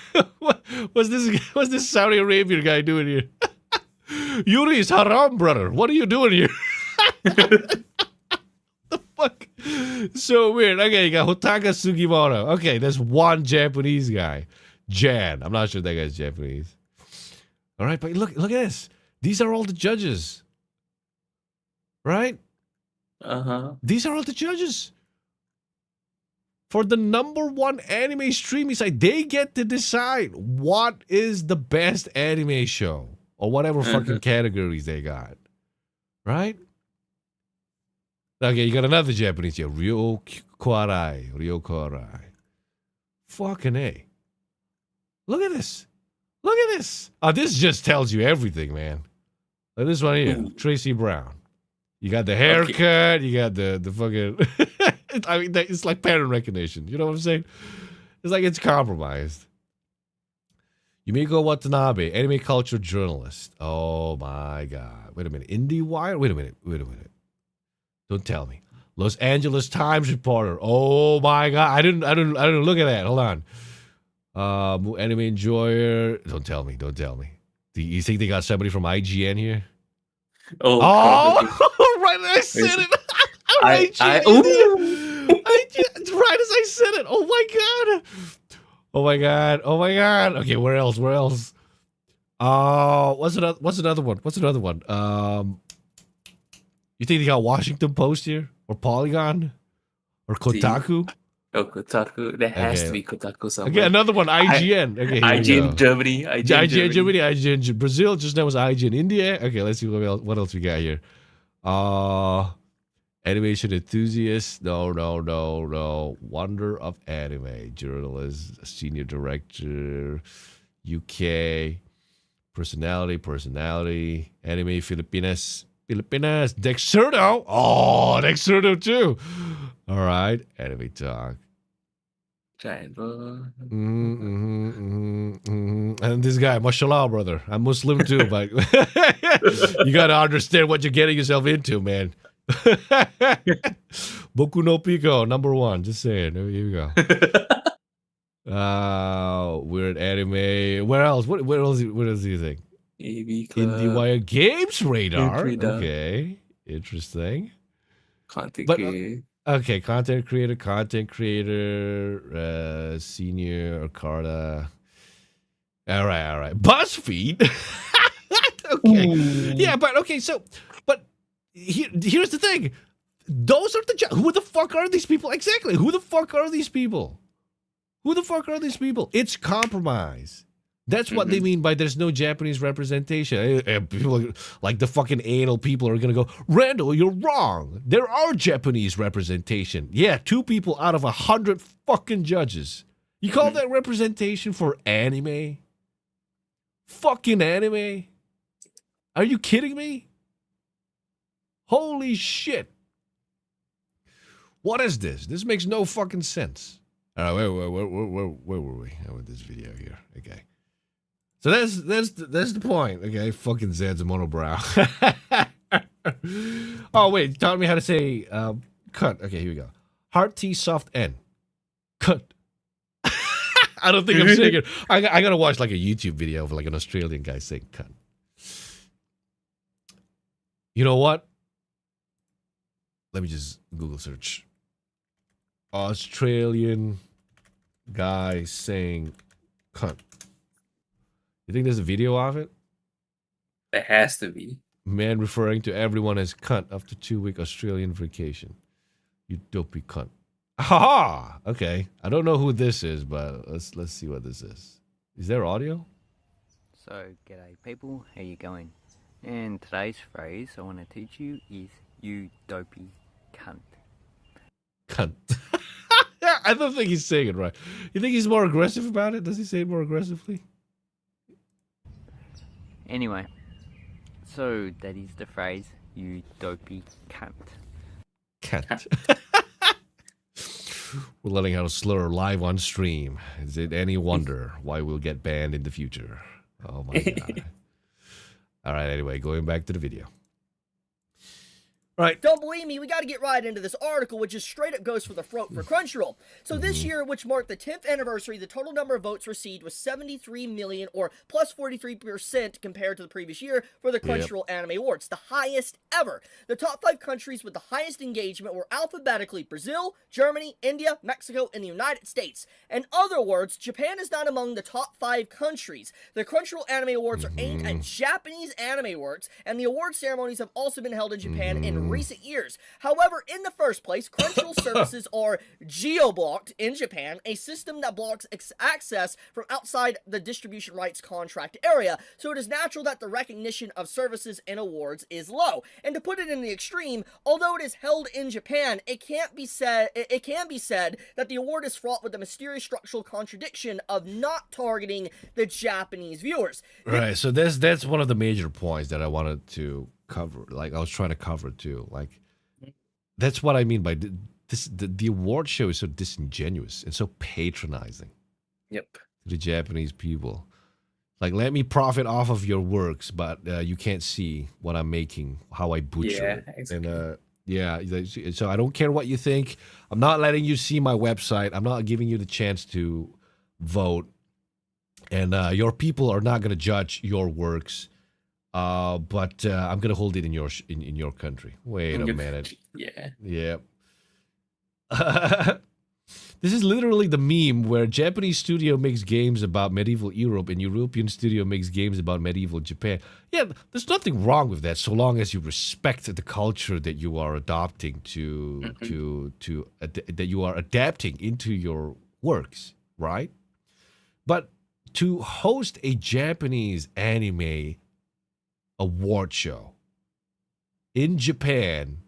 [SPEAKER 1] What's this Saudi Arabian guy doing here? Yuri is haram, brother. What are you doing here? The fuck? So weird. Okay, you got Hotaka Sugimoto. Okay, there's one Japanese guy. Jan. I'm not sure that guy's Japanese. All right, but look at this. These are all the judges. Right? These are all the judges. For the #1 anime streaming site, they get to decide what is the best anime show or whatever fucking categories they got. Right? Okay, you got another Japanese here. Ryo Kwarai. Fucking A. Look at this. Look at this. Oh, this just tells you everything, man. Look at this one here. Tracy Brown. You got the haircut. Okay. You got the fucking... I mean, it's like pattern recognition. You know what I'm saying? It's like it's compromised. Yumiko Watanabe, anime culture journalist. Oh my God. Wait a minute. IndieWire? Wait a minute. Don't tell me. Los Angeles Times reporter. Oh my God. I didn't look at that. Hold on. Anime enjoyer. Don't tell me. Do you think they got somebody from IGN here?
[SPEAKER 2] Oh,
[SPEAKER 1] right as I said it.
[SPEAKER 2] right
[SPEAKER 1] as I said it. Oh my God. Okay, where else? What's another one? You think they got Washington Post here? Or Polygon? Or Kotaku?
[SPEAKER 2] Oh, Kotaku. There has to be Kotaku somewhere.
[SPEAKER 1] Okay, another one, IGN. Okay,
[SPEAKER 2] IGN Germany.
[SPEAKER 1] IGN Germany, IGN Brazil. Just now was IGN India. Okay, let's see what else we got here. Animation enthusiast. No. Wonder of anime. Journalist, senior director, UK. Personality. Anime Filipinas. Dexerto. Oh, Dexerto too. All right. Anime talk.
[SPEAKER 2] Giant.
[SPEAKER 1] And this guy, mashallah, brother. I'm Muslim too, but you got to understand what you're getting yourself into, man. Boku no Pico, #1. Just saying. Here we go. Weird anime. Where else? What else do you think? IndieWire Games Radar. Okay. Interesting.
[SPEAKER 2] Content
[SPEAKER 1] creator, senior, Carta. All right. BuzzFeed. Okay. Yeah, but okay, but here's the thing. Those are who the fuck are these people? Exactly. Who the fuck are these people? It's compromise. That's what they mean by there's no Japanese representation. People like the fucking anal people are going to go, Randall, you're wrong. There are Japanese representation. Yeah, 2 people out of 100 fucking judges. You call that representation for anime? Fucking anime? Are you kidding me? Holy shit. What is this? This makes no fucking sense. All right, where were we with this video here? Okay. So that's the point. Okay, fucking Zed's monobrow. Oh wait, taught me how to say cut. Okay, here we go. Hard T, soft N. Cut. I don't think I'm saying it. I gotta watch like a YouTube video of like an Australian guy saying cut. You know what? Let me just Google search. Australian guy saying cunt. You think there's a video of it?
[SPEAKER 2] There has to be.
[SPEAKER 1] Man referring to everyone as cunt after 2-week Australian vacation. You dopey cunt. Ha! Okay. I don't know who this is, but let's see what this is. Is there audio?
[SPEAKER 7] So, g'day people, how you going? And today's phrase I want to teach you is you dopey cunt.
[SPEAKER 1] Cunt. I don't think he's saying it right. You think he's more aggressive about it? Does he say it more aggressively?
[SPEAKER 7] Anyway, so that is the phrase, you dopey cunt.
[SPEAKER 1] Cunt. We're letting out a slur live on stream. Is it any wonder why we'll get banned in the future? Oh my God. All right, anyway, going back to the video. Right.
[SPEAKER 6] Don't believe me? We got to get right into this article, which is straight up goes for the throat for Crunchyroll. So this year, which marked the 10th anniversary, the total number of votes received was 73 million, or plus 43% compared to the previous year for the Crunchyroll Anime Awards, the highest ever. The top 5 countries with the highest engagement were alphabetically Brazil, Germany, India, Mexico, and the United States. In other words, Japan is not among the top 5 countries. The Crunchyroll Anime Awards are aimed at Japanese anime works, and the award ceremonies have also been held in Japan in recent years. However, in the first place, Crunchyroll services are geo-blocked in Japan, a system that blocks access from outside the distribution rights contract area, so it is natural that the recognition of services and awards is low. And to put it in the extreme, although it is held in Japan, it can be said that the award is fraught with the mysterious structural contradiction of not targeting the Japanese viewers.
[SPEAKER 1] Right. So that's one of the major points that I wanted to cover. Like I was trying to cover too. Like that's what I mean by this. The award show is so disingenuous and so patronizing
[SPEAKER 2] Yep.
[SPEAKER 1] to the Japanese people. Like, let me profit off of your works, but you can't see what I'm making, how I butcher
[SPEAKER 2] Yeah,
[SPEAKER 1] it.
[SPEAKER 2] exactly.
[SPEAKER 1] And so I don't care what you think. I'm not letting you see my website. I'm not giving you the chance to vote. And your people are not going to judge your works. But I'm going to hold it in your country. Wait a minute.
[SPEAKER 2] Yeah.
[SPEAKER 1] Yeah. This is literally the meme where Japanese studio makes games about medieval Europe and European studio makes games about medieval Japan. Yeah, there's nothing wrong with that so long as you respect the culture that you are adopting that you are adapting into your works, right? But to host a Japanese anime award show in Japan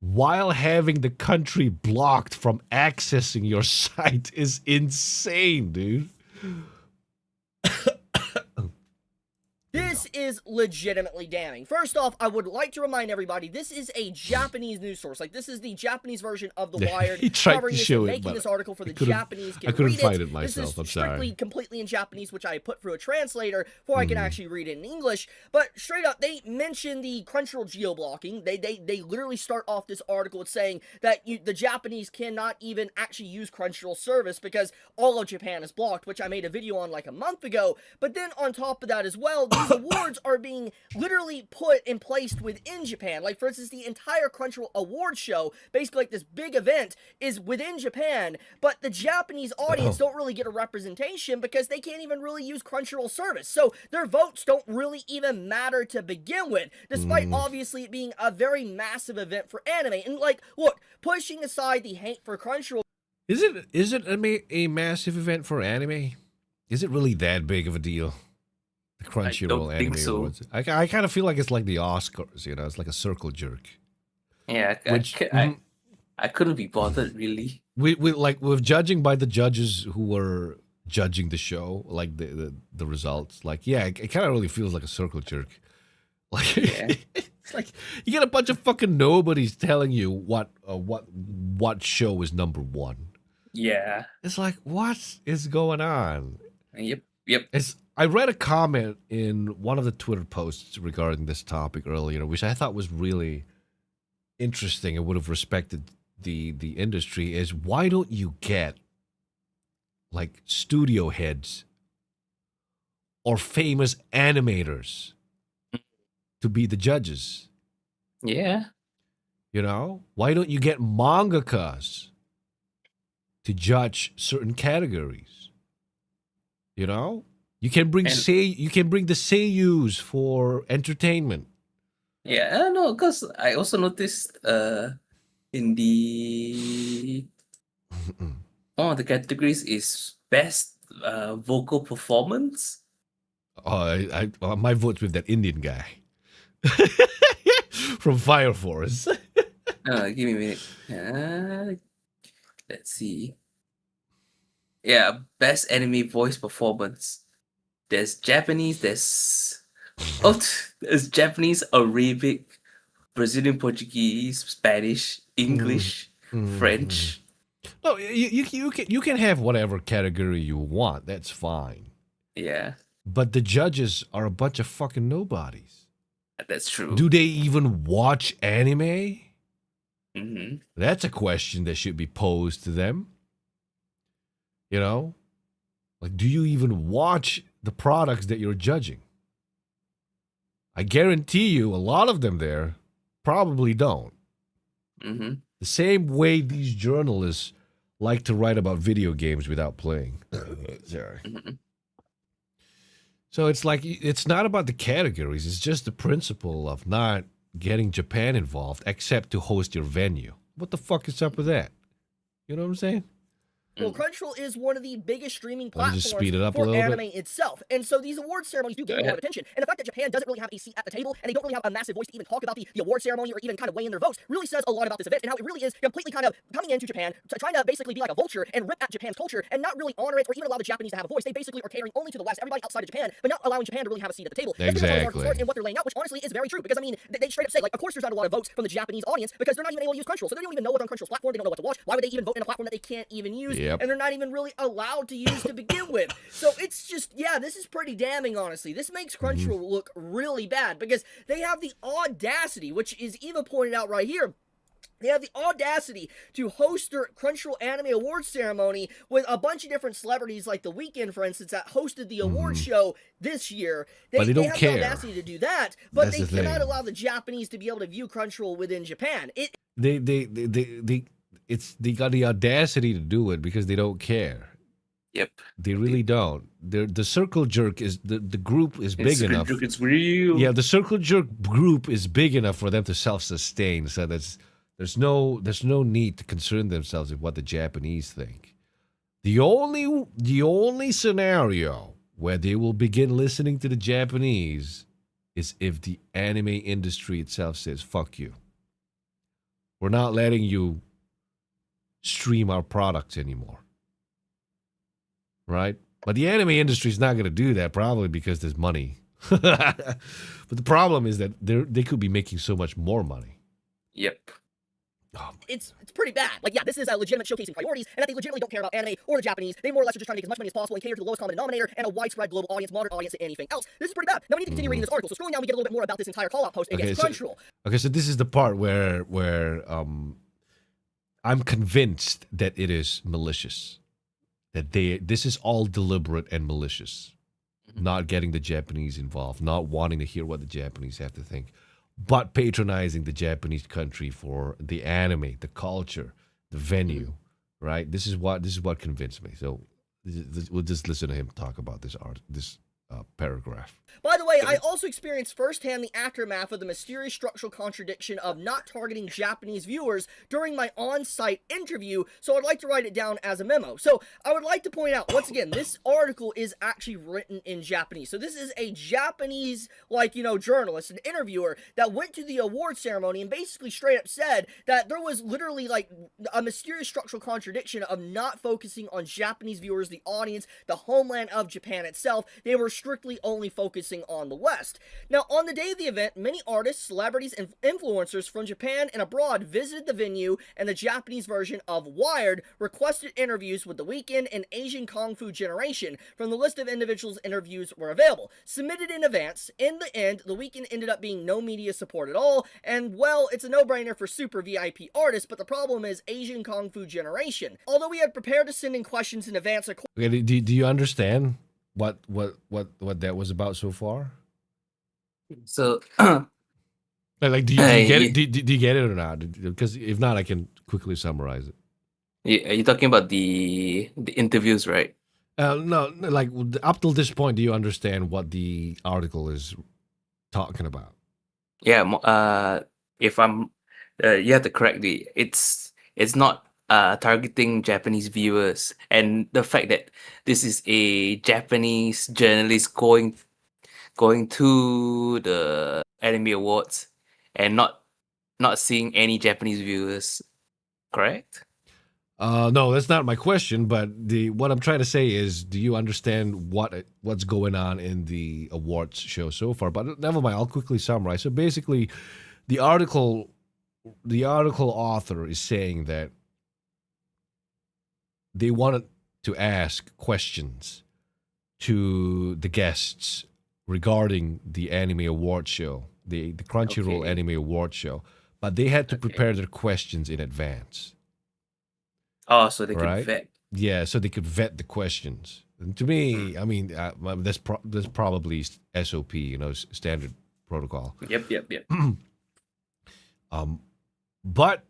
[SPEAKER 1] while having the country blocked from accessing your site is insane, dude.
[SPEAKER 6] This is legitimately damning. First off, I would like to remind everybody, this is a Japanese news source. Like, this is the Japanese version of The Wired.
[SPEAKER 1] He tried
[SPEAKER 6] covering
[SPEAKER 1] to
[SPEAKER 6] this
[SPEAKER 1] show
[SPEAKER 6] and
[SPEAKER 1] it,
[SPEAKER 6] making
[SPEAKER 1] but
[SPEAKER 6] this article for the
[SPEAKER 1] I couldn't-
[SPEAKER 6] Japanese can
[SPEAKER 1] I couldn't
[SPEAKER 6] read
[SPEAKER 1] find
[SPEAKER 6] it.
[SPEAKER 1] it myself,
[SPEAKER 6] This
[SPEAKER 1] I'm
[SPEAKER 6] is strictly,
[SPEAKER 1] sorry.
[SPEAKER 6] completely in Japanese, which I put through a translator before I can actually read it in English. But straight up, they mention the Crunchyroll geo-blocking. They literally start off this article with saying that the Japanese cannot even actually use Crunchyroll service because all of Japan is blocked, which I made a video on like a month ago. But then on top of that as well, these awards are being literally put and placed within Japan. Like, for instance, the entire Crunchyroll award show, basically like this big event, is within Japan, but the Japanese audience don't really get a representation because they can't even really use Crunchyroll service. So their votes don't really even matter to begin with, despite obviously it being a very massive event for anime. And like, look, pushing aside the hate for Crunchyroll,
[SPEAKER 1] Is it a massive event for anime? Is it really that big of a deal? The Crunchyroll
[SPEAKER 2] don't think
[SPEAKER 1] Anime
[SPEAKER 2] so.
[SPEAKER 1] Awards. I kind of feel like it's like the Oscars, you know, it's like a circle jerk.
[SPEAKER 2] Yeah. I couldn't be bothered really.
[SPEAKER 1] With judging by the judges who were judging the show, like the results, like it kind of really feels like a circle jerk. Like it's like you get a bunch of fucking nobodies telling you what show is number one.
[SPEAKER 2] Yeah.
[SPEAKER 1] It's like, what is going on?
[SPEAKER 2] Yep.
[SPEAKER 1] I read a comment in one of the Twitter posts regarding this topic earlier, which I thought was really interesting and would have respected the industry, is why don't you get like studio heads or famous animators to be the judges?
[SPEAKER 2] Yeah.
[SPEAKER 1] You know? Why don't you get mangakas to judge certain categories? You know? You can bring
[SPEAKER 2] And-
[SPEAKER 1] you can bring the seiyus for entertainment.
[SPEAKER 2] Yeah, no, because I also noticed in the one of the categories is best vocal performance.
[SPEAKER 1] My vote's with that Indian guy from Fire Force.
[SPEAKER 2] Give me a minute. Let's see. Yeah, best anime voice performance. There's Japanese, there's Japanese, Arabic, Brazilian Portuguese, Spanish, English, French.
[SPEAKER 1] No, you can have whatever category you want. That's fine.
[SPEAKER 2] Yeah.
[SPEAKER 1] But the judges are a bunch of fucking nobodies.
[SPEAKER 2] That's true.
[SPEAKER 1] Do they even watch anime?
[SPEAKER 2] Mm-hmm.
[SPEAKER 1] That's a question that should be posed to them. You know? Like, do you even watch the products that you're judging? I guarantee you a lot of them there probably don't.
[SPEAKER 2] Mm-hmm.
[SPEAKER 1] The same way these journalists like to write about video games without playing. Sorry.
[SPEAKER 2] Mm-hmm.
[SPEAKER 1] So it's like, it's not about the categories. It's just the principle of not getting Japan involved except to host your venue. What the fuck is up with that? You know what I'm saying?
[SPEAKER 6] Well, Crunchyroll is one of the biggest streaming
[SPEAKER 1] Let me
[SPEAKER 6] platforms
[SPEAKER 1] just speed it up a
[SPEAKER 6] for
[SPEAKER 1] little
[SPEAKER 6] anime
[SPEAKER 1] bit.
[SPEAKER 6] itself. And so these award ceremonies do gain a lot of attention. And the fact that Japan doesn't really have a seat at the table and they don't really have a massive voice to even talk about the award ceremony or even kind of weigh in their votes really says a lot about this event and how it really is completely kind of coming into Japan, trying to basically be like a vulture and rip at Japan's culture and not really honor it or even allow the Japanese to have a voice. They basically are catering only to the West, everybody outside of Japan, but not allowing Japan to really have a seat at the table. That's pretty much how the article starts and what they're laying out, which honestly is very true because I mean, they straight up say, like, of course there's not a lot of votes from the Japanese audience because they're not even able to use Crunchyroll. So they don't even know what's on Crunchyroll's platform. They don't know what to watch. Why would they even vote in a platform that they can't even use?
[SPEAKER 1] Yep.
[SPEAKER 6] And they're not even really allowed to use to begin with. So it's just, yeah, this is pretty damning, honestly. This makes Crunchyroll look really bad because they have the audacity, which is Eva pointed out right here. They have the audacity to host their Crunchyroll Anime Awards ceremony with a bunch of different celebrities, like The Weeknd, for instance, that hosted the award show this year.
[SPEAKER 1] But they don't
[SPEAKER 6] have
[SPEAKER 1] care.
[SPEAKER 6] the audacity to do that, but
[SPEAKER 1] That's
[SPEAKER 6] they
[SPEAKER 1] the
[SPEAKER 6] cannot
[SPEAKER 1] thing.
[SPEAKER 6] allow the Japanese to be able to view Crunchyroll within Japan.
[SPEAKER 1] They got the audacity to do it because they don't care.
[SPEAKER 2] Yep.
[SPEAKER 1] They really don't. The circle jerk is the group is big enough.
[SPEAKER 2] It's real.
[SPEAKER 1] Yeah, the circle jerk group is big enough for them to self-sustain. So there's no need to concern themselves with what the Japanese think. The only scenario where they will begin listening to the Japanese is if the anime industry itself says, "Fuck you. We're not letting you stream our products anymore." Right? But the anime industry is not going to do that, probably because there's money. But the problem is that they could be making so much more money.
[SPEAKER 2] Yep.
[SPEAKER 6] It's pretty bad. Like, yeah, this is a legitimate showcasing priorities, and that they legitimately don't care about anime or the Japanese. They more or less are just trying to make as much money as possible and cater to the lowest common denominator and a widespread global audience, modern audience, than anything else. This is pretty bad. Now we need to continue reading this article. So scrolling down, we get a little bit more about this entire call-out post against Crunchyroll.
[SPEAKER 1] Okay, so this is the part where I'm convinced that it is malicious. That this is all deliberate and malicious. Not getting the Japanese involved, not wanting to hear what the Japanese have to think, but patronizing the Japanese country for the anime, the culture, the venue, right? This is what convinced me. So we'll just listen to him talk about this paragraph.
[SPEAKER 6] By the way, I also experienced firsthand the aftermath of the mysterious structural contradiction of not targeting Japanese viewers during my on-site interview, so I'd like to write it down as a memo. So I would like to point out, once again, this article is actually written in Japanese. So this is a Japanese, journalist, an interviewer that went to the award ceremony and basically straight up said that there was literally a mysterious structural contradiction of not focusing on Japanese viewers, the audience, the homeland of Japan itself. They were strictly only focusing on the West. Now, on the day of the event, many artists, celebrities, and influencers from Japan and abroad visited the venue, and the Japanese version of Wired requested interviews with The Weeknd and Asian Kung Fu Generation. From the list of individuals interviews were available, submitted in advance. In the end, The Weeknd ended up being no media support at all, and well, it's a no-brainer for super VIP artists, but the problem is Asian Kung Fu Generation. Although we had prepared to send in questions in advance.
[SPEAKER 1] Okay, do you understand what that was about so far?
[SPEAKER 2] So
[SPEAKER 1] Like, do you get it? Do you get it or not? Because if not, I can quickly summarize it.
[SPEAKER 2] are you talking about the interviews, right?
[SPEAKER 1] No, like up till this point, do you understand what the article is talking about?
[SPEAKER 2] Yeah. If I'm, you have to correct me. It's not targeting Japanese viewers, and the fact that this is a Japanese journalist going to the anime awards and not seeing any Japanese viewers, correct?
[SPEAKER 1] No, that's not my question. But what I'm trying to say is, do you understand what's going on in the awards show so far? But never mind. I'll quickly summarize. So basically, the article author is saying that they wanted to ask questions to the guests regarding the anime award show the Crunchyroll
[SPEAKER 2] Okay.
[SPEAKER 1] Anime Award show, but they had to
[SPEAKER 2] Okay.
[SPEAKER 1] prepare their questions in advance.
[SPEAKER 2] Oh, so they could
[SPEAKER 1] Right.
[SPEAKER 2] vet.
[SPEAKER 1] Yeah, so they could vet the questions. And to me, I mean, that's probably SOP, standard protocol.
[SPEAKER 2] Yep.
[SPEAKER 1] But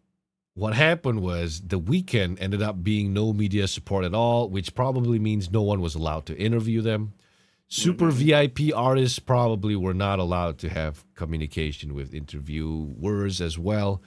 [SPEAKER 1] what happened was the weekend ended up being no media support at all, which probably means no one was allowed to interview them. Super VIP artists probably were not allowed to have communication with interviewers as well.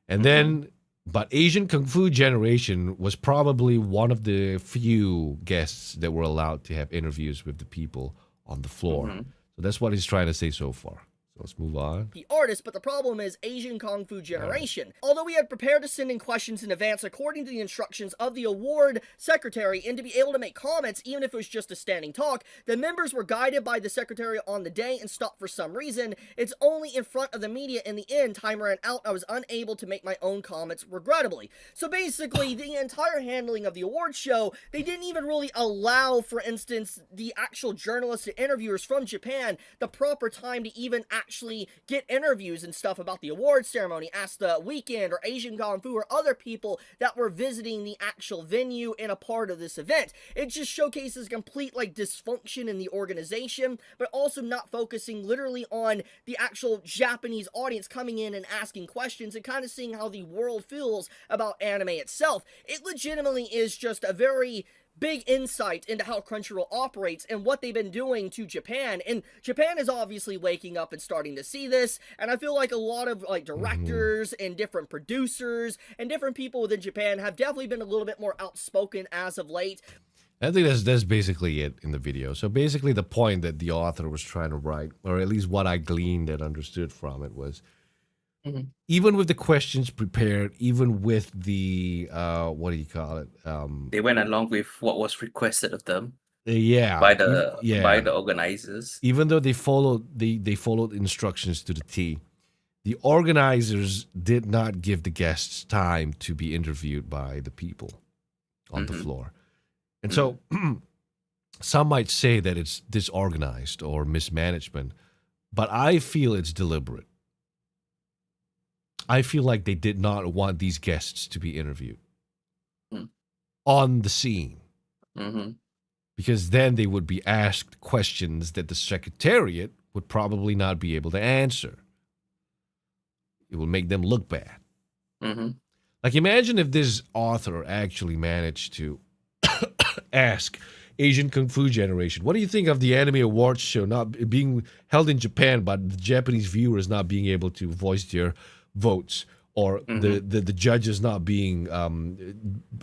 [SPEAKER 1] And then, but Asian Kung Fu Generation was probably one of the few guests that were allowed to have interviews with the people on the floor. So that's what he's trying to say so far. So let's move on.
[SPEAKER 6] The artist, but the problem is Asian Kung Fu Generation. Although we had prepared to send in questions in advance according to the instructions of the award secretary and to be able to make comments even if it was just a standing talk, the members were guided by the secretary on the day and stopped for some reason. It's only in front of the media in the end, time ran out, I was unable to make my own comments regrettably. So basically, the entire handling of the award show, they didn't even really allow, for instance, the actual journalists and interviewers from Japan the proper time to even actually get interviews and stuff about the awards ceremony. Ask the Weekend or Asian Kung Fu or other people that were visiting the actual venue and a part of this event. It just showcases complete dysfunction in the organization, but also not focusing literally on the actual Japanese audience coming in and asking questions and kind of seeing how the world feels about anime itself. It legitimately is just a very big insight into how Crunchyroll operates and what they've been doing to Japan. And Japan is obviously waking up and starting to see this, and I feel like a lot of directors and different producers and different people within Japan have definitely been a little bit more outspoken as of late.
[SPEAKER 1] I think that's basically it in the video. So basically the point that the author was trying to write, or at least what I gleaned and understood from it, was even with the questions prepared, even with the what do you call it?
[SPEAKER 2] They went along with what was requested of them
[SPEAKER 1] Yeah,
[SPEAKER 2] by the organizers.
[SPEAKER 1] even though they followed instructions to the T, the organizers did not give the guests time to be interviewed by the people on the floor. And so some might say that it's disorganized or mismanagement, but I feel it's deliberate. I feel like they did not want these guests to be interviewed on the scene. Because then they would be asked questions that the secretariat would probably not be able to answer. It will make them look bad. Like, imagine if this author actually managed to ask Asian Kung Fu Generation, what do you think of the Anime Awards show not being held in Japan, but the Japanese viewers not being able to voice their votes, or the judges not being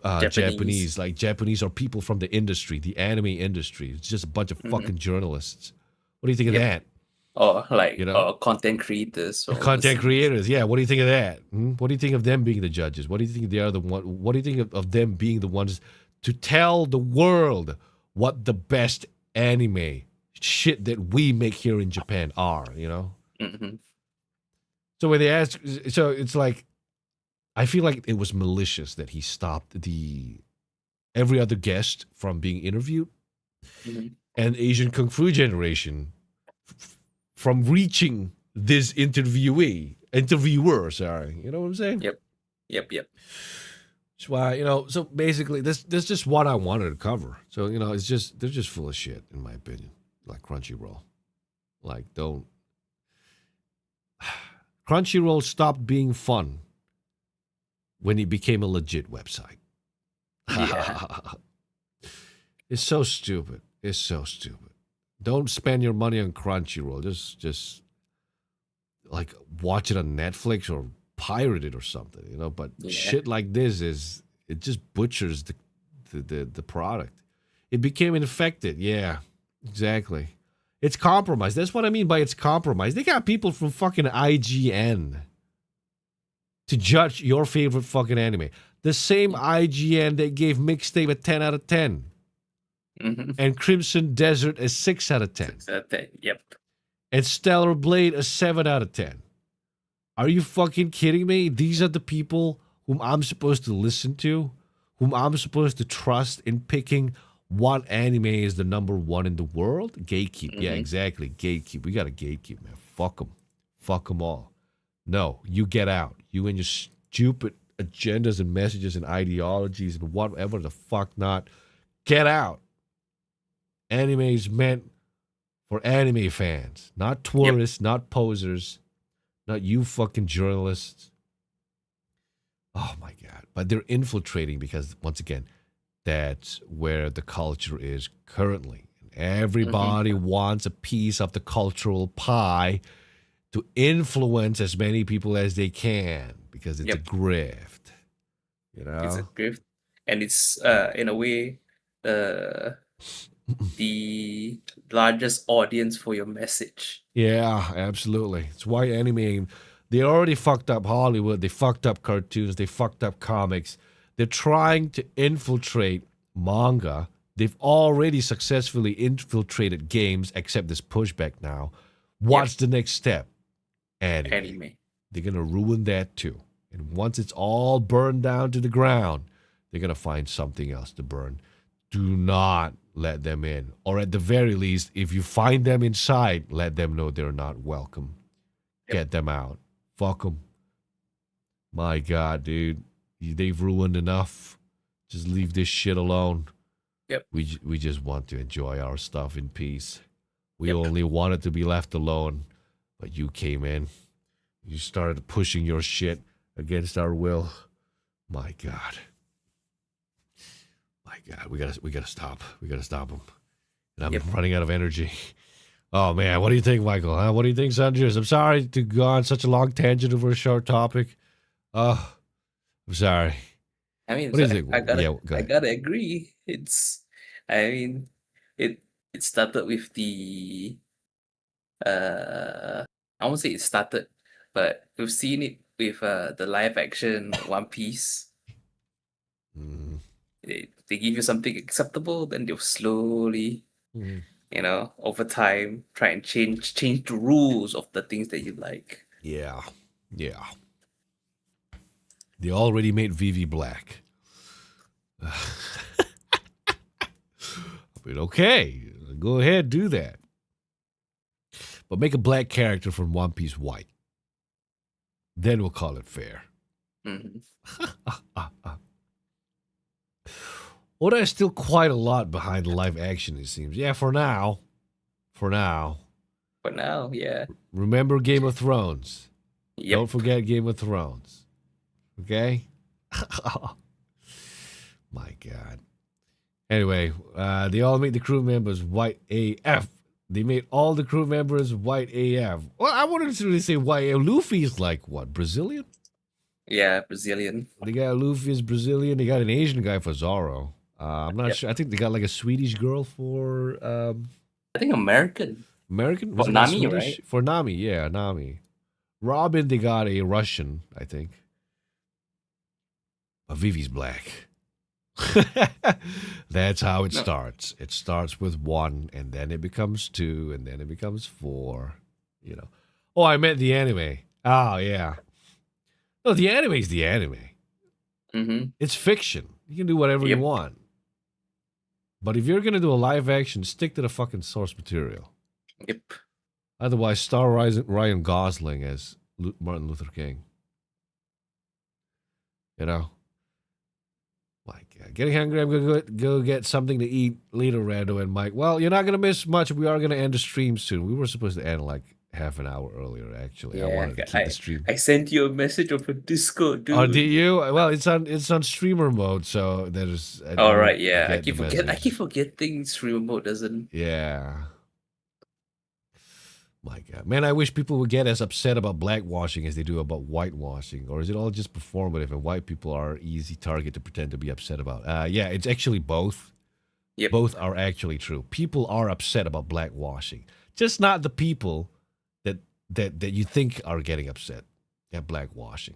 [SPEAKER 1] Japanese, like Japanese or people from the industry, the anime industry. It's just a bunch of fucking journalists. What do you think of that?
[SPEAKER 2] Or content creators. Or
[SPEAKER 1] Content creators, yeah. What do you think of that? What do you think of them being the judges? What do you think they are the one? What do you think of them being the ones to tell the world what the best anime shit that we make here in Japan are? So when they ask, so it's like, I feel like it was malicious that he stopped every other guest from being interviewed, and Asian Kung Fu Generation from reaching this interviewer. Sorry, you know what I'm saying?
[SPEAKER 2] Yep.
[SPEAKER 1] That's why, so basically this is just what I wanted to cover. So, they're just full of shit, in my opinion. Like Crunchyroll. Crunchyroll stopped being fun when it became a legit website. It's so stupid. It's so stupid. Don't spend your money on Crunchyroll. Just like watch it on Netflix or pirate it or something, But shit like this it just butchers the product. It became infected. Yeah, exactly. It's compromised. That's what I mean by it's compromised. They got people from fucking IGN to judge your favorite fucking anime. The same IGN that gave Mixtape a 10 out of 10. And Crimson Desert a 6 out of 10.
[SPEAKER 2] Yep.
[SPEAKER 1] And Stellar Blade a 7 out of 10. Are you fucking kidding me? These are the people whom I'm supposed to listen to, whom I'm supposed to trust in picking what anime is the number one in the world? Gatekeep. Yeah, exactly. Gatekeep. We got to gatekeep, man. Fuck them. Fuck them all. No, you get out. You and your stupid agendas and messages and ideologies and whatever the fuck not. Get out. Anime is meant for anime fans, not tourists, not posers, not you fucking journalists. Oh my God. But they're infiltrating because, once again, that's where the culture is currently. Everybody wants a piece of the cultural pie to influence as many people as they can because it's a grift. You know?
[SPEAKER 2] It's a grift. And it's, in a way, the largest audience for your message.
[SPEAKER 1] Yeah, absolutely. It's why anime, they already fucked up Hollywood, they fucked up cartoons, they fucked up comics. They're trying to infiltrate manga. They've already successfully infiltrated games, except this pushback now. What's the next step? Anime. They're going to ruin that too. And once it's all burned down to the ground, they're going to find something else to burn. Do not let them in. Or at the very least, if you find them inside, let them know they're not welcome. Get them out. Fuck them. My God, dude. They've ruined enough. Just leave this shit alone.
[SPEAKER 2] Yep.
[SPEAKER 1] We just want to enjoy our stuff in peace. We only wanted to be left alone, but you came in. You started pushing your shit against our will. My God. My God, we gotta stop. We gotta stop them. And I'm running out of energy. Oh man, what do you think, Michael? Huh? What do you think, Sanjus? I'm sorry to go on such a long tangent over a short topic. I'm sorry.
[SPEAKER 2] I mean,
[SPEAKER 1] what do you think?
[SPEAKER 2] I gotta agree. It started with the I won't say it started, but we've seen it with the live action One Piece. They give you something acceptable, then they'll slowly, over time, try and change the rules of the things that you like.
[SPEAKER 1] Yeah. They already made Vivi black. But okay, go ahead, do that. But make a black character from One Piece white. Then we'll call it fair. Well, there's still quite a lot behind the live action, it seems. Yeah, for now.
[SPEAKER 2] Yeah.
[SPEAKER 1] Remember Game of Thrones.
[SPEAKER 2] Yep.
[SPEAKER 1] Don't forget Game of Thrones. Okay? My God. Anyway, they all made the crew members white AF. They made all the crew members white AF. Well, I wanted to really say white. Luffy's like what? Brazilian?
[SPEAKER 2] Yeah, Brazilian.
[SPEAKER 1] They got Luffy is Brazilian. They got an Asian guy for Zoro. I'm not sure. I think they got like a Swedish girl for.
[SPEAKER 2] I think American.
[SPEAKER 1] American?
[SPEAKER 2] For Nami, right?
[SPEAKER 1] For Nami, yeah, Nami. Robin, they got a Russian, I think. But Vivi's black. That's how it starts. It starts with 1, and then it becomes 2, and then it becomes 4. Oh, I meant the anime. Oh, yeah. No, the anime is the anime. It's fiction. You can do whatever you want. But if you're going to do a live action, stick to the fucking source material.
[SPEAKER 2] Yep.
[SPEAKER 1] Otherwise, star Ryan Gosling as Martin Luther King. My God. Getting hungry. I'm going to go get something to eat later, Rando and Mike. Well, you're not going to miss much. We are going to end the stream soon. We were supposed to end like half an hour earlier, actually.
[SPEAKER 2] Yeah,
[SPEAKER 1] I wanted to keep the stream.
[SPEAKER 2] I sent you a message over Discord, dude.
[SPEAKER 1] Oh, did you? Well, it's on streamer mode, so there's.
[SPEAKER 2] All right, yeah. I keep forgetting streamer mode doesn't.
[SPEAKER 1] Yeah. My God, man! I wish people would get as upset about blackwashing as they do about whitewashing. Or is it all just performative, and white people are easy target to pretend to be upset about? Yeah, it's actually both.
[SPEAKER 2] Yep.
[SPEAKER 1] Both are actually true. People are upset about blackwashing, just not the people that you think are getting upset at blackwashing.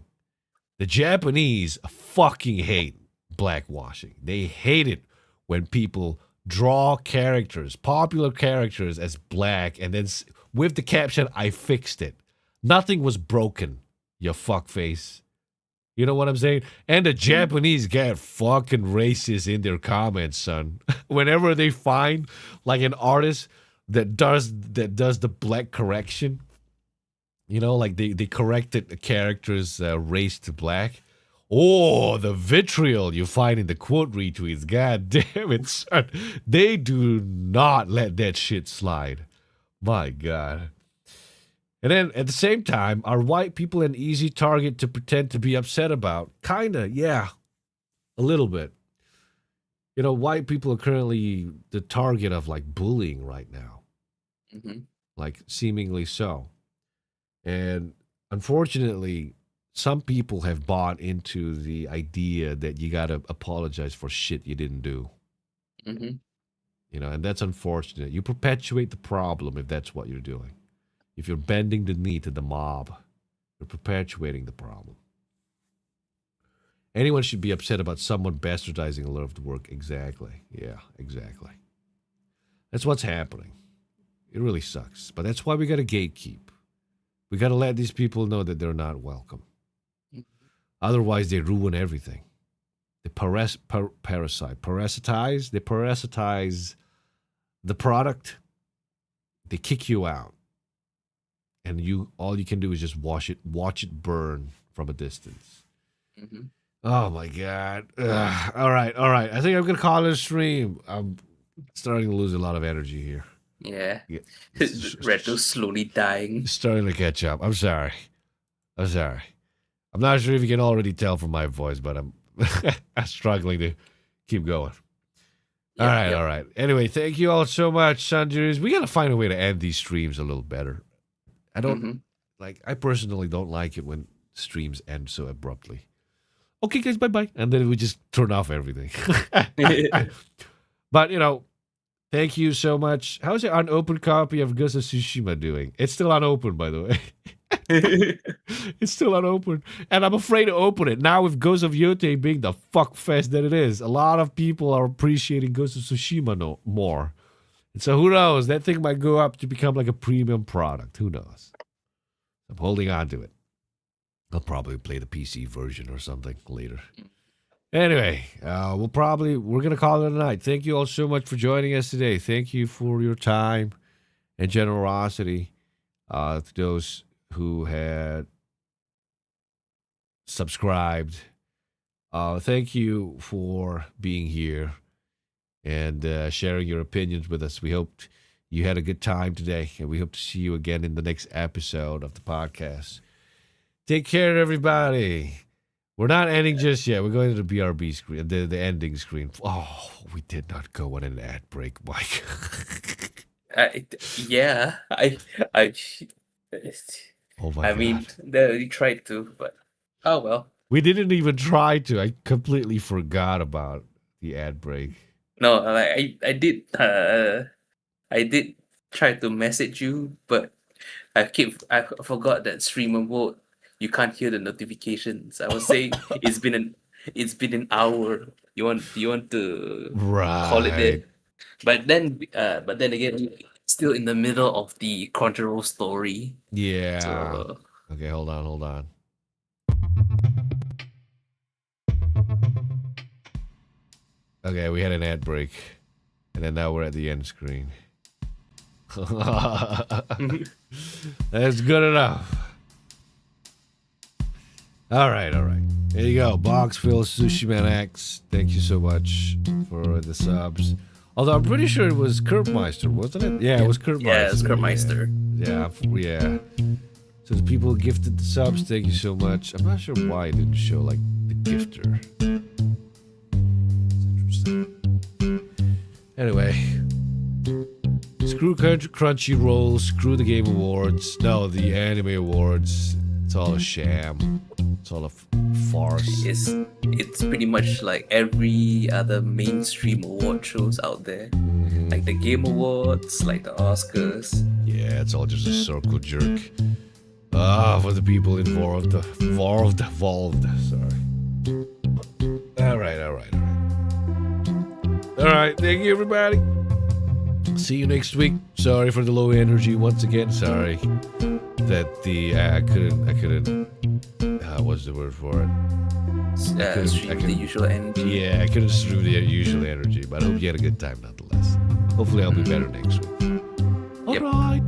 [SPEAKER 1] The Japanese fucking hate blackwashing. They hate it when people draw characters, popular characters, as black, and then with the caption, "I fixed it." Nothing was broken, you fuckface. You know what I'm saying? And the Japanese get fucking racist in their comments, son. Whenever they find like an artist that does the black correction, You know, like they corrected the character's race to black. Oh, the vitriol you find in the quote retweets. God damn it, son. They do not let that shit slide. My God. And then at the same time, are white people an easy target to pretend to be upset about? Kinda, yeah. A little bit. You know, white people are currently the target of like bullying right now.
[SPEAKER 2] Mm-hmm.
[SPEAKER 1] Like seemingly so. And unfortunately, some people have bought into the idea that you got to apologize for shit you didn't do.
[SPEAKER 2] Mm-hmm.
[SPEAKER 1] You know, and that's unfortunate. You perpetuate the problem if that's what you're doing. If you're bending the knee to the mob, you're perpetuating the problem. Anyone should be upset about someone bastardizing a lot of the work. Exactly. Yeah, exactly. That's what's happening. It really sucks. But that's why we got to gatekeep. We got to let these people know that they're not welcome. Otherwise, they ruin everything. They parasitize. They parasitize the product. They kick you out. And all you can do is just watch it burn from a distance.
[SPEAKER 2] Mm-hmm.
[SPEAKER 1] Oh my God. Ugh. All right. I think I'm gonna call it a stream. I'm starting to lose a lot of energy here.
[SPEAKER 2] Yeah. Reto's slowly dying.
[SPEAKER 1] Starting to catch up. I'm sorry. I'm not sure if you can already tell from my voice, but I'm struggling to keep going. All right. Anyway, thank you all so much, Sanjay. We gotta find a way to end these streams a little better. I personally don't like it when streams end so abruptly. Okay, guys, bye-bye. And then we just turn off everything. But, you know, thank you so much. How's your unopened copy of Ghost of Tsushima doing? It's still unopened, by the way. It's still unopened. And I'm afraid to open it. Now with Ghost of Yote being the fuck fest that it is, a lot of people are appreciating Ghost of Tsushima more. And so who knows? That thing might go up to become like a premium product. Who knows? I'm holding on to it. I'll probably play the PC version or something later. Anyway, we're going to call it a night. Thank you all so much for joining us today. Thank you for your time and generosity to those who had subscribed. Thank you for being here and sharing your opinions with us. We hope you had a good time today, and we hope to see you again in the next episode of the podcast. Take care, everybody. We're not ending just yet. We're going to the BRB screen, the ending screen. Oh, we did not go on an ad break, Mike.
[SPEAKER 2] Yeah,
[SPEAKER 1] Oh my God.
[SPEAKER 2] mean, they tried to, but oh well.
[SPEAKER 1] We didn't even try to. I completely forgot about the ad break.
[SPEAKER 2] No, I did try to message you, but I forgot that streamer mode. You can't hear the notifications. I was saying it's been an hour. You want to call it there? But then again, still in the middle of the Crunchyroll story.
[SPEAKER 1] Yeah.
[SPEAKER 2] So,
[SPEAKER 1] Okay, hold on. Okay, we had an ad break, and then now we're at the end screen. That's good enough. All right. There you go. Boxville Sushiman X. Thank you so much for the subs. Although I'm pretty sure it was Kurtmeister, wasn't it? Yeah, it was Kurtmeister.
[SPEAKER 2] Yeah, it's Kurtmeister.
[SPEAKER 1] Yeah. So the people who gifted the subs, thank you so much. I'm not sure why it didn't show like the gifter. It's interesting. Anyway. Screw Crunchyroll, screw the Game Awards. No, the Anime Awards. It's all a sham. It's all a farce.
[SPEAKER 2] It's pretty much like every other mainstream award shows out there.
[SPEAKER 1] Mm-hmm.
[SPEAKER 2] Like the Game Awards, like the Oscars.
[SPEAKER 1] Yeah, it's all just a circle jerk. For the people involved. Sorry. All right. Thank you, everybody. See you next week. Sorry for the low energy once again. Sorry that I couldn't. What's the word for it?
[SPEAKER 2] Stream the usual energy.
[SPEAKER 1] Yeah, I couldn't stream the usual energy, but I hope you had a good time nonetheless. Hopefully, I'll be better next week. All right.